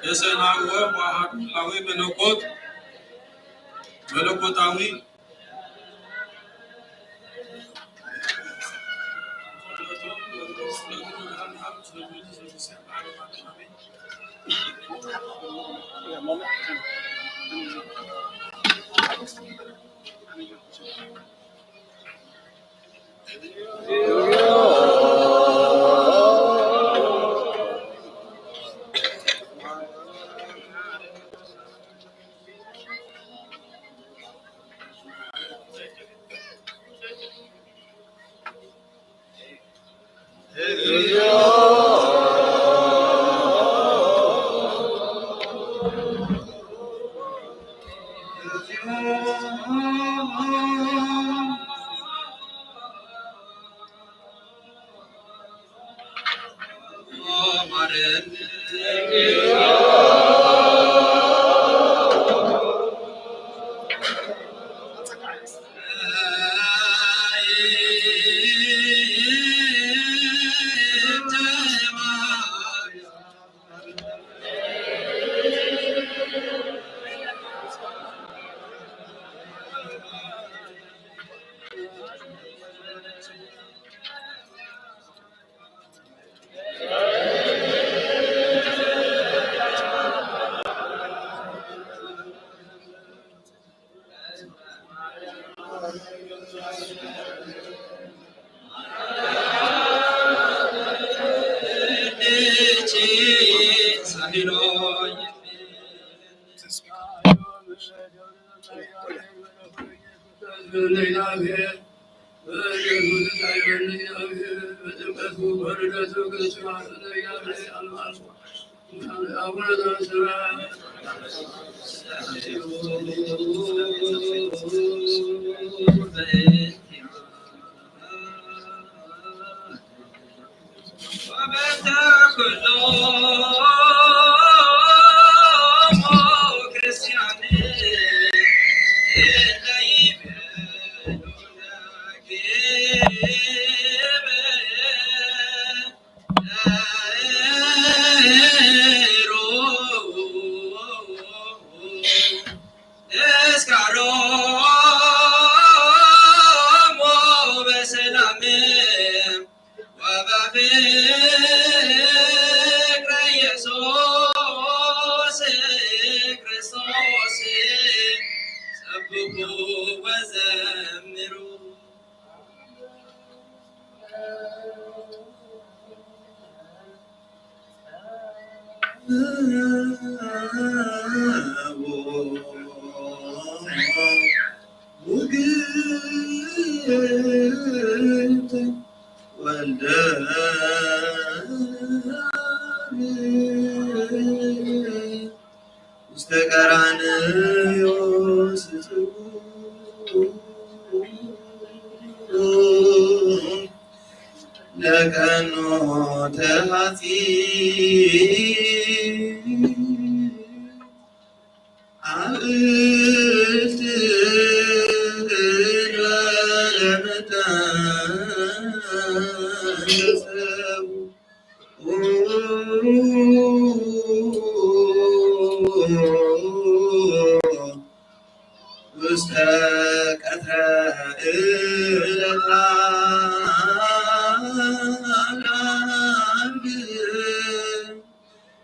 Speaker 8: ተሰናወ ወአሐዱ ላዊ መለኮታዊ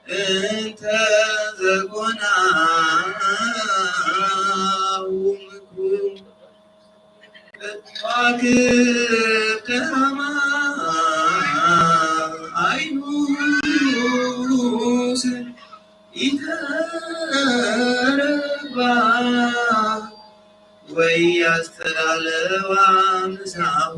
Speaker 5: እንተ ዘኮናሁ ምክሩ ከዋክብተ አይኑስ ይተረባ ወያስተላለዋ ምሳሁ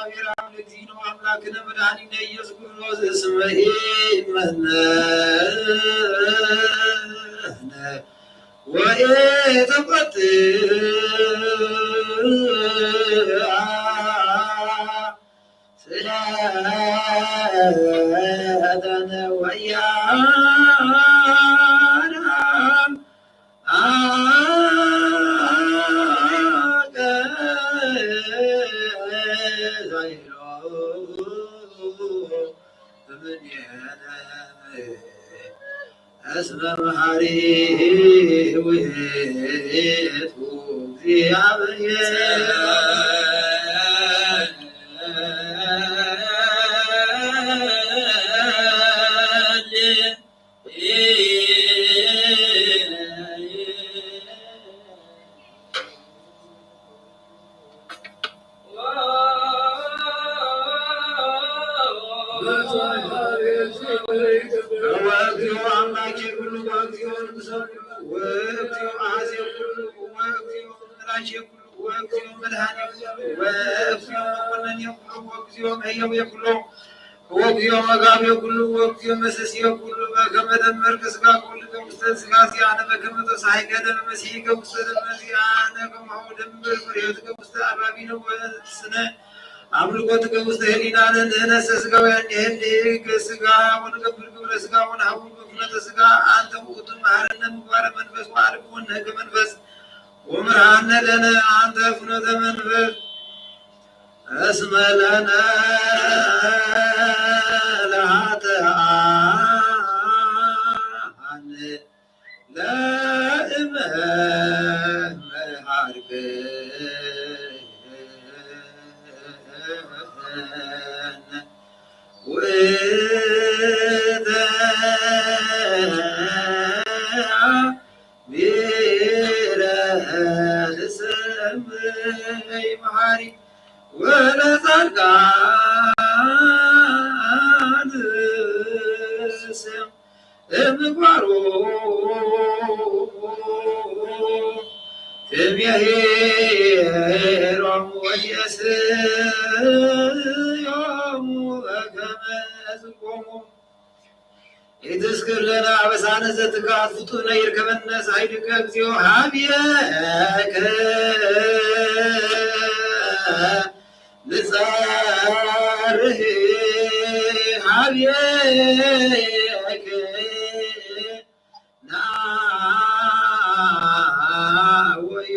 Speaker 2: እግዚአብሔር አብ ለእግዚእነ አምላክነ መድኃኒነ ኢየሱስ ክርስቶስ እስመ ኢመነ ወኢተቆጥአ ስእለተነ ወያናም እስመ መሐሪ ውእቱ እግዚአብሔር ወእግዚኦ አምላኬ ኩሉ ወእግዚኦ ንጉሠ ኩሉ ወእግዚኦ አሐዜ ኩሉ ወእግዚኦ መላሼ ኩሉ ወእግዚኦ መድኃኔ ኩሉ ወእግዚኦ መኮነኔ ኩሉ ወእግዚኦ መሕየዌ ኩሉ ወእግዚኦ መጋቤ ኩሉ ወእግዚኦ መሰስየ ኩሉ በከመ ደመርከ ሥጋከ ወልድከ ውስተ ሥጋ ዚአነ በከመ ተሳሕቀ ደመ መሲሕከ ውስተ ደመ ዚአነ ከማሁ ደምር ፍሬትከ ውስተ አባቢነ ወስነ አምልኮትከ ውስተ ህሊናነ ንሕነሰ ሥጋውያን ንሄልክ ሥጋ ወንገብር ግብረ ሥጋ ወነሐውር በኩነተ ሥጋ አንተ ውእቱ መሐረነ ምግባረ መንፈስ ወአልቦነ ሕገ መንፈስ ወምርሃነ ለነ አንተ ፍኖተ መንፈስ እስመ ለነ ለኃጥኣን ለእመ መሃርክ መሐሪ ወለጻድቃን ስም እምግባሮ እምየሄሮሙ ወየስዮሙ በከመ ዝቆሙ ኢትዝክር ለነ አበሳነ ዘትካት ፍጡነ ይርከበነ ሳይድከ እግዚኦ ሀብየከ ንጻርህ ሀብየከ ናወዮ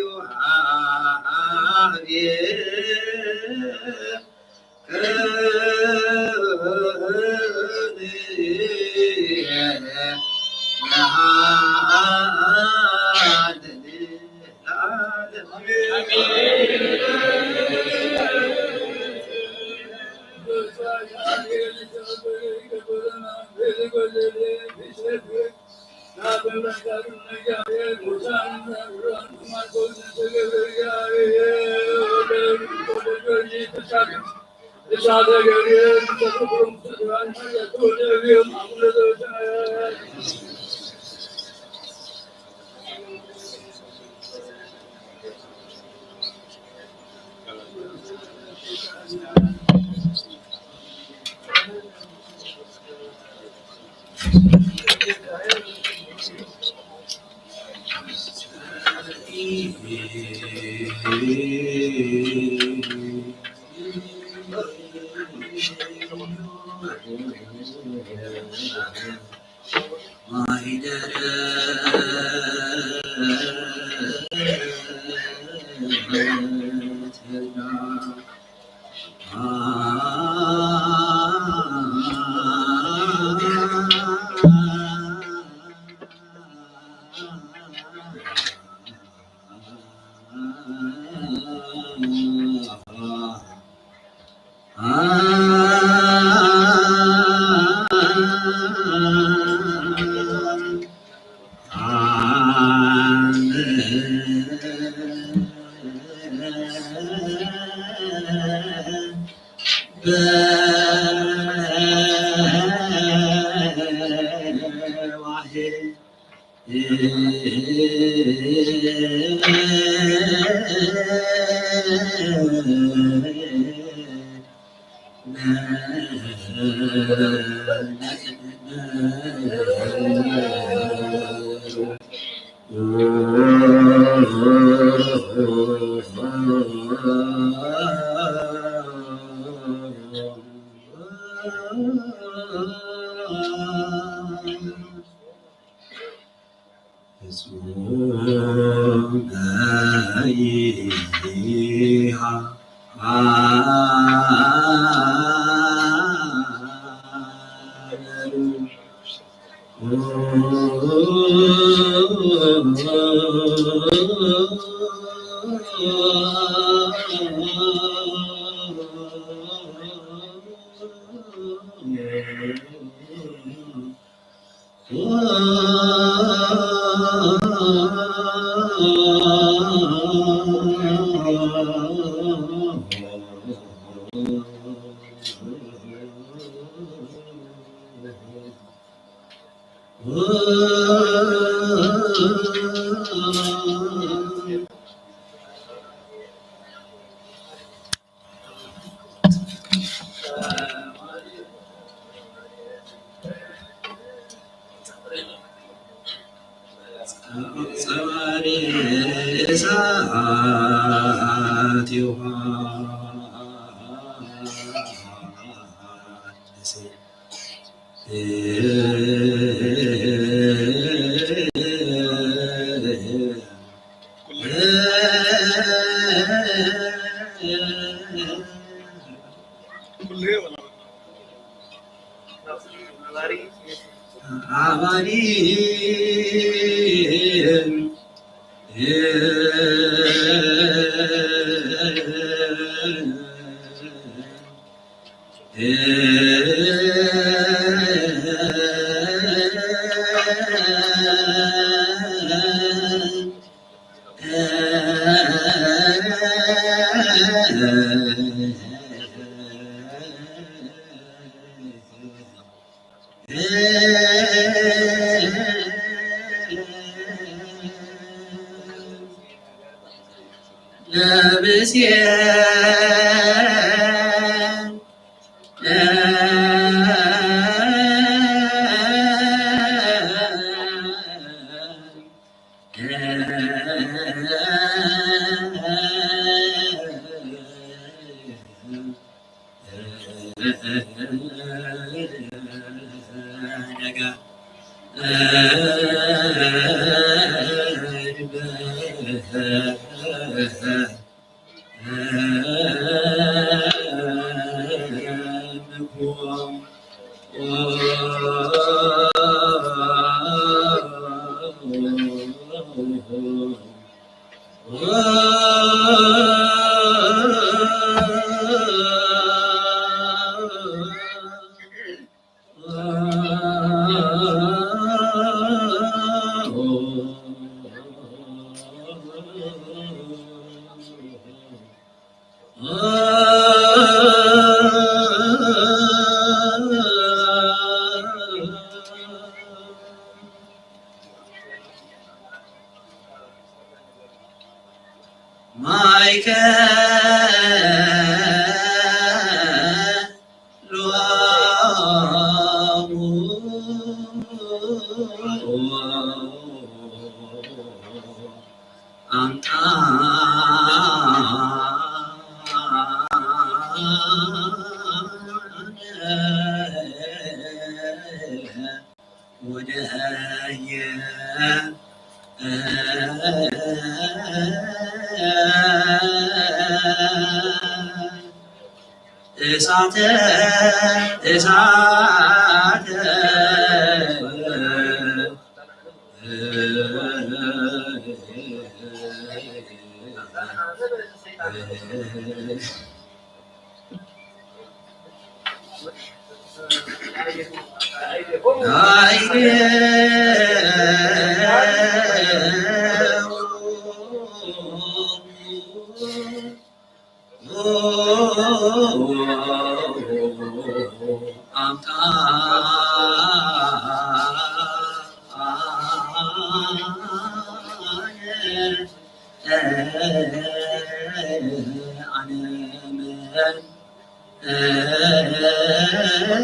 Speaker 2: እሳተ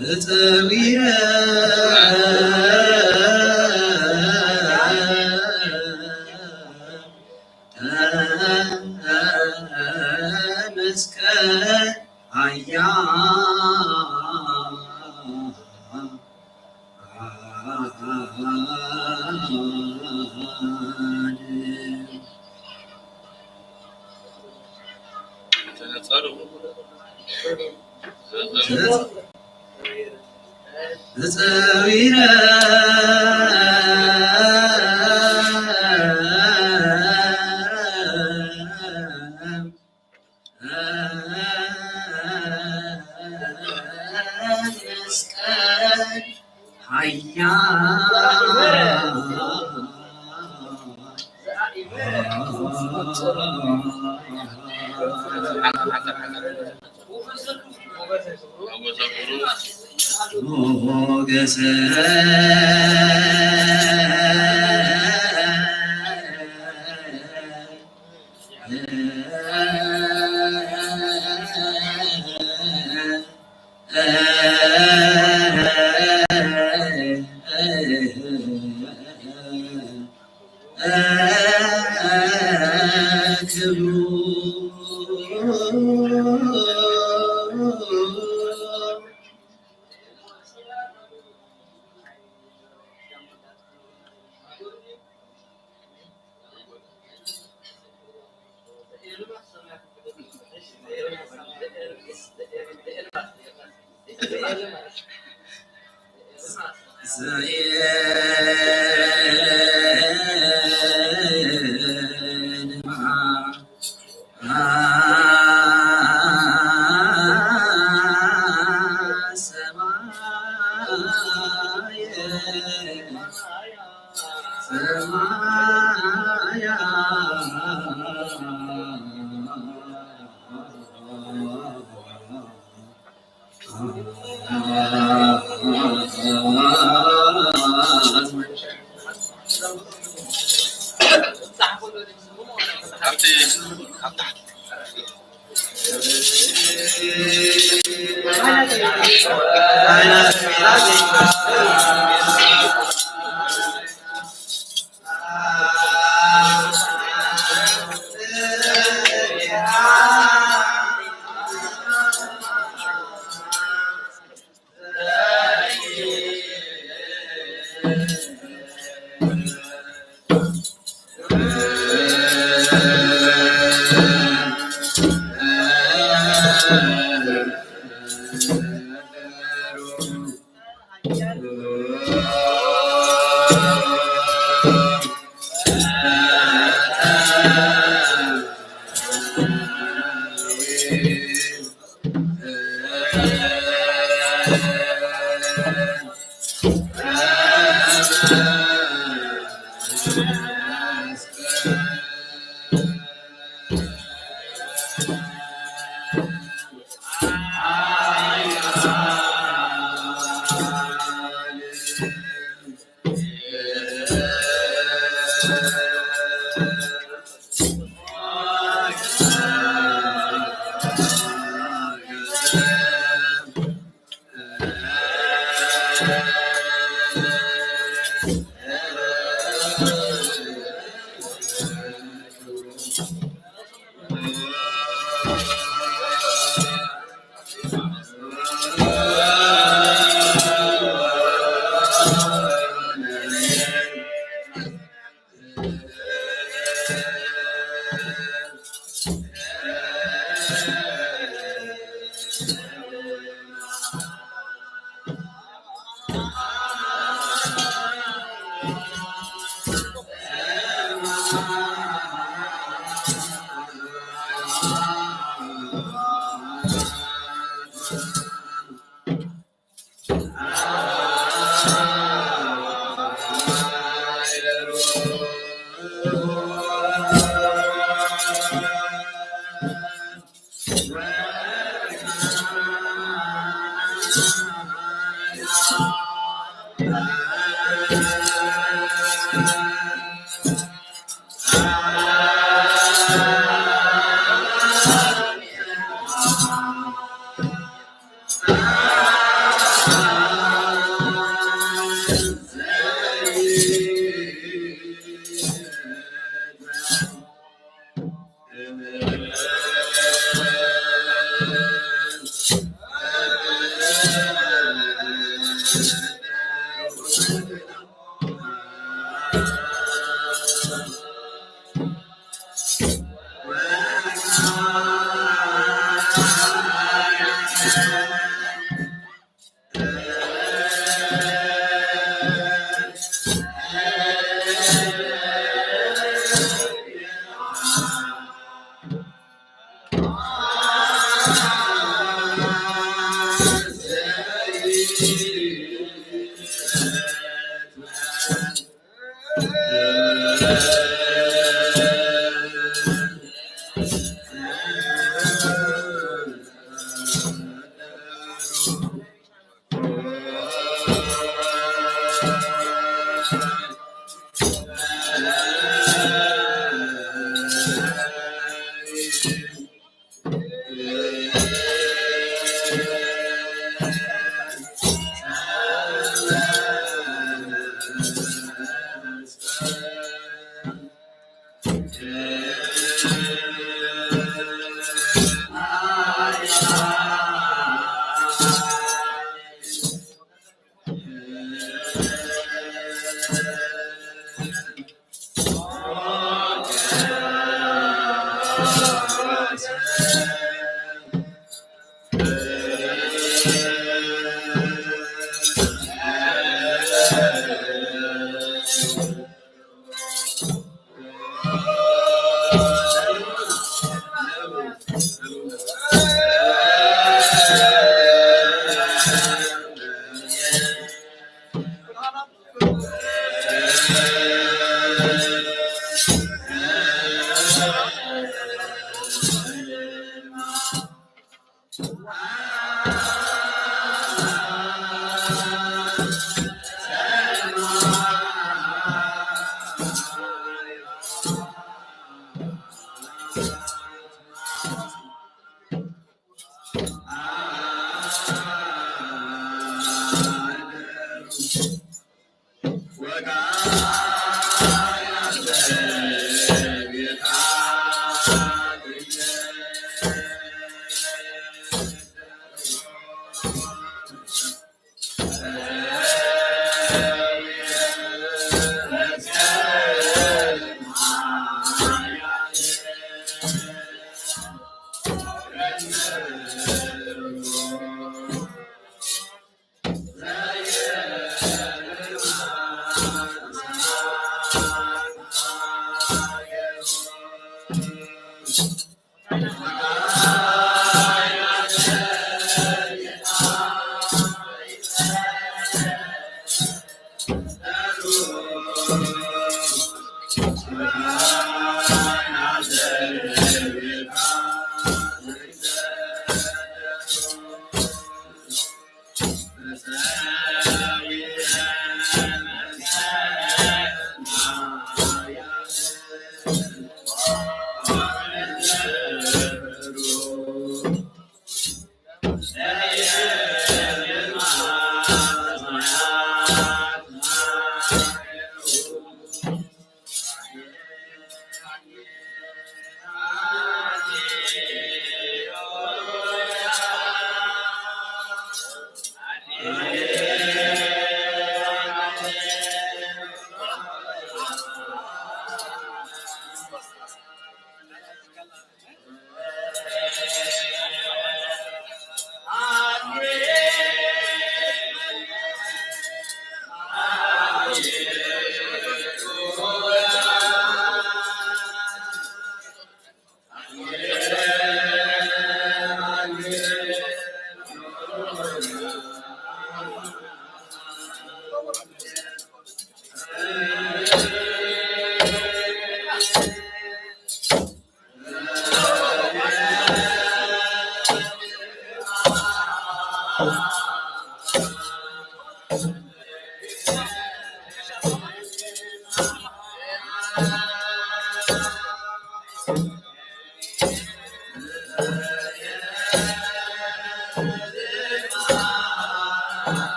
Speaker 2: በጸዊረ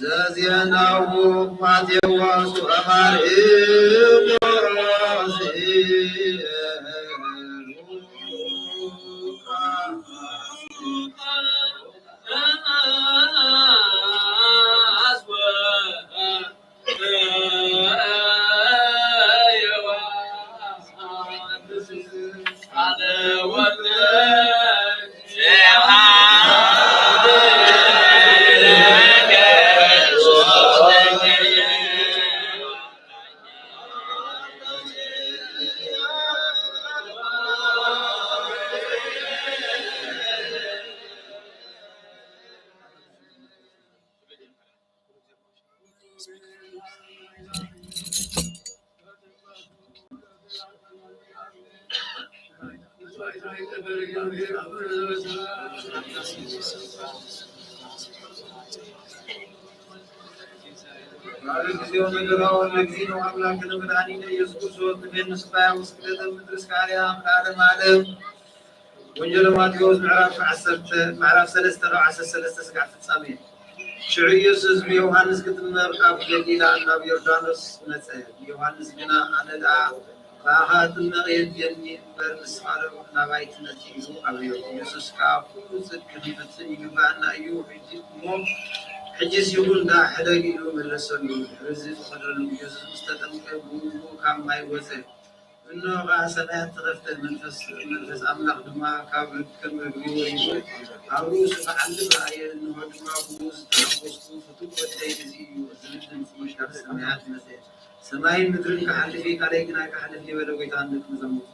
Speaker 2: زازيناه ماتيواس أمارئوس ጊዜው ነገራውን ለጊዜው አምላክ ለመድኃኒነ ኢየሱስ ክርስቶስ ንገንስ ባያ ውስጥ ምድርስ ካርያም ለዓለም ዓለም ወንጌል ማቴዎስ ምዕራፍ 3 13 ስጋዕ ፍጻሜ ሽዑ ኢየሱስ ብዮሐንስ ክትመር ካብ ገሊላ ናብ ዮርዳኖስ መፀ ዮሐንስ ግና ኣነ ደኣ ባኻ ጥመቕ የድልየኒ እምበር ንስኻሎም ናባይቲ ነቲ ኢሉ ኣብዮ ኢየሱስ ካብ ኩሉ ጽድቂ ንፍጽም ይግባአና እዩ ሕጂስ ይኹን እንዳሕደግ ኢሉ መለሰሉ ሕዚ ዝኸደሉ ኢየሱስ ምስ ተጠምቀ ጉንጉ ካብ ማይ ወፀ እነሆ ከዓ ሰማያት ተኸፍተ መንፈስ ኣምላኽ ድማ ካብ ርክብ ምግቢ ወሪዱ ኣብ ርእሱ ክዓልብ ረኣየ እንሆ ድማ ብኡ ዝተሓጐስኩ ፍቱው ወደይ እዚ እዩ ዝብል ድምፂ ካብ ሰማያት መፀ ሰማይን ምድርን ክሓልፍ ካልኣይ ግና ክሓልፍ የበለ ጎይታ ንክንዘሙት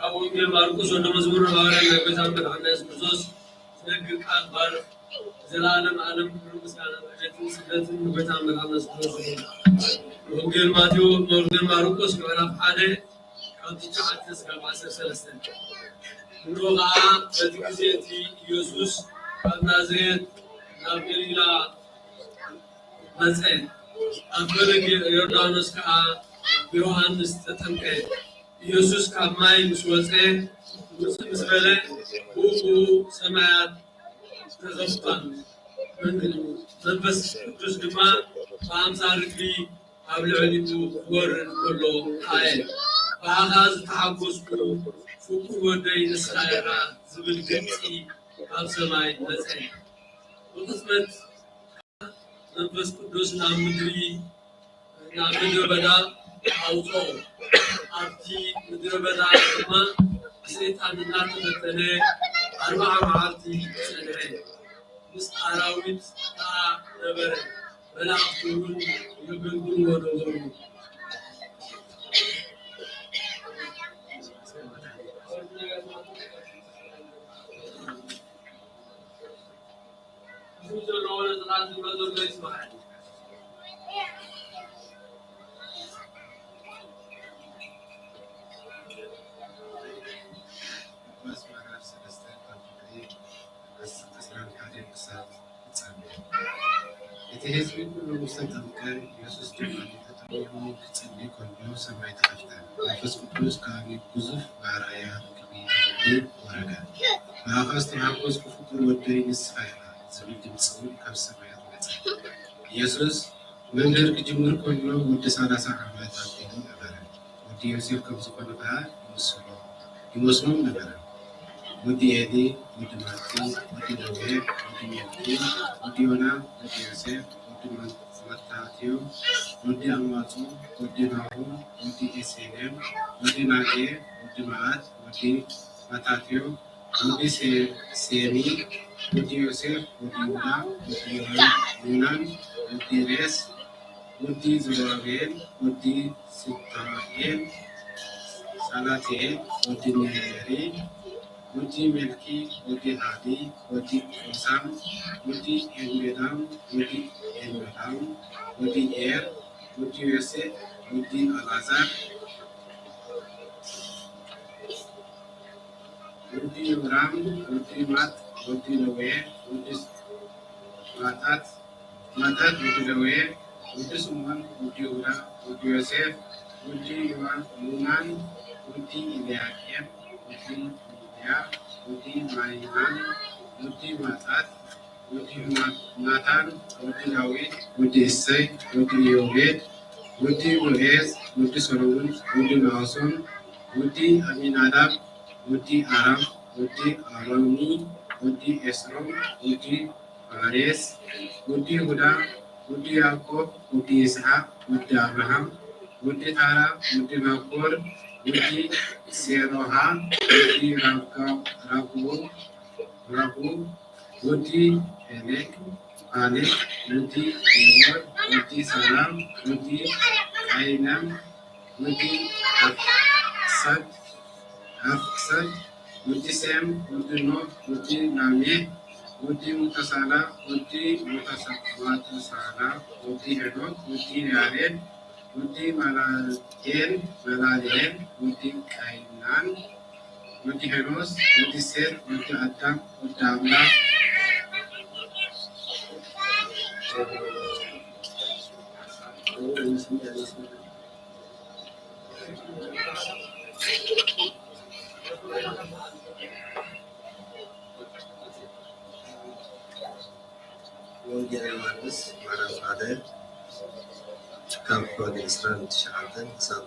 Speaker 4: ኣብ ወንጌል ማርቆስ ወደ መዝሙር ሐዋርያ ጌታ መድኃኒነ ኢየሱስ ክርስቶስ ደግ ቃል ባርክ ዘላለም ዓለም ሁሉ ምስጋና በጀትን ስደትን ጌታ መድኃኒነ ኢየሱስ ክርስቶስ ወንጌል ማርቆስ ምዕራፍ 1 ካብ 9 እስካብ 13 እንሆ ከዓ በቲ ጊዜ እቲ ኢየሱስ ካብ ናዝሬት ናብ ገሊላ መፀ ኣብ ፈለገ ዮርዳኖስ ከዓ ብዮሐንስ ተጠምቀ ኢየሱስ ካብ ማይ ምስ ወፀ ምስ በለ ብኡ ሰማያት ተኸፍታ መንፈስ ቅዱስ ድማ ብኣምሳል ርግቢ ኣብ ልዕሊኡ ክወርድ ከሎ ኣየ ብኣኻ ዝተሓጐስኩ ፍቁር ወደይ ንስኻ ኢኻ ዝብል ድምፂ ኣብ ሰማይ መፀ ብቅፅበት መንፈስ ቅዱስ ናብ ምድረ በዳ ኣውፅኦ ኣብቲ ምድረ በዳ ድማ ሰይጣን እናተፈተነ 40 መዓልቲ ፀንሐ ምስ ኣራዊት ከዓ ነበረ መላእክቲ እውን የገልግልዎ ነበሩ
Speaker 7: እቲ ህዝቢ ኩሉ ምስ ተጠምቀ ኢየሱስ ድማ ተጠሚቑ ክጽልይ ከሎ ሰማይ ተኸፍተ መንፈስ ቅዱስ ካብ ግዙፍ በራእያ ክብሪ ወረደ ብኣኻ ዝተሓጐስኩ ፍቁር ወደይ ንስኻ ኢኻ ዝብል ድምፂ እውን ካብ ሰማያት መፀ ኢየሱስ መምህር ክጅምር ከሎ ወዲ 30 ዓመት ኣቢሉ ነበረ ወዲ ዮሴፍ ከም ዝኾነ ከዓ ይምስሎ ይመስሉም ነበር። ወዲ ኤሊ፣ ወዲ ማቲ፣ ወዲ ሌዊ፣ ወዲ ሜልኪ፣ ወዲ ዮና፣ ወዲ ዮሴፍ፣ ወዲ ማታትዮ፣ ወዲ አማጹ፣ ወዲ ናሁም፣ ወዲ ኤሴሌም፣ ወዲ ናጌ፣ ወዲ መዓት፣ ወዲ ማታትዮ፣ ወዲ ሴሚ፣ ወዲ ዮሴፍ፣ ወዲ ይሁዳ፣ ወዲ ዮናን፣ ወዲ ሬስ፣ ወዲ ዘሩባቤል፣ ወዲ ስልጣኤል፣ ሳላትኤል፣ ወዲ ኔሪ፣ ወዲ ሜልኪ፣ ወዲ ሃዲ፣ ወዲ ቆሳም፣ ወዲ ኤልሜዳም፣ ወዲ ኤልሜዳም፣ ወዲ ኤር፣ ወዲ ዮሴፍ፣ ወዲ አልዓዛር፣ ወዲ ዮራም፣ ወዲ ማት፣ ወዲ ሌዊ፣ ወዲ ማታት፣ ወዲ ሌዊ፣ ወዲ ስምዖን፣ ወዲ ይሁዳ፣ ወዲ ዮሴፍ፣ ወዲ ዮናን፣ ወዲ ኤልያቄም፣ ወዲ ወዲ ማይናን፣ ወዲ ማጣት፣ ወዲ ናታን፣ ወዲ ዳዊት፣ ወዲ እሰይ፣ ወዲ ኢዮቤድ፣ ወዲ ቦዔዝ፣ ወዲ ሰሎሞን፣ ወዲ ናሆሶን፣ ወዲ አሚናዳብ፣ ወዲ አራም፣ ወዲ አሮኒ፣ ወዲ ኤስሮም፣ ወዲ ፋሬስ፣ ወዲ ይሁዳ፣ ወዲ ያዕቆብ፣ ወዲ ይስሐቅ፣ ወዲ አብርሃም፣ ወዲ ታራ፣ ወዲ ናኮር፣ ወዲ ሴሮሃ፣ ወዲ ራጉብ፣ ወዲ ሄሌክ፣ አሌክ፣ ወዲ ኤሞር፣ ወዲ ሰላም፣ ወዲ አይነም፣ ወዲ አፍሰድ፣ ወዲ ሴም፣ ወዲ ኖህ፣ ወዲ ላሜህ፣ ወዲ ሙተሳላ፣ ወዲ ማቱሳላ፣ ወዲ ሄኖክ፣ ወዲ ያሬድ፣ ወዲ መላልኤል፣ ወዲ ቃይናን፣ ወዲ ሄኖስ፣ ወዲ ሴት፣ ወዲ አዳም፣ ወዲ አምላክ፣
Speaker 5: ወንጌል ዮሐንስ ምዕራፍ 1 ካብ ቁጥሪ 29 ክሳብ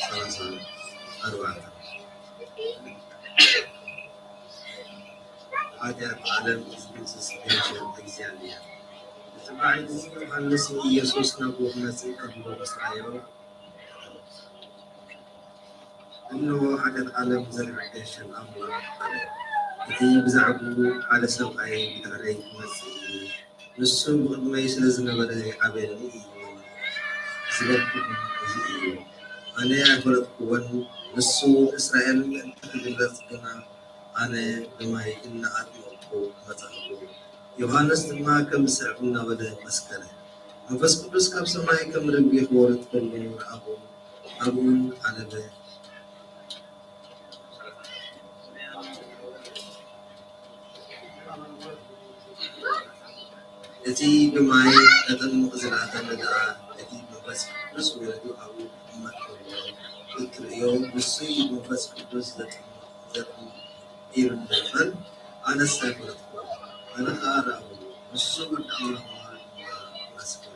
Speaker 5: 34 ኃጢአት ዓለም ዝግንስስገንሸን እግዚአብሔር ተባዕይ ዮሐንስ ኢየሱስ ናብሮ መጽእ ከብሎ መስራዮ እነሆ ኃጢአት ዓለም ዘርሕገሸን ኣምላኽ ኣለ እቲ ብዛዕባኡ ሓደ ሰብኣይ ብድሕረይ ክመጽእ እዩ ንሱ ብቅድመይ ስለ ዝነበረ ይዓበየኒ እዩ ዝበልኩ እዚ እዩ ኣነ ኣይፈለጥኩዎን ንሱ እስራኤል ምእንቲ ክግለጽ ግና ኣነ ብማይ እናኣጥመቅኩ መጻእኩ ዮሐንስ ድማ ከም ዝስዕብ እናበለ መስከረ መንፈስ ቅዱስ ካብ ሰማይ ከም ርግቢ ክወርድ ከሎ ረኣኹ ኣብኡን ዓለበ እቲ ብማይ ተጠምቕ ዝለኣኸለ ደኣ እቲ መንፈስ ቅዱስ ወሪዱ ኣብኡ ክቕመጥ ከሎ ክትርእዮ ንሱ መንፈስ ቅዱስ ዘጥምቕ ኢሉ ነበር ኣነስ ኣይፈለጥኩ ኣነ ከዓ ረኣኹ ንሱ ወዲ ኣምላኽ መስክር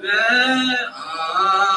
Speaker 6: Amen.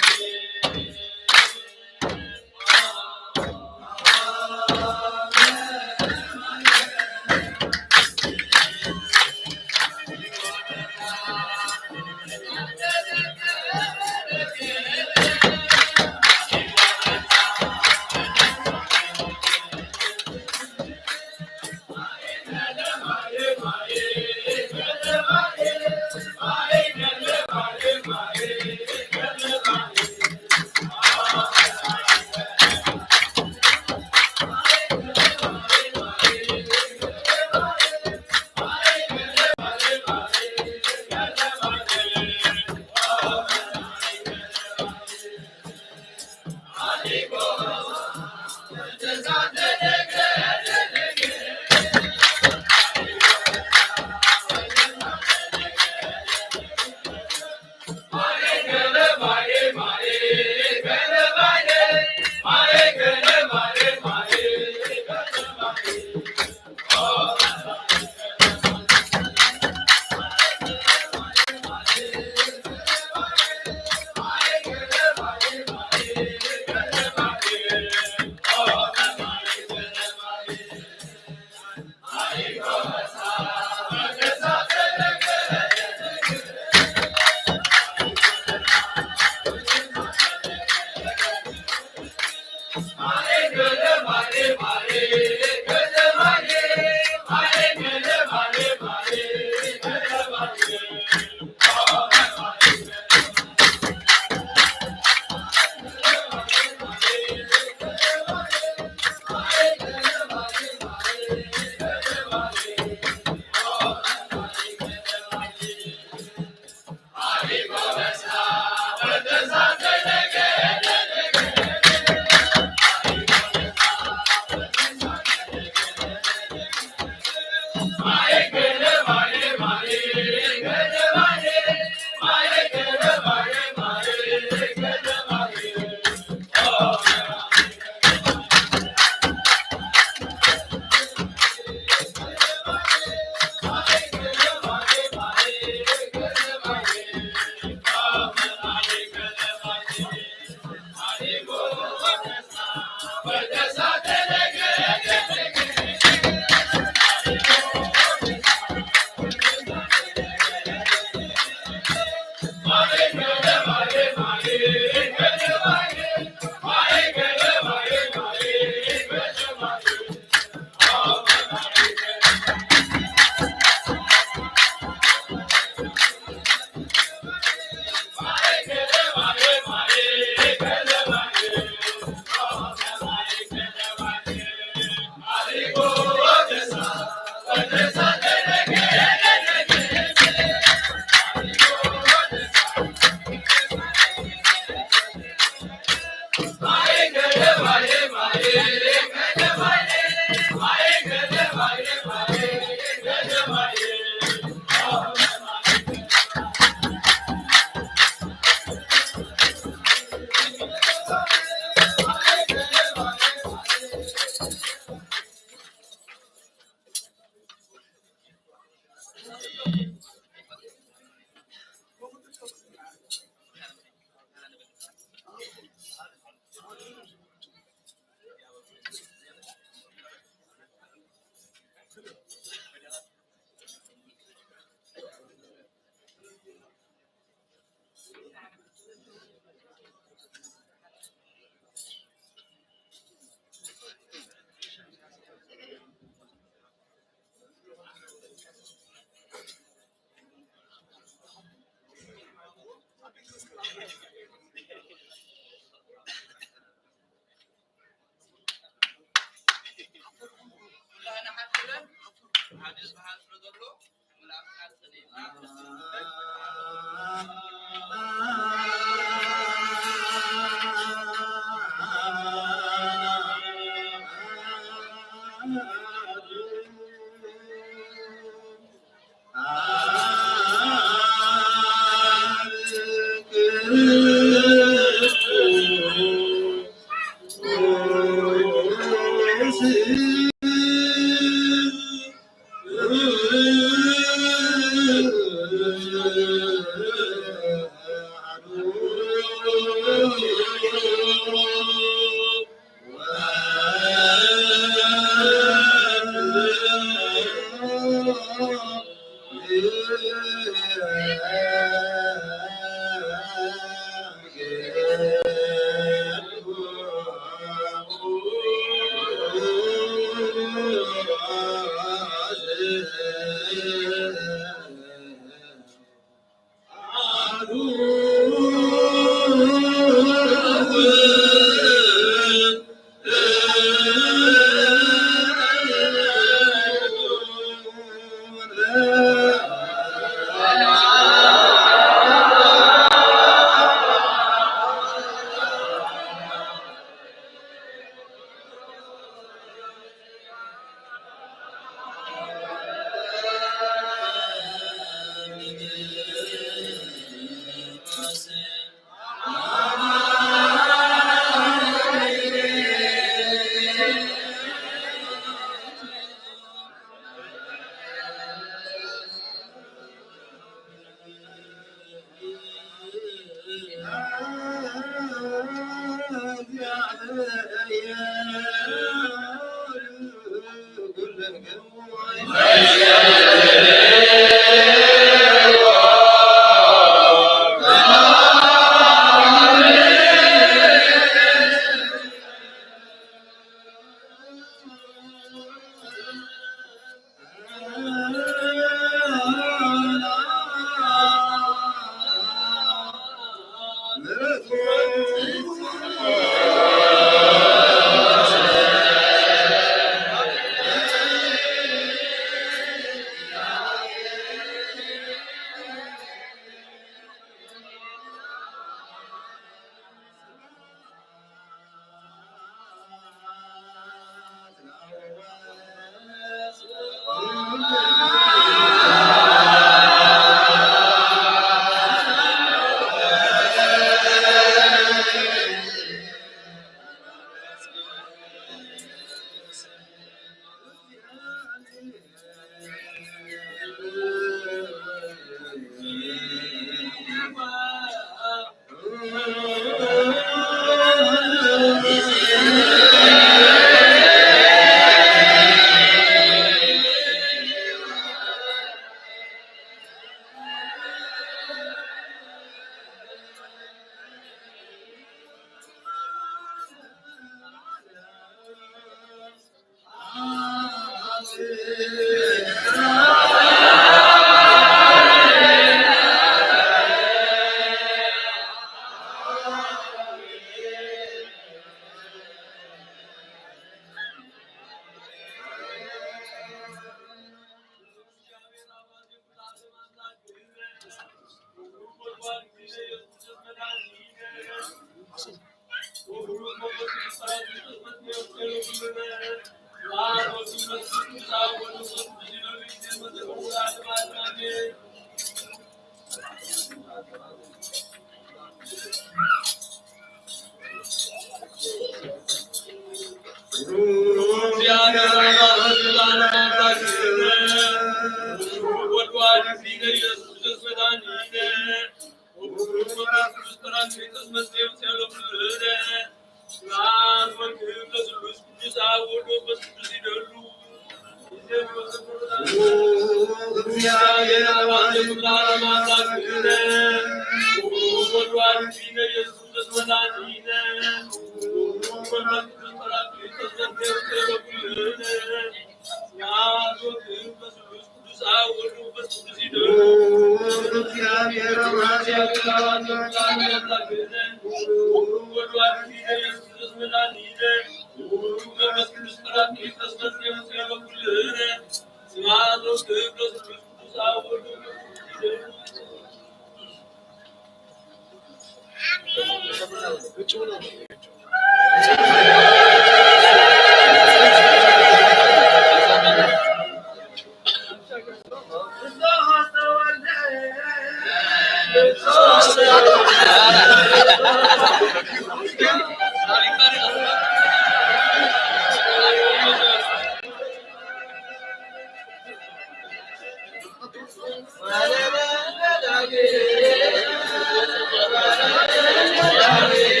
Speaker 3: Hare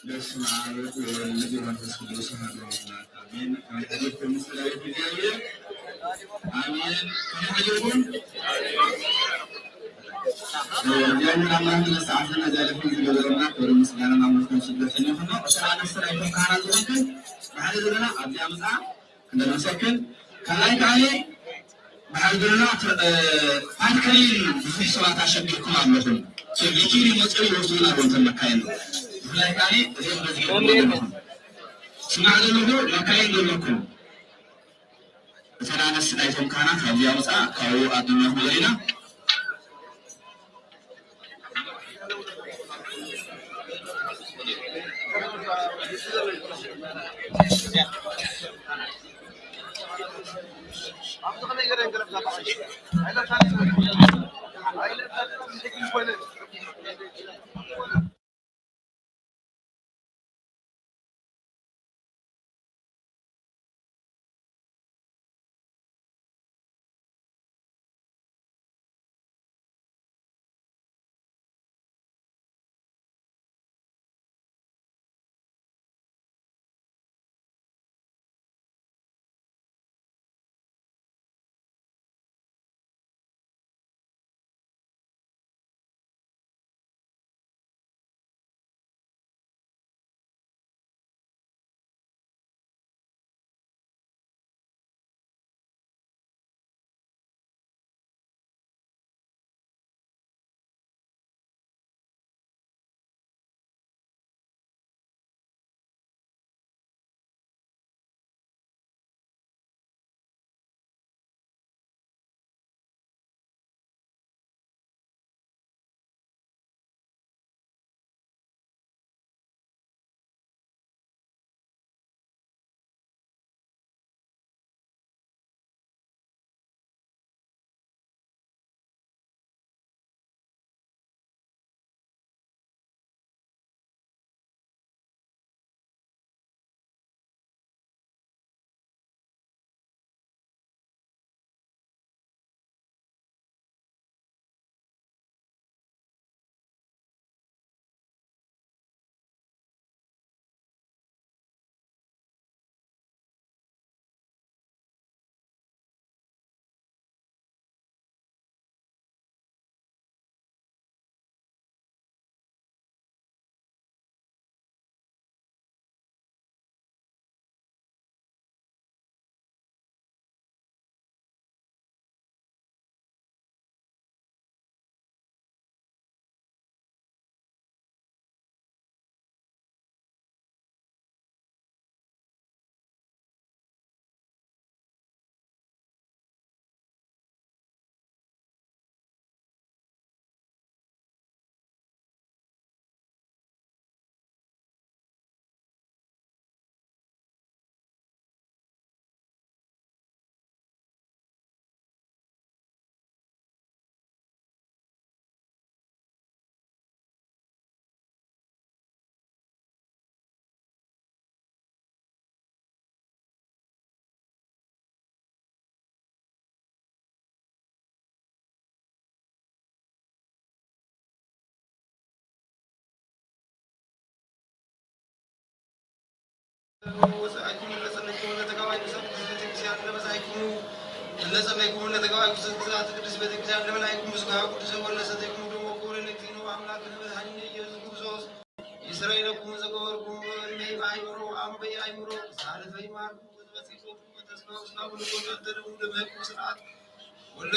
Speaker 9: በስመ አብ ወወልድ ወመንፈስ ቅዱስ አሐዱ አምላክ አሜን። ከመጠየቅ በምስራዊ እግዚአብሔር አሜን። ከመጠየቁን እግዚአብሔር አምላክ ለሰዓትና ዛሬቱን ዝገበረና ክብር ምስጋና ማመስገን ሲገባን ነው። እስራኤል እስራኤል ካህናት ዘንድ ባህል ዘመና አብያ መጻ እንደመሰከን ከላይ ካለ ባህል ዘመና አንከሊል ብዙ ሰዓት አሸግርኩም አለሁን ስለዚህ መጽሪ ወስዶና ወንተን መካይ ነው ላይ ካለ እንደዚህ ነው ስናገለሉ ለካይ እንደምኩ እስራኤል እስራኤል ካህናት አብያ መጻ ካው አድነው ለይና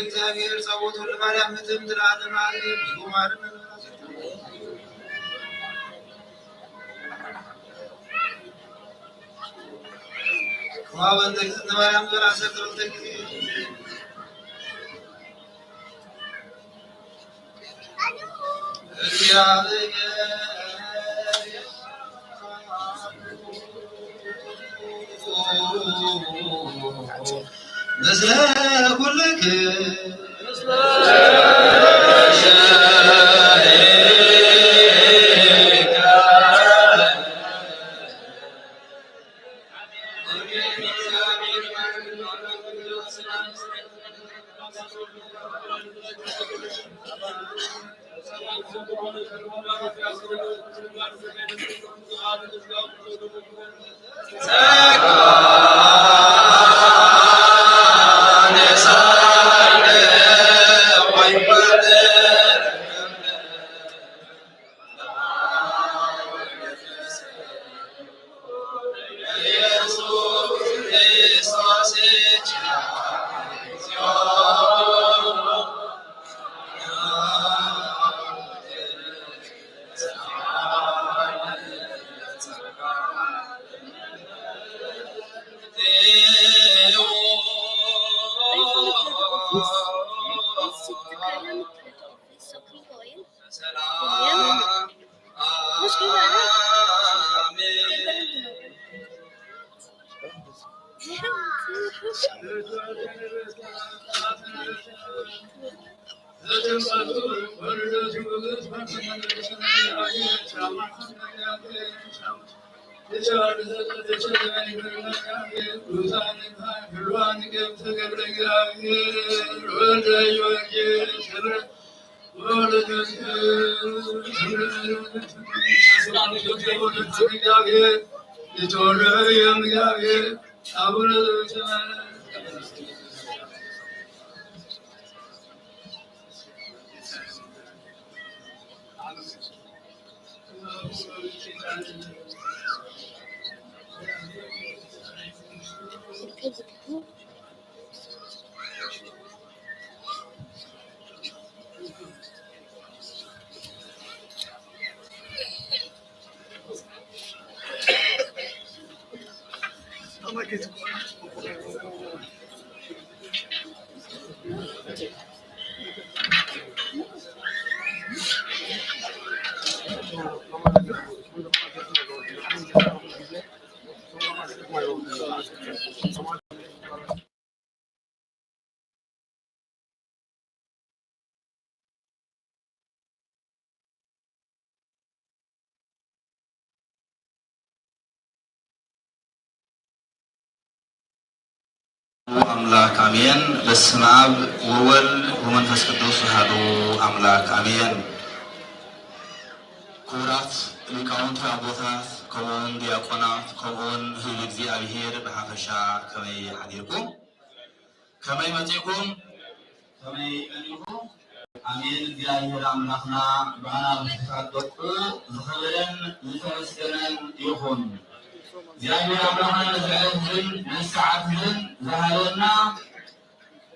Speaker 2: እግዚአብሔር ጸሎት ወደ ማርያም ምትም ትላለም አለ ይማርን ዋወንተ ማርያም ዘራሰ ተልተክ ኩልክ
Speaker 9: አምላክ አሜን። በስመ አብ ወወልድ ወመንፈስ ቅዱስ አሐዱ አምላክ አሜን። ክቡራት ሊቃውንት አቦታት ከምኡውን ዲያቆናት ከምኡውን ህዝቢ እግዚአብሔር ብሓፈሻ ከመይ ሓዲርኩም ከመይ መፂኩም ከመይ ቀኒኩም አሜን። እግዚአብሔር አምላክና ባና ብትታደቁ ዝኸበረን ዝተመስገነን ይኹን። እግዚአብሔር አምላክና ለዘዕለትን ንሰዓትን ዝሃበና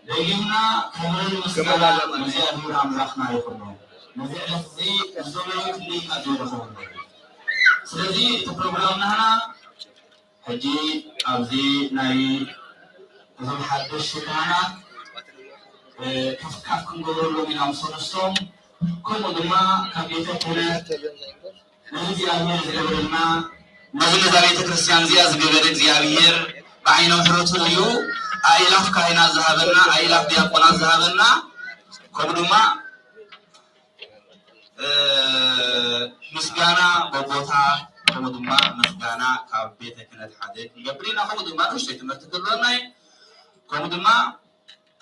Speaker 9: ደጊምና ክብርን ምስጋና እግዚአብሔር አምላክና ይኹን። ነዚህ ዕለት እዚ ዝዘበሉ ክልይ ኣድረኸበሉ ስለዚ እቲ ፕሮግራም ናህና ሕጂ ኣብዚ ናይ እዞም ሓደሽቲ ካህናት ከፍካፍ ክንገብረሎም ኢና ምስ ኣንስቶም ከምኡ ድማ ካብ ቤተ ክህነት ንእግዚአብሔር ዝገብረልና ነዚ ነዛ ቤተ ክርስቲያን እዚኣ ዝገበረ እግዚአብሔር ብዓይነ ምሕረቱ እዩ ኣእላፍ ካህናት ዝሃበና ኣእላፍ ዲያቆናት ዝሃበና ከምኡ ድማ ምስጋና በቦታ ከምኡ ድማ ምስጋና ካብ ቤተ ክህነት ሓደ ክንገብር ኢና ከምኡ ድማ ንእሽተይ ትምህርቲ ክህልወና እዩ ከምኡ ድማ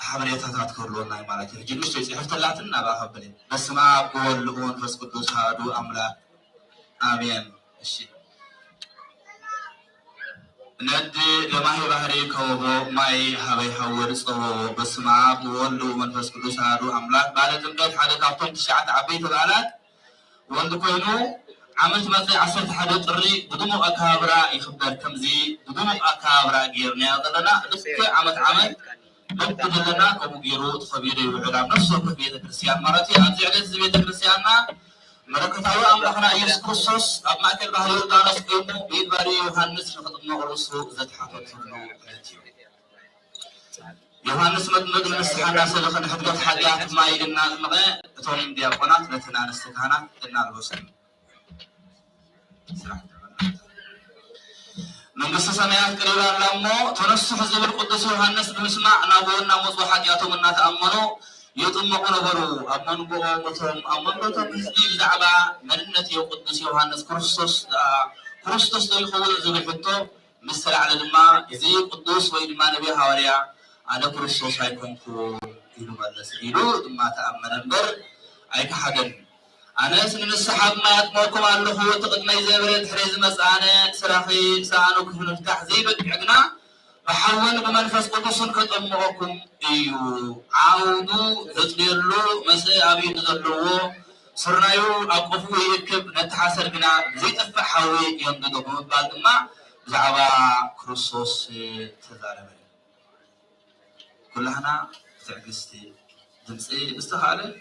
Speaker 9: ሓበሬታታት ክህልወና እዩ ማለት እዩ ሕጂ ንእሽተይ ፅሕፍተላትን ናብኣ ከብል በስመ አብ ወወልድ ወመንፈስ ቅዱስ አሐዱ አምላክ አሜን። እሺ ነድ ለማሂ ባህሪ ከወቦ ማይ ሃበይ ሓወር ፀወቦ በስመ አብ ወወልድ ወመንፈስ ቅዱስ አሐዱ አምላክ ባለ ጥምቀት ሓደ ካብቶም 9 ዓበይቲ በዓላት ወንድ ኮይኑ ዓመት መፅእ 11 ጥሪ ብድሙቕ ኣከባብራ ይኽበር። ከምዚ ብድሙቕ ኣከባብራ ጌርናዮ ዘለና ልክዕ ዓመት ልብ ዘለና ከምኡ ገይሩ ተኸቢሩ ይውዕል ኣብ ነፍሲ ወከፍ ቤተክርስትያን ማለት እዩ። ኣብዚ ዕለት እዚ ቤተክርስትያንና መለኮታዊ ኣምላኽና ኢየሱስ ክርስቶስ ኣብ ማእከል ባህሪ ዮርዳኖስ ኮይኑ ብኢድ ባሪ ዮሃንስ ንኽጥምቕ ርእሱ ዘተሓፈተሉ ዕለት እዩ። ዮሃንስ መጥምቅ ንስሓ እናሰለኸ ንሕድገት ሓጢኣት ማይ እናጥምቐ እቶም ዲያቆናት ነተን ኣንስቲ ካህናት እናልበሱ መንግስተ ሰማያት ቅሪባ ኣላ እሞ ተነስሑ ዝብል ቅዱስ ዮሃንስ ብምስማዕ ናብኡ እናመፁ ሓጢኣቶም እናተኣመኑ يطمقون نبرو أمن قومتهم أمن قومتهم بزعبا مننة يقدس يوحنس كريستوس ده يخول زبحته مثل على الماء إذا قدوس وإلما نبي حواليا على كريستوس هيكون كون إلو مدرس إلو ما تأمن البر أيك حدا أنا سن السحاب ما يطمعكم على هو تقدم يزبرت حريز مسأنا سراخي سانو كيف نفتح زي بدعنا بحاول بمنفس قدس كتأمركم إيو عاودو تطليلو مساء أبي تطلوه صرنايو أقفو يكب نتحسر بنا زي تفح حوي ينددو بعد ما زعبا كريستوس تزارب كلنا تعجزتي دمسي استخالة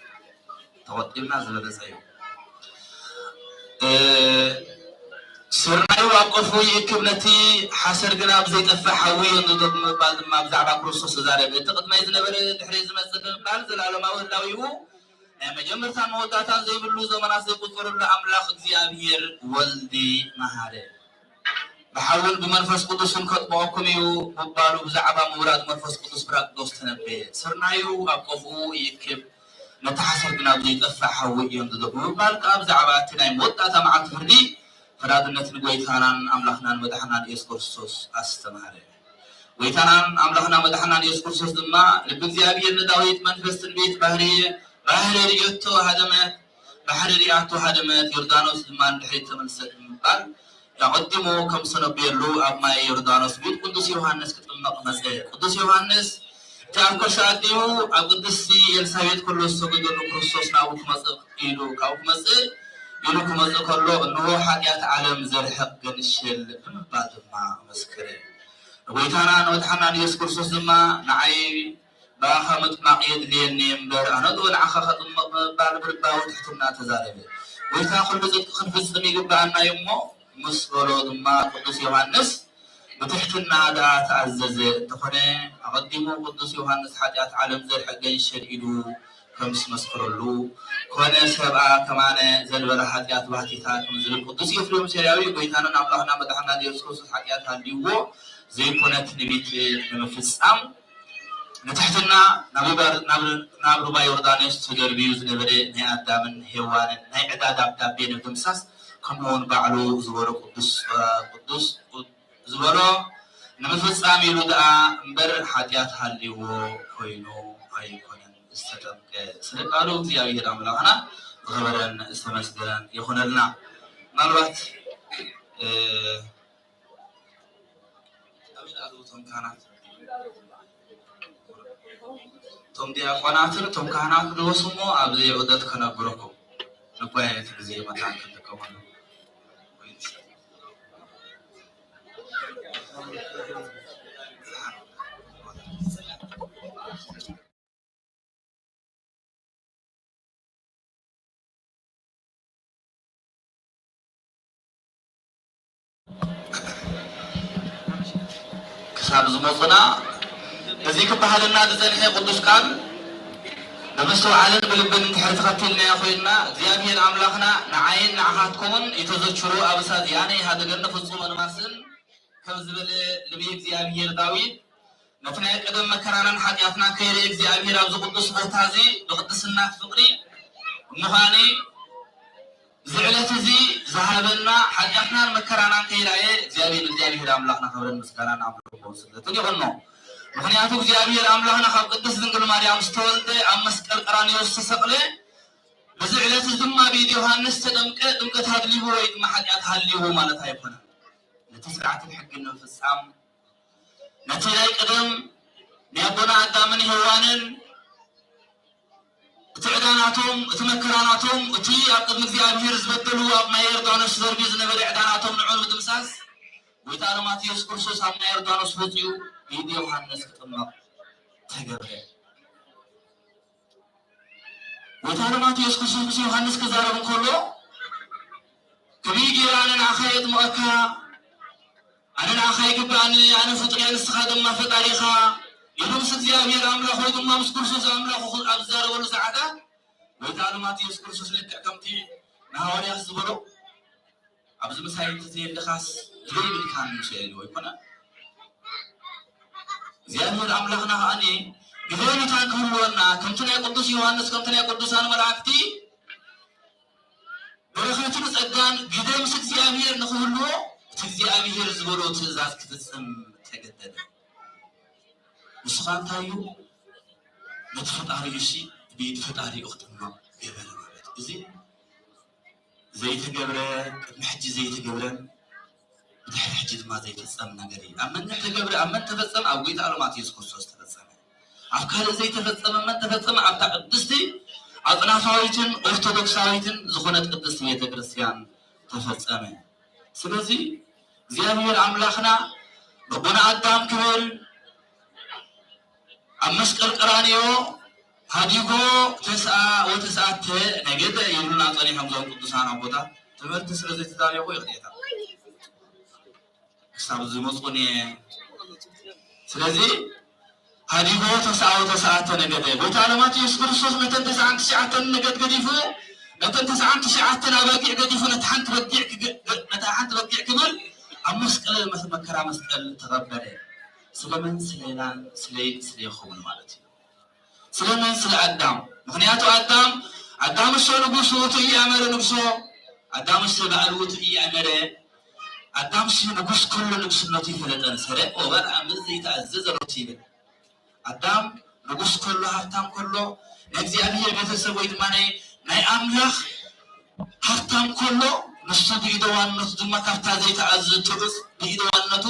Speaker 9: توطينا زبدسيو سرنايو أقفو يكبنتي حسر جناب زي تفحوي ضد بعد ما بزعبا كروسوس زارب تقد ما يزنبر تحريز مسجد بارزل على ما ولاويو مجمر ثان موتاتا زي بلو زمانا زي قدر الله أملاخ እግዚአብሔር ولدي مهاره بحاول بمنفس قدس كتبوكم يو ببالو بزعبا موراد منفس قدس براك دوست تنبه سرنايو أقفو يكب نتحسبنا بيطفع حوي يوم تدبر بالك أبزع بعتنا موتا مع الفردي فرادنا تنقويتانا أملاخنا مدحنا يسوع كريستوس أستمر ويتانا أملاخنا مدحنا يسوع كريستوس دما لبزيابي النداويت منفس البيت بحر ريوتو هدمت بحر رياتو هدمت يردانوس دما نحيت تمنسد مبال يقدموا كم سنة بيرلو أبما يردانوس بيت قدس يوحنس كتمق مسئل قدس يوحنس تعرف شاديو أقدسي السبيت كله سجدوا كريستوس ناوك مزق إيلو كاوك مزق إيلو كمزق كله إنه حاجات عالم زرحق جنشل بعد ما مسكره ويتانا نوتحنا يسوع كريستوس ما نعي باخمت مقيد لينيم بر أنا دول عخخت بعد برباو تحتنا تزاربه ويتا كل زك خنفس ميجب عنا يمو مسولو ما قدس يوحنس بتحتنا دا تعزز تخني أقدمه قدس يوحنس حاجات عالم زر حقين شريدو كمس مسكرلو كونه سبعة كمان زل ولا حاجات بحثيات مزل قدس يفلم شريعي بيتنا نعملنا مدحنا يسوع حاجات هاليوو زي كونت نبيت نفسام نتحتنا نابر باي يوردانيس تجر بيوز نبرة نأدامن هوان نأداد أبدا بين الدمساس كمون بعلو زورو قدس زورو نمفس عميلو دا مبر حاجات هاليو كوينو أيكونن استتمك سرقالو زياوي راملا أنا غبرن استمسدرن يخونلنا مالوات أمين أدوتهم كانت توم دي أخواناتر توم كهنات دوسمو أبدي عدد كنا بركو نقوي تجزي متان كتكمل كسب زموطنا بزيك بحالنا تزنحي قدس قال نمسو عالم بلبن تحرت قتلنا يا أخوينا زيابين أملاخنا نعين نعهاتكم يتذكروا أبساد يعني هذا قرن فصوم الماسن كمزبل لبيك زيابين داويد نتنا قدم مكرانا حاجاتنا كيريك زيابين أبزو قدس بوتازي بقدسنا فقري مهاني زعلت زي ذهبنا حاجاتنا مكرانا كيراي زيابين أملاخنا خبرن مسكانا نعملوا بوسد تجيبنا مخنياتو እግዚአብሔር አምላክና ካብ ቅድስት ድንግል ማርያም ዝተወልደ ኣብ መስቀል ቀራንዮ ዝተሰቕለ በዝዕለት ድማ ቤት ዮሐንስ ተጠምቀ ጥምቀት ሃድሊዎ ወይ ድማ ሓጢአት ሃልይዎ ማለት ኣይኮነን ነቲ ስርዓት ሕጊ ንፍጻም ነቲ ናይ ቀደም ናይ ኣቦና ኣዳምን ሔዋንን እቲ ዕዳናቶም እቲ መከራናቶም እቲ ኣብ ቅድሚ እግዚአብሔር ዝበደሉ ኣብ ማይ ዮርዳኖስ ዘርቢ ዝነበረ ዕዳናቶም ንዑ ንምድምሳስ ጎይታ ማቴዎስ ክርስቶስ ኣብ ማይ ዮርዳኖስ ወፂኡ ቤት ዮሐንስ ከጥምቅ ተገበረ ጎይታ ማቴዎስ ክርስቶስ ዮሐንስ ከዛረብ ከሎ ከቢጌራንን አኸይት መካ አነን አኸይ ግባን አነ ፍጥሬን ስኻደማ ፈጣሪኻ የሉስ እግዚአብሔር አምላክ ወይ ድማ ምስ ክርስቶስ አምላክ አብዛረወሉ ሰዓታ ጎይታ ማቴዎስ ክርስቶስ ለከምቲ ናሐዋርያት ዝበሎ ኣብዚ መሳይት ዘየልኻስ ዝብል ምሰል ወይ ኮና እግዚአብሔር አምላክና አኔ ግዴታ ከሆነና ከምትና ቅዱስ ዮሐንስ ከምትና ቅዱሳን መላእክቲ በረከቱን ጸጋን ግዴምስ እግዚአብሔር ነሁሉ እግዚአብሔር ዝብሎ ትእዛዝ ክትጽም ተገደደ ምስኻንታዩ ለተፈጣሪ እሺ ቤት ፈጣሪ እختማ ገበረ ማለት እዚ ዘይተገብረ ምሕጂ ዘይተገብረ بتحجد ما زي تفصمنا قري أما أنت تجبر أما أنت تفصم أو قيت على ماتيوس كوسوس تفصم أفكار زي تفصم أما أنت تفصم أبتع قدستي أطلع صايتن أرثوذكس صايتن زخونة قدستي كريستيان تفصم سلزي زيابير أملاخنا ربنا أدام كبر أمسك القرانيو هاديكو تسعة نجد يقولون أطلع حمزة قدسان أبودا تمرت سلزي تداريو يغديتا سامز مصوني سلازي هذه هو تسعة نجدة وتعلمات يسوع كريستوس متى تسعة نجد قديفو متى تسعة نباقي قديفو نتحنت رجع كبر أمسكال المسكرة مسكال تغبره سلمان سليلان سلي خوم المالتي سلمان سل أدم ምክንያቱ አዳም እሱ ንጉሱ እያመረ ንጉሶ አዳም እሱ ባዕልውቱ እያመረ አዳም እሱ ንጉስ ኩሉ ንጉስነቱ ይፈለጠን ሰረቅ ወበልዓ ምዝ ይተአዘዘ ሎቱ ይብል አዳም ንጉስ ኩሉ ሃብታም ኩሉ እግዚአብሔር ቤተሰብ ወይ ድማ ናይ አምላኽ ሃብታም ኩሉ ንሱ ብኢደዋነቱ ድማ ካብታ ዘይተአዘዘ ትዑስ ብኢደዋነቱ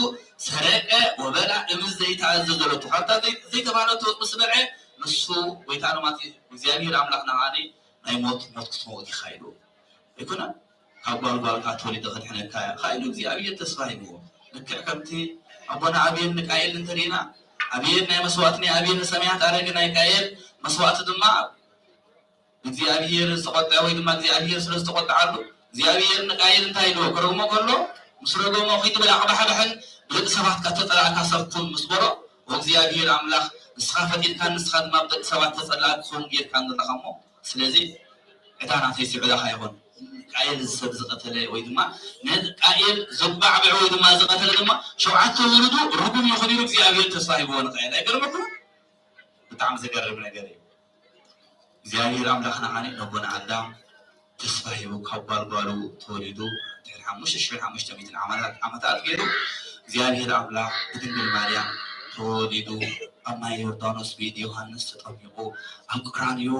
Speaker 9: ሰረቀ ወበልዓ ምዝ ዘይተአዘዘ ሎቱ ካብታ ዘይተባለቱ ምስ በልዐ ንሱ ወይ ታነማት እግዚአብሔር አምላኽና ዓሊ ናይ ሞት ክትሞት ይኻይሉ ይኩና ካብ ጓልጓልካ ተወሊደ ክትሕነካ ኻይሉ እግዚአብሔር ተስፋ ሂብዎ ልክዕ ከምቲ አቦና አብየን ንቃየል እንተሪና አብየን ናይ መስዋዕት አብየን ሰማያት አረግ ናይ ቃየል መስዋዕት ድማ እግዚአብሔር ዝተቆጣ ወይ ድማ እግዚአብሔር ስለዝተቆጣዓሉ እግዚአብሔር ንቃየል እንታይ ኢልዎ ክረግሞ ከሎ ምስ ረገሞ ከይትበላዕ ባሕባሕን ብደቂ ሰባት ከተጠላዕካ ሰብኩን ምስ በሎ ወእግዚአብሔር አምላኽ ንስኻ ፈጢድካ ንስኻ ድማ ብደቂ ሰባት ተፀላእ ክኸውን ጌርካ ንረኸሞ ስለዚ ዕታና ተይስዕዳኻ ይኹን ቃየል ሰብ ዝቀተለ ወይ ድማ ቃየል ዘባዕብዕ ወይ ድማ ዝቀተለ ድማ ሸውዓተ ወለዱ ርጉም ይኹን ኢሉ እግዚአብሔር ተስፋ ሂብዎ ንቃየል ኣይገርመኩም ብጣዕሚ ዘገርም ነገር እዩ እግዚአብሔር አምላኽና ዓኒ ነቦና አዳም ተስፋ ሂቡ ካብ ጓልጓሉ ተወሊዱ ድሕሪ 5500 ዓመታት ገይሩ እግዚአብሔር አምላኽ ብድንግል ማርያም ተወሊዱ ኣብ ማይ ዮርዳኖስ ብኢድ ዮሃንስ ተጠሚቁ ኣብ ቀራንዮ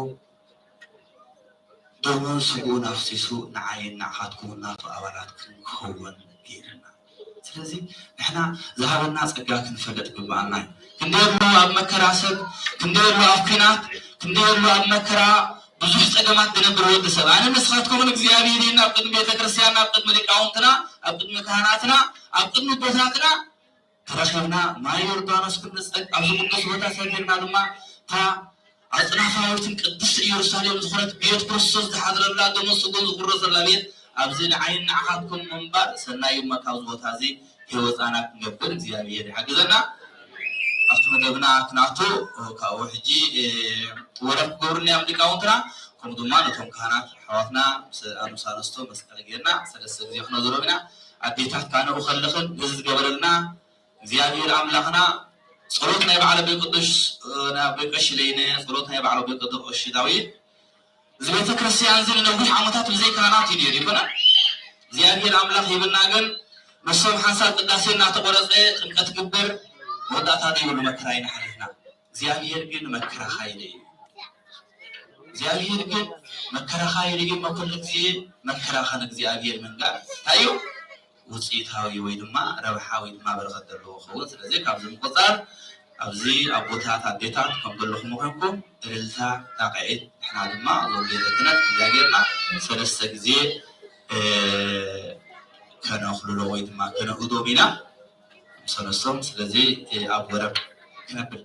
Speaker 9: ደሙን ስጉኡን ኣፍሲሱ ንዓይን ንዓኻትኩም እናቱ ኣባላት ክንከውን ገይርና ስለዚ ንሕና ዝሃበና ፀጋ ክንፈለጥ ግባአና እዩ ክንደየሉ ኣብ መከራ ሰብ ክንደየሉ ኣብ ኩናት ክንደየሉ ኣብ መከራ ብዙሕ ፀገማት ዝነብር ወዲ ሰብ ኣነ ንስኻትኩምን እግዚአብሔር ኢልና ኣብ ቅድሚ ቤተክርስትያንና ኣብ ቅድሚ ሊቃውንትና ኣብ ቅድሚ ካህናትና ኣብ ቅድሚ ቦታትና ተረኺብና ማይ ዮርዳኖስ ክንፀግ ኣብዚ ቅዱስ ቦታ ሰጊርና ድማ እታ ኣፅናፋዊትን ቅድስቲ ኢየሩሳሌም ዝኾነት ቤት ክርስቶስ ዝሓድረላ ደሙን ስጉኡን ዝቁረሰላ ቤት ኣብዚ ንዓይን ንዓኻትኩም ምንባር ሰናይ እሞ ካብዚ ቦታ እዚ ሂወፃና ክንገብር እግዚአብሔር ይሓግዘና ኣብቲ መደብና ክናቱ ካብኡ ሕጂ ወረፍ ክገብሩልና እዮም ሊቃውንትና ከምኡ ድማ ነቶም ካህናት ኣሕዋትና ምስ ኣንስቶ መስቀል ጌርና ሰለስተ ግዜ ክነዝሮም ኢና ኣዴታት ካነኡ ከለኽን እዚ ዝገበረልና እግዚአብሔር አምላኽና ጸሎት ናይ በዓለ ቅዱስ ቀሺ ለይነ ጸሎት ናይ በዓለ ቅዱስ ቀሺ ዳዊት እዚ ቤተ ክርስቲያን ዝን ነዊሕ ዓመታት ብዘይ ካህናት እዩ ነይሩ ይኮነ እግዚአብሔር አምላኽ ይብልና ግን መሶብ ሓንሳብ ቅዳሴ እናተቆረፀ ጥምቀት ግበር ወዳእታ ዘይብሉ መከራ ኢና ሓሊፍና እግዚአብሔር ግን መከራ ኻይለ እዩ እግዚአብሔር ግን መከራ ኻይለ እዩ መኩሉ ግዜ መከራ ኸን እግዚአብሔር መንጋር ታዩ ውፅኢታዊ ወይ ድማ ረብሓዊ ድማ በረኸት ዘለዎ ኸውን ስለዚ ካብዚ ምቁፃር ኣብዚ ኣቦታት ኣዴታት ከም ዘለኹም ኮይንኩም እልልታ ጣቂዒት ንሕና ድማ እዞም ቤተ ክህነት እግዚአብሔርና ሰለስተ ግዜ ከነኽልሎ ወይ ድማ ከነእዶም ኢና ሰለስቶም ስለዚ ኣብ ወረብ ክነብል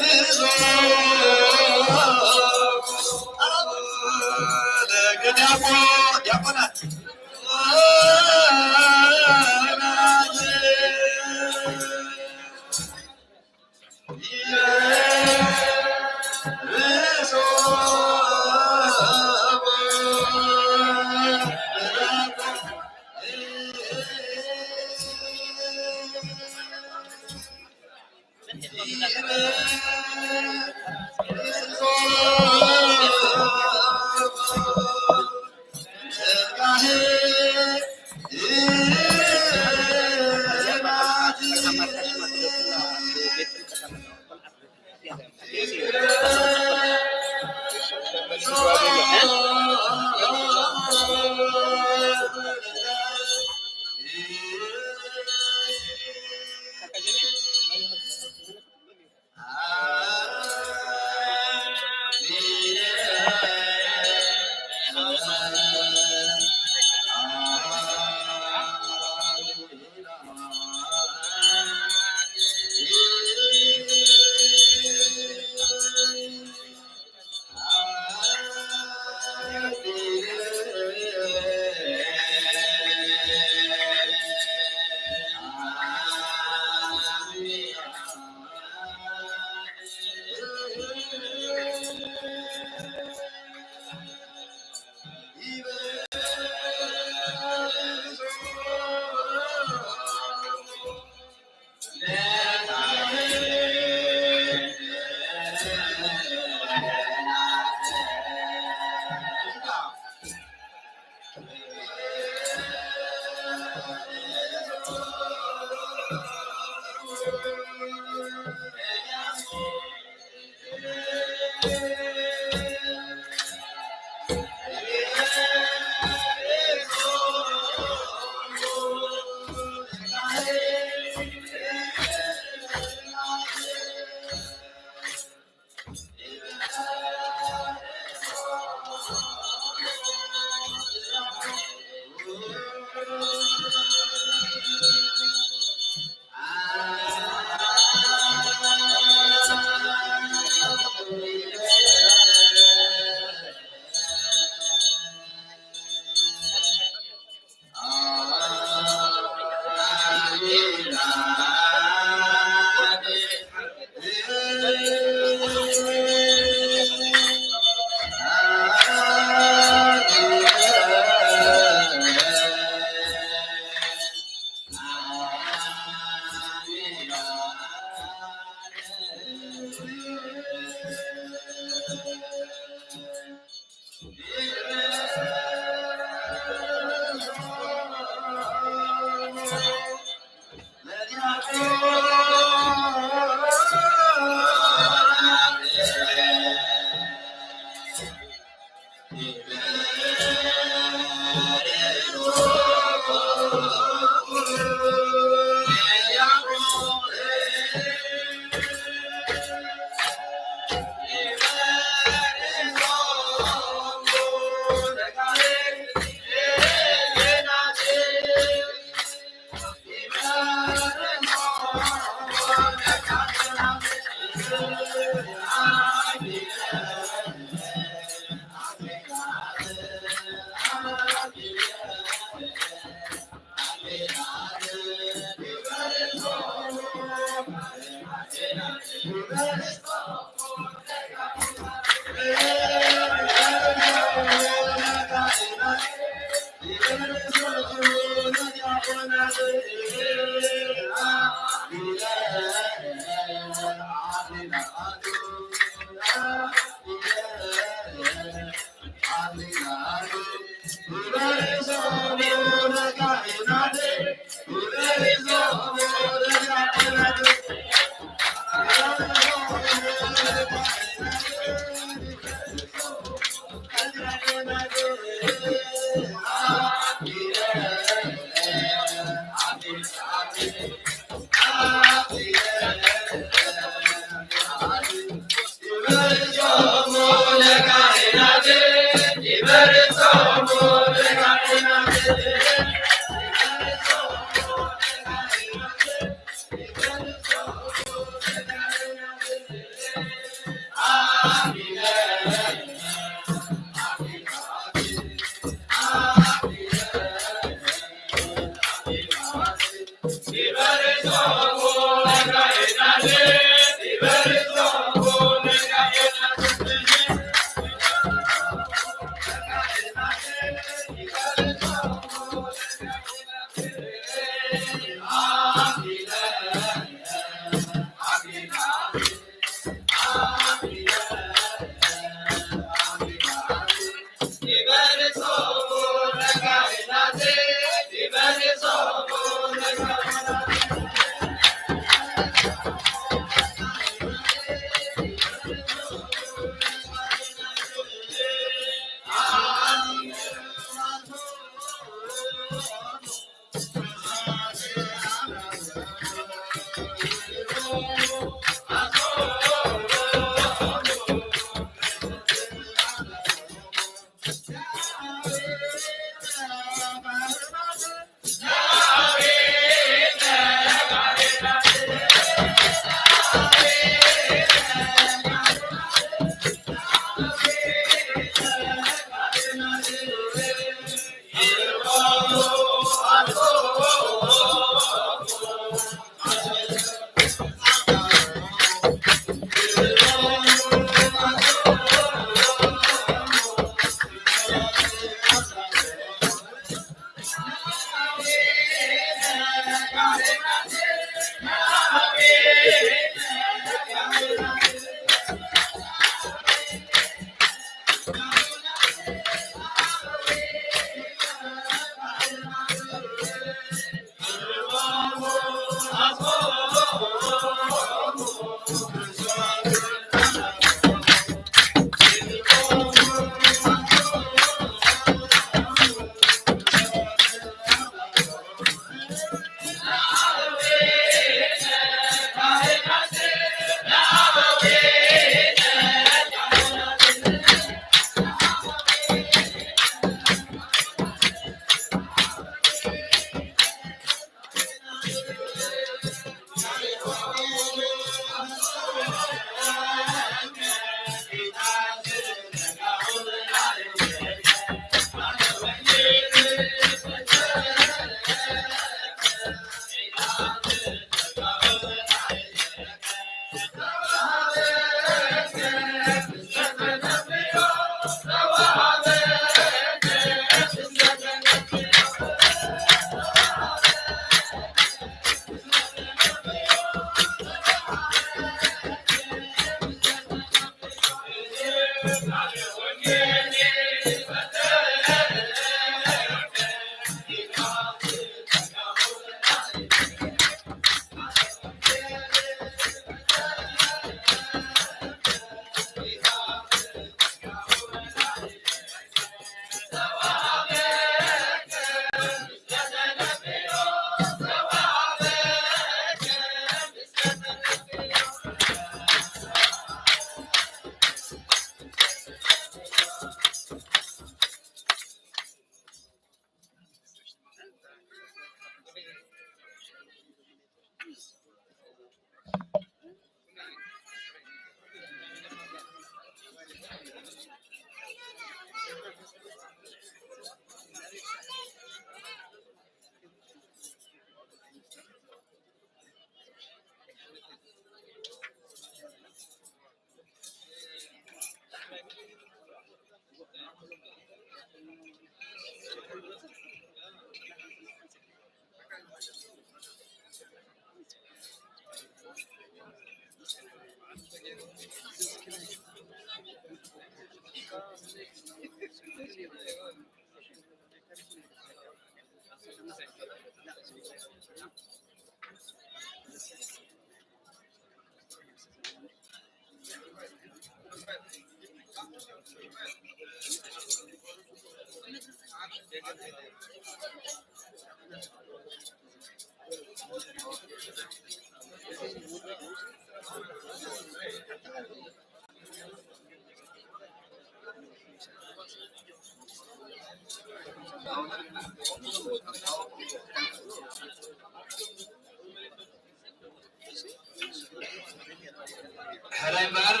Speaker 9: حلاي بار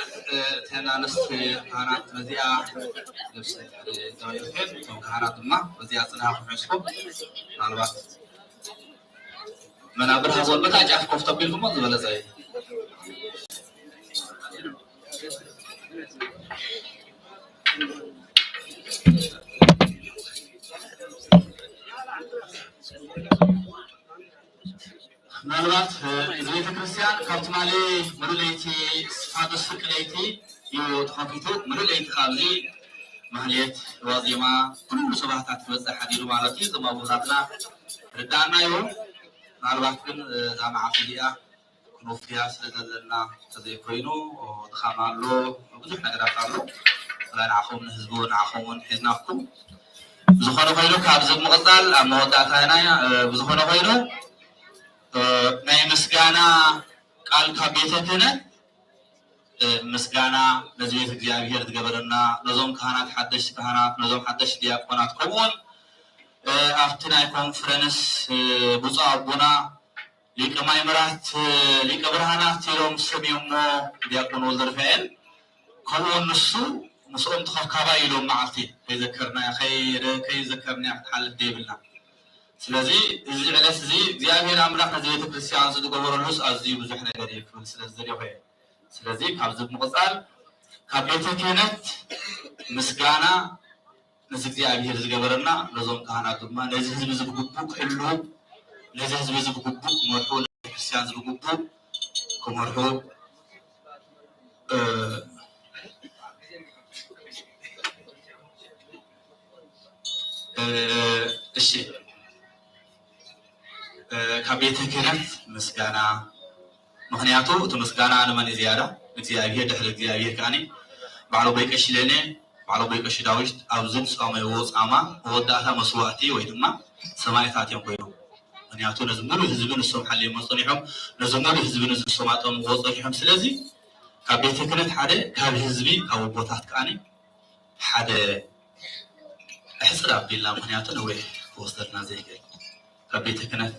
Speaker 9: تنانست كانت مزيا لبس زوجين كانت ما مزيا صناعة حسكم معلومات منابر هذول بتاع جاف كفته بينهم ما زبالة زي ምናልባት ቤተ ክርስቲያን ካብቲ ማለ ምሩለይቲ ስፋዶ ስቅለይቲ እዩ ተኸፊቱ ምሩለይቲ ካብዚ ማህሌት ዋዜማ ኩሉ ሰባታት ክበፅሕ ሓዲሉ ማለት እዩ እዞም ኣቦታትና ርዳእናዮ ምናልባት ግን እዛ መዓልቲ እዚኣ ክንወፍያ ስለ ዘለና ተዘይኮይኑ ድኻም ኣሎ ብዙሕ ነገራት ኣሎ ብፍላይ ንዓኹም ንህዝቢ ንዓኹምን ሒዝናኩም ብዝኾነ ኮይኑ ካብዚ ምቕፃል ኣብ መወዳእታ ኢና ብዝኾነ ኮይኑ ናይ ምስጋና ቃል ካብ ቤተ ክህነት ምስጋና ነዚ ቤተ እግዚአብሔር ዝገበረና ነዞም ካህናት ሓደሽቲ ካህናት ነዞም ሓደሽቲ ዲያቆናት ከምኡውን ኣብቲ ናይ ኮንፈረንስ ብፁዕ ኣቦና ሊቀ ማእምራት ሊቀ ብርሃናት ኢሎም ሰሚዮሞ ዲያቆን ወልደ ሩፋኤል ከምኡውን ንሱ ምስኦም ተኸብካባ ኢሎም መዓልቲ ከይዘከርና ክትሓልፍ ደይብልና ስለዚ እዚ ዕለት እዚ እግዚአብሔር ኣምላኽ ነዚ ቤተ ክርስቲያን ዝገበረሉስ ኣዝዩ ብዙሕ ነገር ይክብል ስለዝደልዮ እየ ስለዚ ካብዚ ምቕፃል ካብ ቤተ ክህነት ምስጋና ነዚ እግዚአብሔር ዝገበረና ነዞም ካህናት ድማ ነዚ ህዝቢ ዝግቡእ ክሕሉ ነዚ ህዝቢ ዝግቡእ ክመርሑ ቤተ ክርስቲያን ዝግቡእ ክመርሑ እሺ ካብ ቤተ ክህነት ምስጋና ምክንያቱ እቲ ምስጋና ንመን እዩ ዝያዳ እግዚአብሔር ድሕሪ እግዚአብሔር ከዓኒ ባዕሉ በይቀሺ ለኔ ባዕሉ በይቀሺ ዳዊት ኣብዚ ዝፃመይዎ ፃማ መወዳእታ መስዋእቲ ወይ ድማ ሰማዕታት እዮም ኮይኖም ምክንያቱ ነዚ ሙሉእ ህዝቢ ንሶም ሓልዮም ፀኒሖም ነዚ ሙሉእ ህዝቢ ንሶም ኣጠምዎ ፀኒሖም ስለዚ ካብ ቤተ ክህነት ሓደ ካብ ህዝቢ ካብ ኣቦታት ከዓኒ ሓደ እሕፅር ኣቢልና ምክንያቱ ነዊሕ ክወስደልና ዘይክእል ካብ ቤተ ክህነት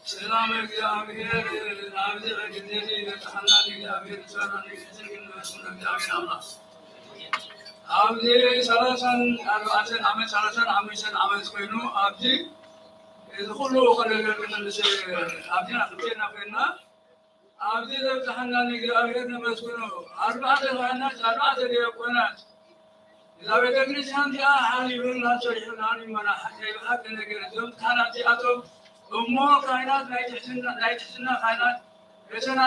Speaker 10: سلام እግዚአብሔር ኣብዚ ግዜ ለተሐና እግዚአብሔር ሰላም እግዚአብሔር ኣብዚ ሰላሳን ኣርባዕተን ዓመት ሰላሳን ሓሙሽተን ዓመት ኮይኑ ኣብዚ እዚ ኩሉ ከለገር ክንልስ ኣብዚና ክልቴና ኮይና ኣብዚ ዘብፅሐና እግዚአብሔር ነመስግኖ ኣርባዕተ ካህናት ኣርባዕተ ዲያቆናት እዛ ቤተ ክርስቲያን እዚኣ ሓሊሉና ሰሪሑና ይመና ዘይበሓቂ ነገር እዞም ካህናት እዚኣቶም እሞ ካህናት ናይ ትሕትና ካህናት እተን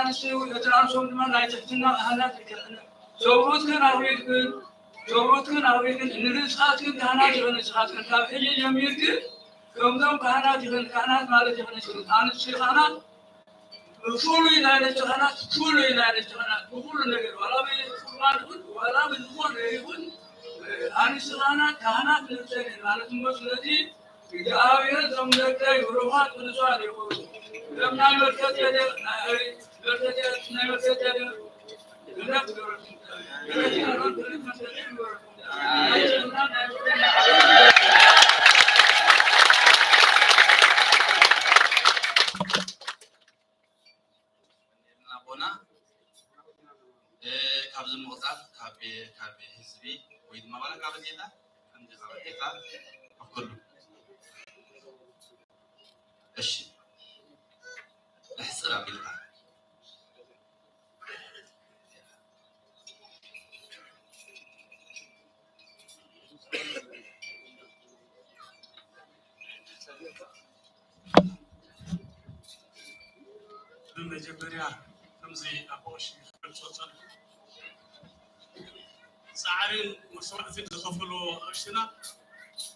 Speaker 10: ኣንሶም ድማ ናይ ትሕትና ካህናት ሰብኡትክን ኣብሪክን ንንስኻትክን ካህናት ይኹን ንስኻትክን ካብ ሕጂ ጀሚርክን ከምዞም ካህናት ይኹን ካህናት ማለት ይኹን ኣንስቲ ካህናት ፍሉይ ናይ ኣንስቲ ካህናት ፍሉይ ናይ ኣንስቲ ካህናት ብኩሉ ነገር ዋላ ብቁርባን ይኹን ዋላ ብዝኾነ ይኹን ኣንስቲ ካህናት ንርሰን ማለት እሞ ስለዚ እግዚአብሔር ዘምለከ ይሩሃት ንሷል ይሁን ለምና መርከተ ናይ መርከተ
Speaker 9: ካብዚ ምቕፃል ካብ ህዝቢ ወይ ድማ ባላ ካብ ዜታ ከምዚ ካብ ዜታ ኩሉ እሺ እሕፅር ኣቢልካ
Speaker 8: በመጀመሪያ ከምዚ ኣቦሽ ክገልፆ ፃዕርን መስዋዕትን ዝኸፈሎ ኣቅሽትና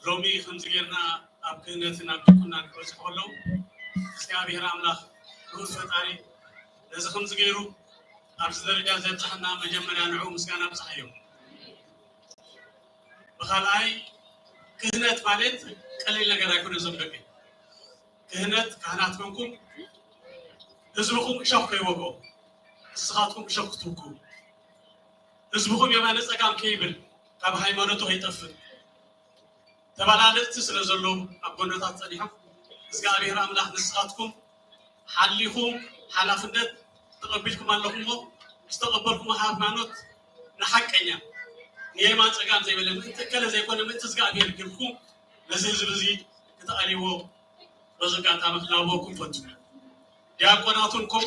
Speaker 8: لومي خمس غيرنا أبكنتنا بكنا نقول كله እግዚአብሔር አምላክ ሩት ፈጣሪ ለዚ خمس غيرو أبز درجة زبطحنا مجمّنا نعو مسكانا بصحيو بخلاي كهنت مالت قليل ነገር አይኩን ዘምበቀ كهنت كهنات كنكم ህዝብኩም ሸክ ይወቀው እስኻትኩም ሸክ ትውቁ ህዝብኩም የማነ ጸጋም ከይብል ካብ ሃይማኖቱ አይጠፍ ተባላለች ስለዘሎ አቦነታት ጸኒሐ እግዚአብሔር አምላክ ንስኻትኩም ሓሊኹም ሓላፍነት ተቀበልኩም ኣለኹም استقبلكم ሃይማኖት ንሐቀኛ የማን ጸጋም ዘይበለም ተከለ ዘይኮነ ምትዝጋብሔር ግልኩም ለዝህዝብ ከተአሊዎ በዘጋታ መክላቦኩም ፈቱ ዲያቆናቱን ኮሙ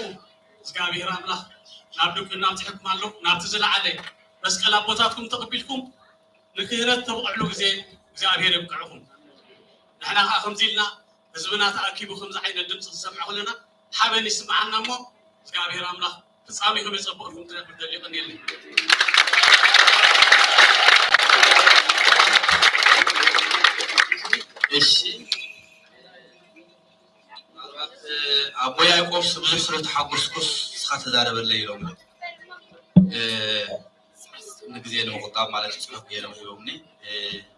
Speaker 8: እግዚአብሔር አምላክ ናብዱቅና ትሕክም አለው ናብቲ ዝለዓለ መስቀል አቦታትኩም ተቀበልኩም ንክህነት ተብቅዕሉ ጊዜ እግዚአብሔር ይብቅዕኩም ንሕና ከምዚልና ህዝብና ተኣኪቡኩም ዝዓይነ ድምፂ ዝሰምዑ ለና ሓበን ይስማዓና እሞ እግዚአብሔር አምላክ ፍጻሜኩም የጸበቅኩም ትደሊቅን የለን
Speaker 3: እሺ አቦ ያዕቆብ ብዙ ስለተሐጎስኩስ ስኻተዛረበለ ይሎም ንግዜ ለመቆጣብ ማለት ጽሑፍ የለው ይውምኒ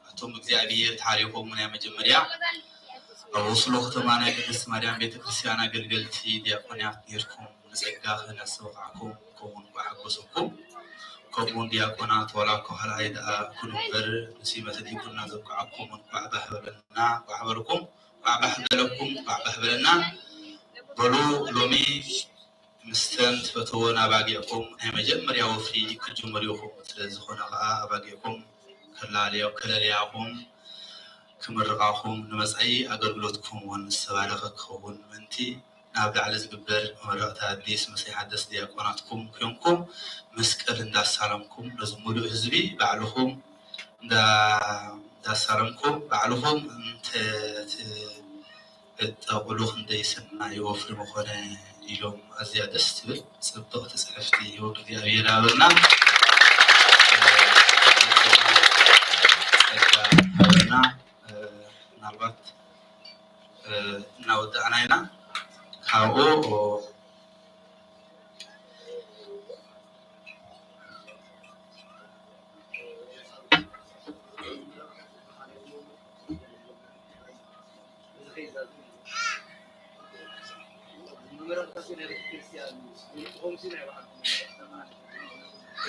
Speaker 3: አቶም እግዚአብሔር ታሪኮም ምን ያመጀመሪያ አውስሎ ከተማና ቅድስት ማርያም ቤተክርስቲያን አገልገልቲ ዲያቆናት ነርኩም ንጸጋ ነስብዓኩም ኮሙን ባሐጎስኩም ኮሙን ዲያቆናት ወላኮ ሐላይዳ ኩንበር ሲመተ ዲቁና ዘብዓኩም ባዕባህበልና ባዕበርኩም ባዕባህበለኩም ባዕባህበለና በሉ ሎሚ مستند فتونا باقيكم مجمريا وفي كجمريكم ስለዝኾነ ከዓ አባጌኩም ከላለያኩም ክምርቃኹም ንመጻኢ አገልግሎትኩም ወንሰባለኸኩም ምንቲ ናብ ላዕሊ ዝግበር መረቕታ አዲስ መሲሕ ሓደስ ዲያቆናትኩም ኮይንኩም መስቀል እንዳሳለምኩም ነዚ ሙሉእ ህዝቢ ባዕልኹም እንዳሳለምኩም ባዕልኹም እተቕሉ ክንደይ ሰናይ ወፍሪ ምኾነ ኢሎም ኣዝያ ደስ ትብል ጽብቕቲ ጽሕፍቲ ይወዱ እግዚአብሔር አበና ጸጋ ምናልባት እናወዳእና ኢና ካብኡ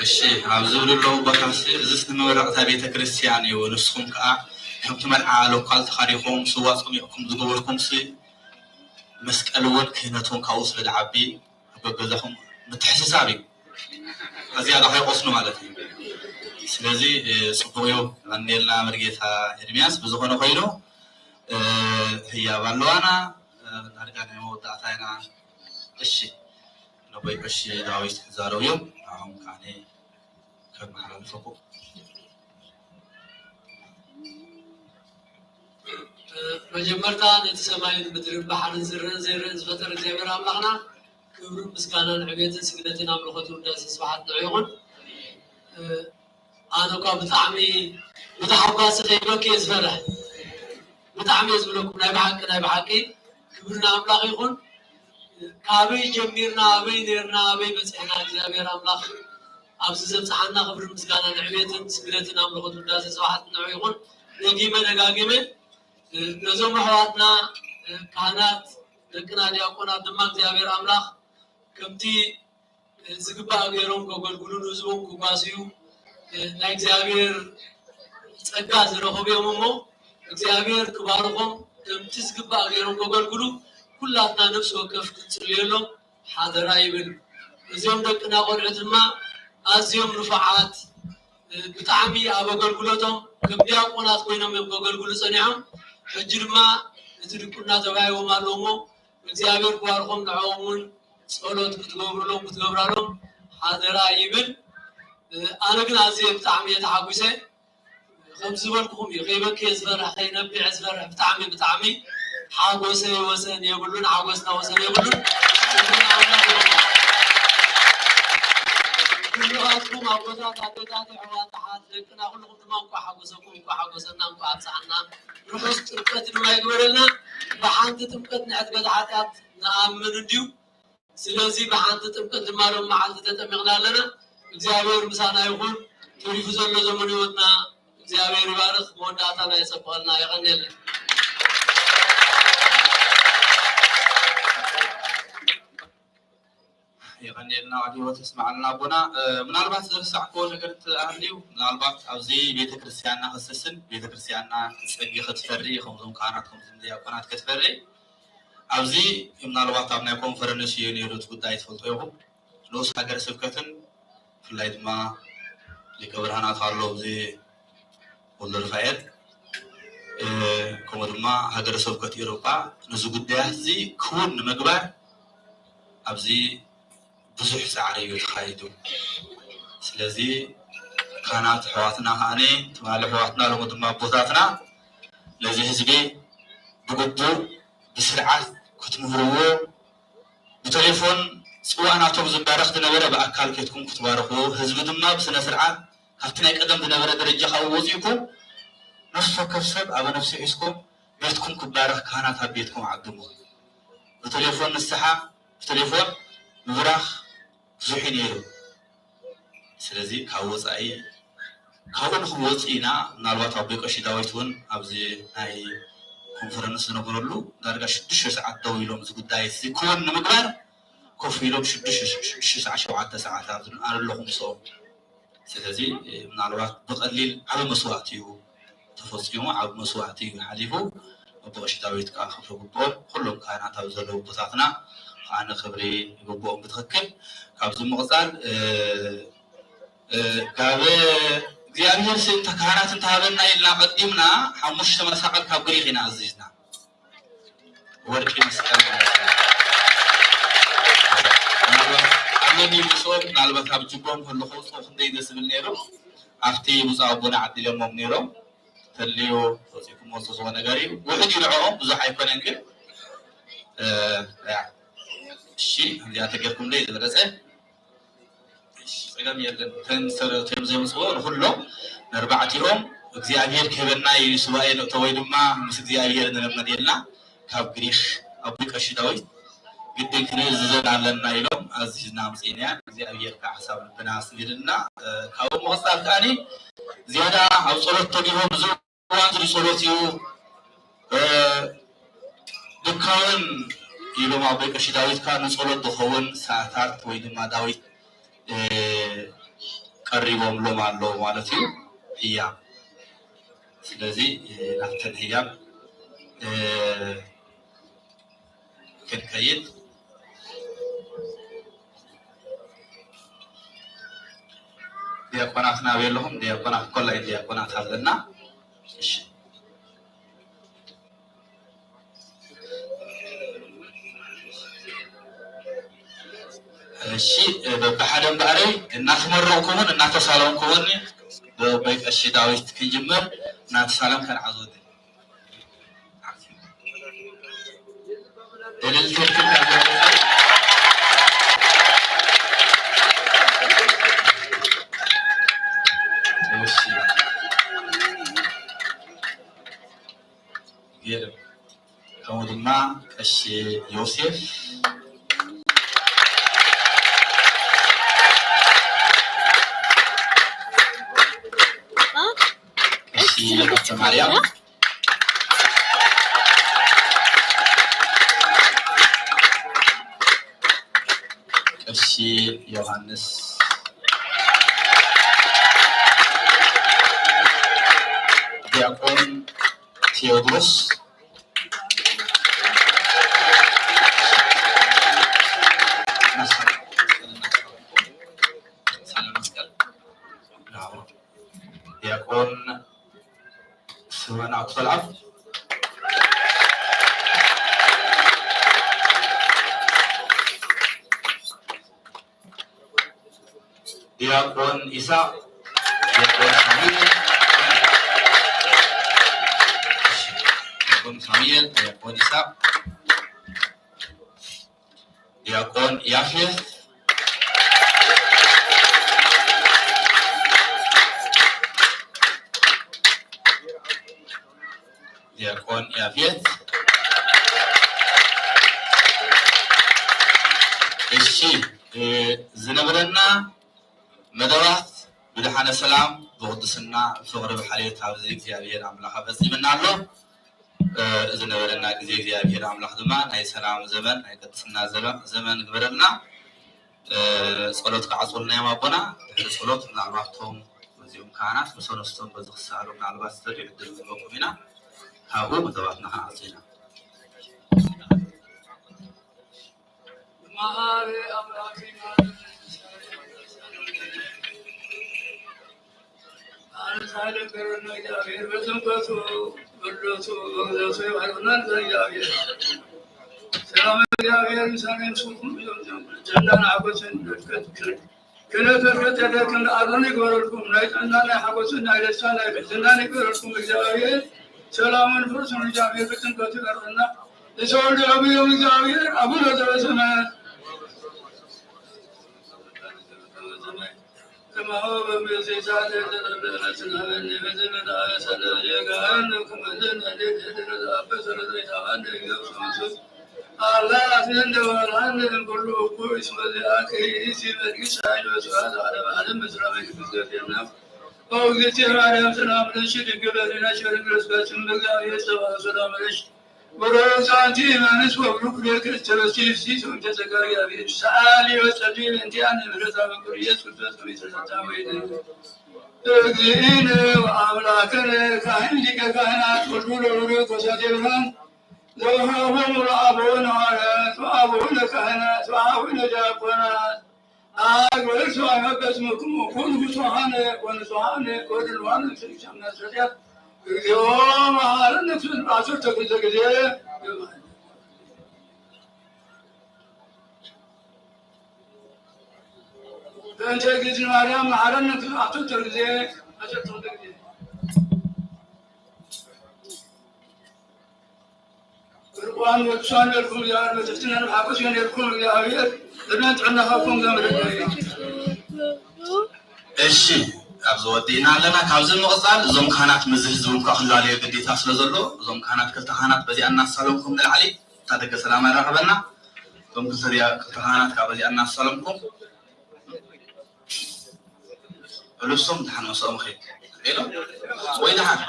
Speaker 3: እሺ አብዙልሎ በካስ እዝስ ንመረቕታ ቤተ ክርስቲያን እዩ ንስኹም ከዓ ከምቲ መልዓ ሎካል ተኻሪኹም ስዋፅም ኢኹም ዝገበርኩም መስቀል እውን ክህነቱን ካብኡ ስለዝዓቢ በገዛኹም ምትሕስሳብ እዩ ኣዝያ ጋ ከይቆስኑ ማለት እዩ ስለዚ ጽቡቅ እዩ ኣንዴልና መርጌታ ኤርምያስ ብዝኾነ ኮይኑ ህያብ ኣለዋና ናርጋና መወዳእታ ኢና እሺ ነቦይ እሺ ዳዊት ዛረው እዮም አሁን ካኔ ከመሐላልፈኩ
Speaker 4: መጀመርታ ነቲ ሰማይን ምድርን ባሕርን ዝርአን ዘይርአን ዝፈጠረ እግዚአብሔር አምላኽና ክብርን ምስጋናን ዕቤትን ስግደትን ኣምልኾትን ውዳሴ ስብሓት ንዑ ይኹን ኣነ እኳ ብጣዕሚ ብተሓጓሲ ከይበኪ እየ ዝፈርሕ ብጣዕሚ እየ ዝብለኩም ናይ ብሓቂ ክብርና ኣምላኽ ይኹን ካበይ ጀሚርና አበይ ነርና አበይ በጽሕና እግዚአብሔር አምላክ ኣብዚ ዘብጽሐና ክብር ምስጋና ንዕቤትን ስግደትን ኣምልኾት ውዳሴ ስብሓት ንዑ ይኹን ደጊመ ደጋጊመ ነዞም ኣሕዋትና ካህናት ደቅና ዲያቆናት ድማ እግዚአብሔር አምላክ ከምቲ ዝግባእ ገይሮም ከገልግሉን ህዝቦም ክጓስዩ ናይ እግዚአብሔር ጸጋ ዝረኸቡ እዮም እሞ እግዚአብሔር ክባርኾም ከምቲ ዝግባእ ገይሮም ከገልግሉ ኩላትና ነፍስ ወከፍ ክንጽልየሎም ሓደራ ይብል እዚኦም ደቅና ቆልዑት ድማ ኣዝዮም ርፉዓት ብጣዕሚ ኣብ ኣገልግሎቶም ከም ዲያቆናት ኮይኖም እዮም ከገልግሉ ጸኒሖም ሕጂ ድማ እቲ ድቁና ተባሂቦም ኣለዎ እሞ እግዚአብሔር ክባርኾም ንዕኦም እውን ጸሎት ክትገብሩሎም ክትገብራሎም ሓደራ ይብል ኣነ ግን ኣዝየ ብጣዕሚ እየ ተሓጒሰ ከም ዝበልኩኹም እዩ ከይበኪ ዝፈርሕ ከይነቢዕ ዝፈርሕ ብጣዕሚ ሓጎሰ ወሰን የብሉን ሓጎስና ወሰን የብሉን كلكم أبوزات أبوزات عوات حات لكن أقولكم تمام كحاجزكم كحاجزنا كحاجزنا رخص تركت ما يقولنا بحانت تمكت نعت بدعات نأمن ديو سلازي بحانت تمكت مالهم معلت تتمغنا لنا እግዚአብሔር ምሳና ይሁን ትሪፉ ዘሎ ዘመኑ ይወጥና እግዚአብሔር ይባርክ ወዳታ ላይ ሰፋልና ያቀነለ
Speaker 9: يغنيلنا عليه وتسمعنا أبونا من أربعة ساعة نقدر أهليو من أربعة أوزي بيت كريستيانا خصصن بيت كريستيانا سجى خطفري خمسون كانت خمسون دي أبونات كتفري أوزي من أربعة أبنا كونفرنس يونيروت قدايت فلتوهم لوس هاجر سبكتن في الليل ما لكبرهنا خارلو زي ولر فايد كمر ما هاجر سبكت أوروبا نزوج قدايت زي كون مقبر أوزي بزح سعري يتخيدوا سلازي كانت حواتنا هاني تمال حواتنا لمد ما بوتاتنا لازي حزبي بقدو بسرعة كنت مهروه بتليفون سواء أنا توب زبارخ دنبرة بأكل كتكون كنت بارخو حزب دما بسنة سرعة هفتنا يقدم دنبرة درجة خووزيكم نفس كفسب أبا نفسي عيسكم بيتكم كبارخ كانت هبيتكم عدمو بتليفون الساحة بتليفون مبراخ زحين يلو سلازي كاوز أي كاون خووزينا نالوات أبيك أشيداويتون أبزي هاي كونفرنس نقولوا درجة شدش ساعات دويلهم زود دايس يكون مقبر كوفيلهم شدش ساعة شوعة ساعات أنا لهم صوم سلازي نالوات بقليل على مسواتيو تفصيلهم على مسواتيو حليفو أبغى أشيداويت كأخف بقول كلهم كانت أبزلوا بطاقنا أنا خبري يبغون بتخكل كابز مغزال كابه زيادة سنت كانت انتهابنا إلا قدمنا حمش مساقل كبري خنا عزيزنا وركي مسألة أمني بسوق نالبا كابجبهم كل خوص وخدي دس بالنيرو أفتي مصابونا عدل يوم نيرو تليو وزيكم وصوصوا نجاري واحد يرعاهم بزح يكون إنك الشيء اللي أتذكركم ليه درسه سلام يلن تنسر تمزي مسوى نقوله نربعة يوم እግዚአብሔር ከበና ይስዋይ ነው ተወይድማ ምስ እግዚአብሔር እንደነመደልና ካብ ግሪክ አብሪቀ ሽዳዊ ግድን ክነዝዘናለና ይሎም አዚዝና ምጽንያ እግዚአብሔር ከሐሳብ ብናስይልና ካብ መቅሳል ካኒ ዚያዳ ኣብ ጸሎት ተዲሆም ዝዋን ጸሎት እዩ ድካውን ይሎም አብሪቀ ሽዳዊት ካን ጸሎት ተኸውን ሰዓታት ወይ ድማ ዳዊት ቀሪቦም ሎማሎ ማለት እዩ ህያ ስለዚህ ናፍተን ህያብ كيد دياقوناتنا بيلهم دياقونات كل دياقونات هذلنا الشيء بحدم باري الناس مروا الناس صالون كوني بيت الشيء داويت كنجمر الناس سلام كان عزود كمودنا الشيء يوسف الشيء مريم الشيء يوحنس دياقون تيودروس دياقون سوانا أطلع دياقون إساء دياقون ساميل دياقون إساء دياقون يافيث ዲያቆን ያፌት እሺ ዝነበረና መደባት ብድሓነ ሰላም ብቅድስና ፍቅሪ ብሓልዮት ኣብዚ እግዚአብሔር ኣምላኽ ፈፂምና ኣሎ ዝነበረና ግዜ እግዚአብሔር ኣምላኽ ድማ ናይ ሰላም ዘመን ናይ ቅድስና ዘመን ግበረልና ጸሎት ከዓጽልና የማቦና ጸሎት ምናልባቶም እዚኦም ካህናት መሰነስቶም በዚ ክሳሉ ምናልባት ዝተሪዑ ዕድል ዝበኩም ኢና ካብኡ መደባትና ከዓጽና
Speaker 10: መሃሪ ኣምላኪና አርሳለ ከረና እግዚአብሔር በጥምቀቱ በሎቱ በግዛቱ ይባርክናል። እግዚአብሔር ሰላም እግዚአብሔር ሰላም ሱኩም ጀንዳና አቆሰን ከነከረት ተደከን አሮን ይጎረልኩም ላይ ጸናና ሐቆስና አይደሳና አይደሳና ይጎረልኩም እግዚአብሔር ሰላምን ፍርሱን እግዚአብሔር በጥምቀቱ ይባርክና ለሰውል አብዮ እግዚአብሔር አቡነ ዘበሰማያት كما هو بمسيسات الذين بزمن آيسان يقال لكم أذن الذين أبسر الريحان يوسف الله أفين دوالان كل أقوى اسم ذاكي سيبت كسائل وسؤال على بعض مسلمين بسكتنا وقلت مريم سلام لشرك قبلنا شرك رسكة مقام يسوى سلام لش ورسانتي مانس وبروك لك التبسيف سيسو تزكايا بيش سالي وسبيل انتيان مرزا بكريس كتبس ويتزتاوين تقدين وعملاكنا كاهن لك كاهنات وجول ورق وساتبهم ذوهم الأبون وعلات وأبون كاهنات وأبون جابونات أقول سواء بسمكم وكون بسوحانة ونسوحانة ودلوانة سيشامنا سريات يوم هذا نفس العصر تقول كذا فأنت قلت مريم هذا نفس العصر تقول كذا عصر تقول كذا القرآن والسنة لكم يا رب تفتنا الحقوس لكم يا أبيات لبنت عنا خافون قمر
Speaker 9: እሺ ኣብዚ ወዲና ኣለና ካብዚ ምቕፃል እዞም ካህናት ምዝህ ዝብልኩ ክላለየ ግዴታ ስለ ዘሎ እዞም ካህናት ክልተ ካህናት በዚኣ እናሳለምኩም ንላዕሊ እታ ደገ ሰላም ይረኸበና እዞም ክልተ ካህናት ካብ በዚኣ እናሳለምኩም እልሶም ድሓን መስኦም ኸይድ ኢሎም ወይ ድሓን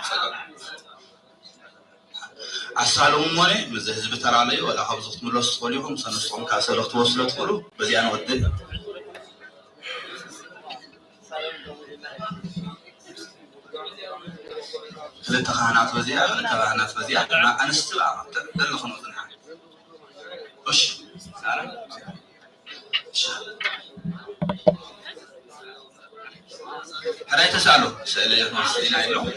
Speaker 9: ኣሳለሙ ሞነ ምዝህ ህዝቢ ተላለዩ ወላ ካብዚ ክትምለሱ ትኽእሉ ኢኹም ሰነስኩም ካብ ሰለ ክትወስሉ ትኽእሉ በዚኣ ንወድእ ክልተ ካህናት በዚኣ ክልተ ካህናት በዚኣ ድማ ኣንስቲ ደለኹም ዝንሓ እሺ ሕራይ ተሳሉ ስእሊ መስሊና ኢሎም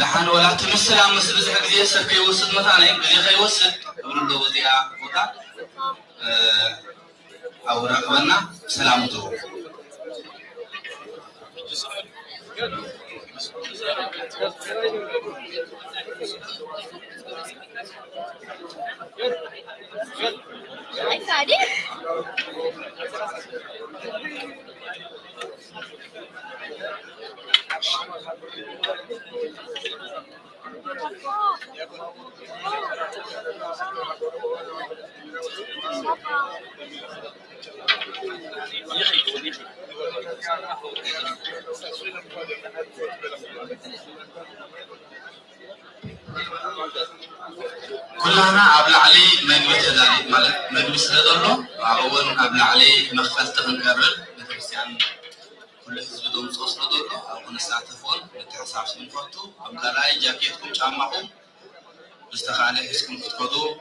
Speaker 9: ድሓን ወላ ትምስል ኣብ ምስ ብዙሕ ግዜ ሰብ ከይወስድ መታነ ግዜ ከይወስድ እብልሎ በዚኣ ቦታ أو رقبنا سلامته كلنا قبل علي مجلس داري مالك مجلس لدرو أول قبل علي مخفل تنقرر بترسيان كل حزب دوم صوص لدرو أو نساعة تفون بتحساب سنفوتو أم كلاي جاكيتكم جامعهم استخالي حسكم تكودو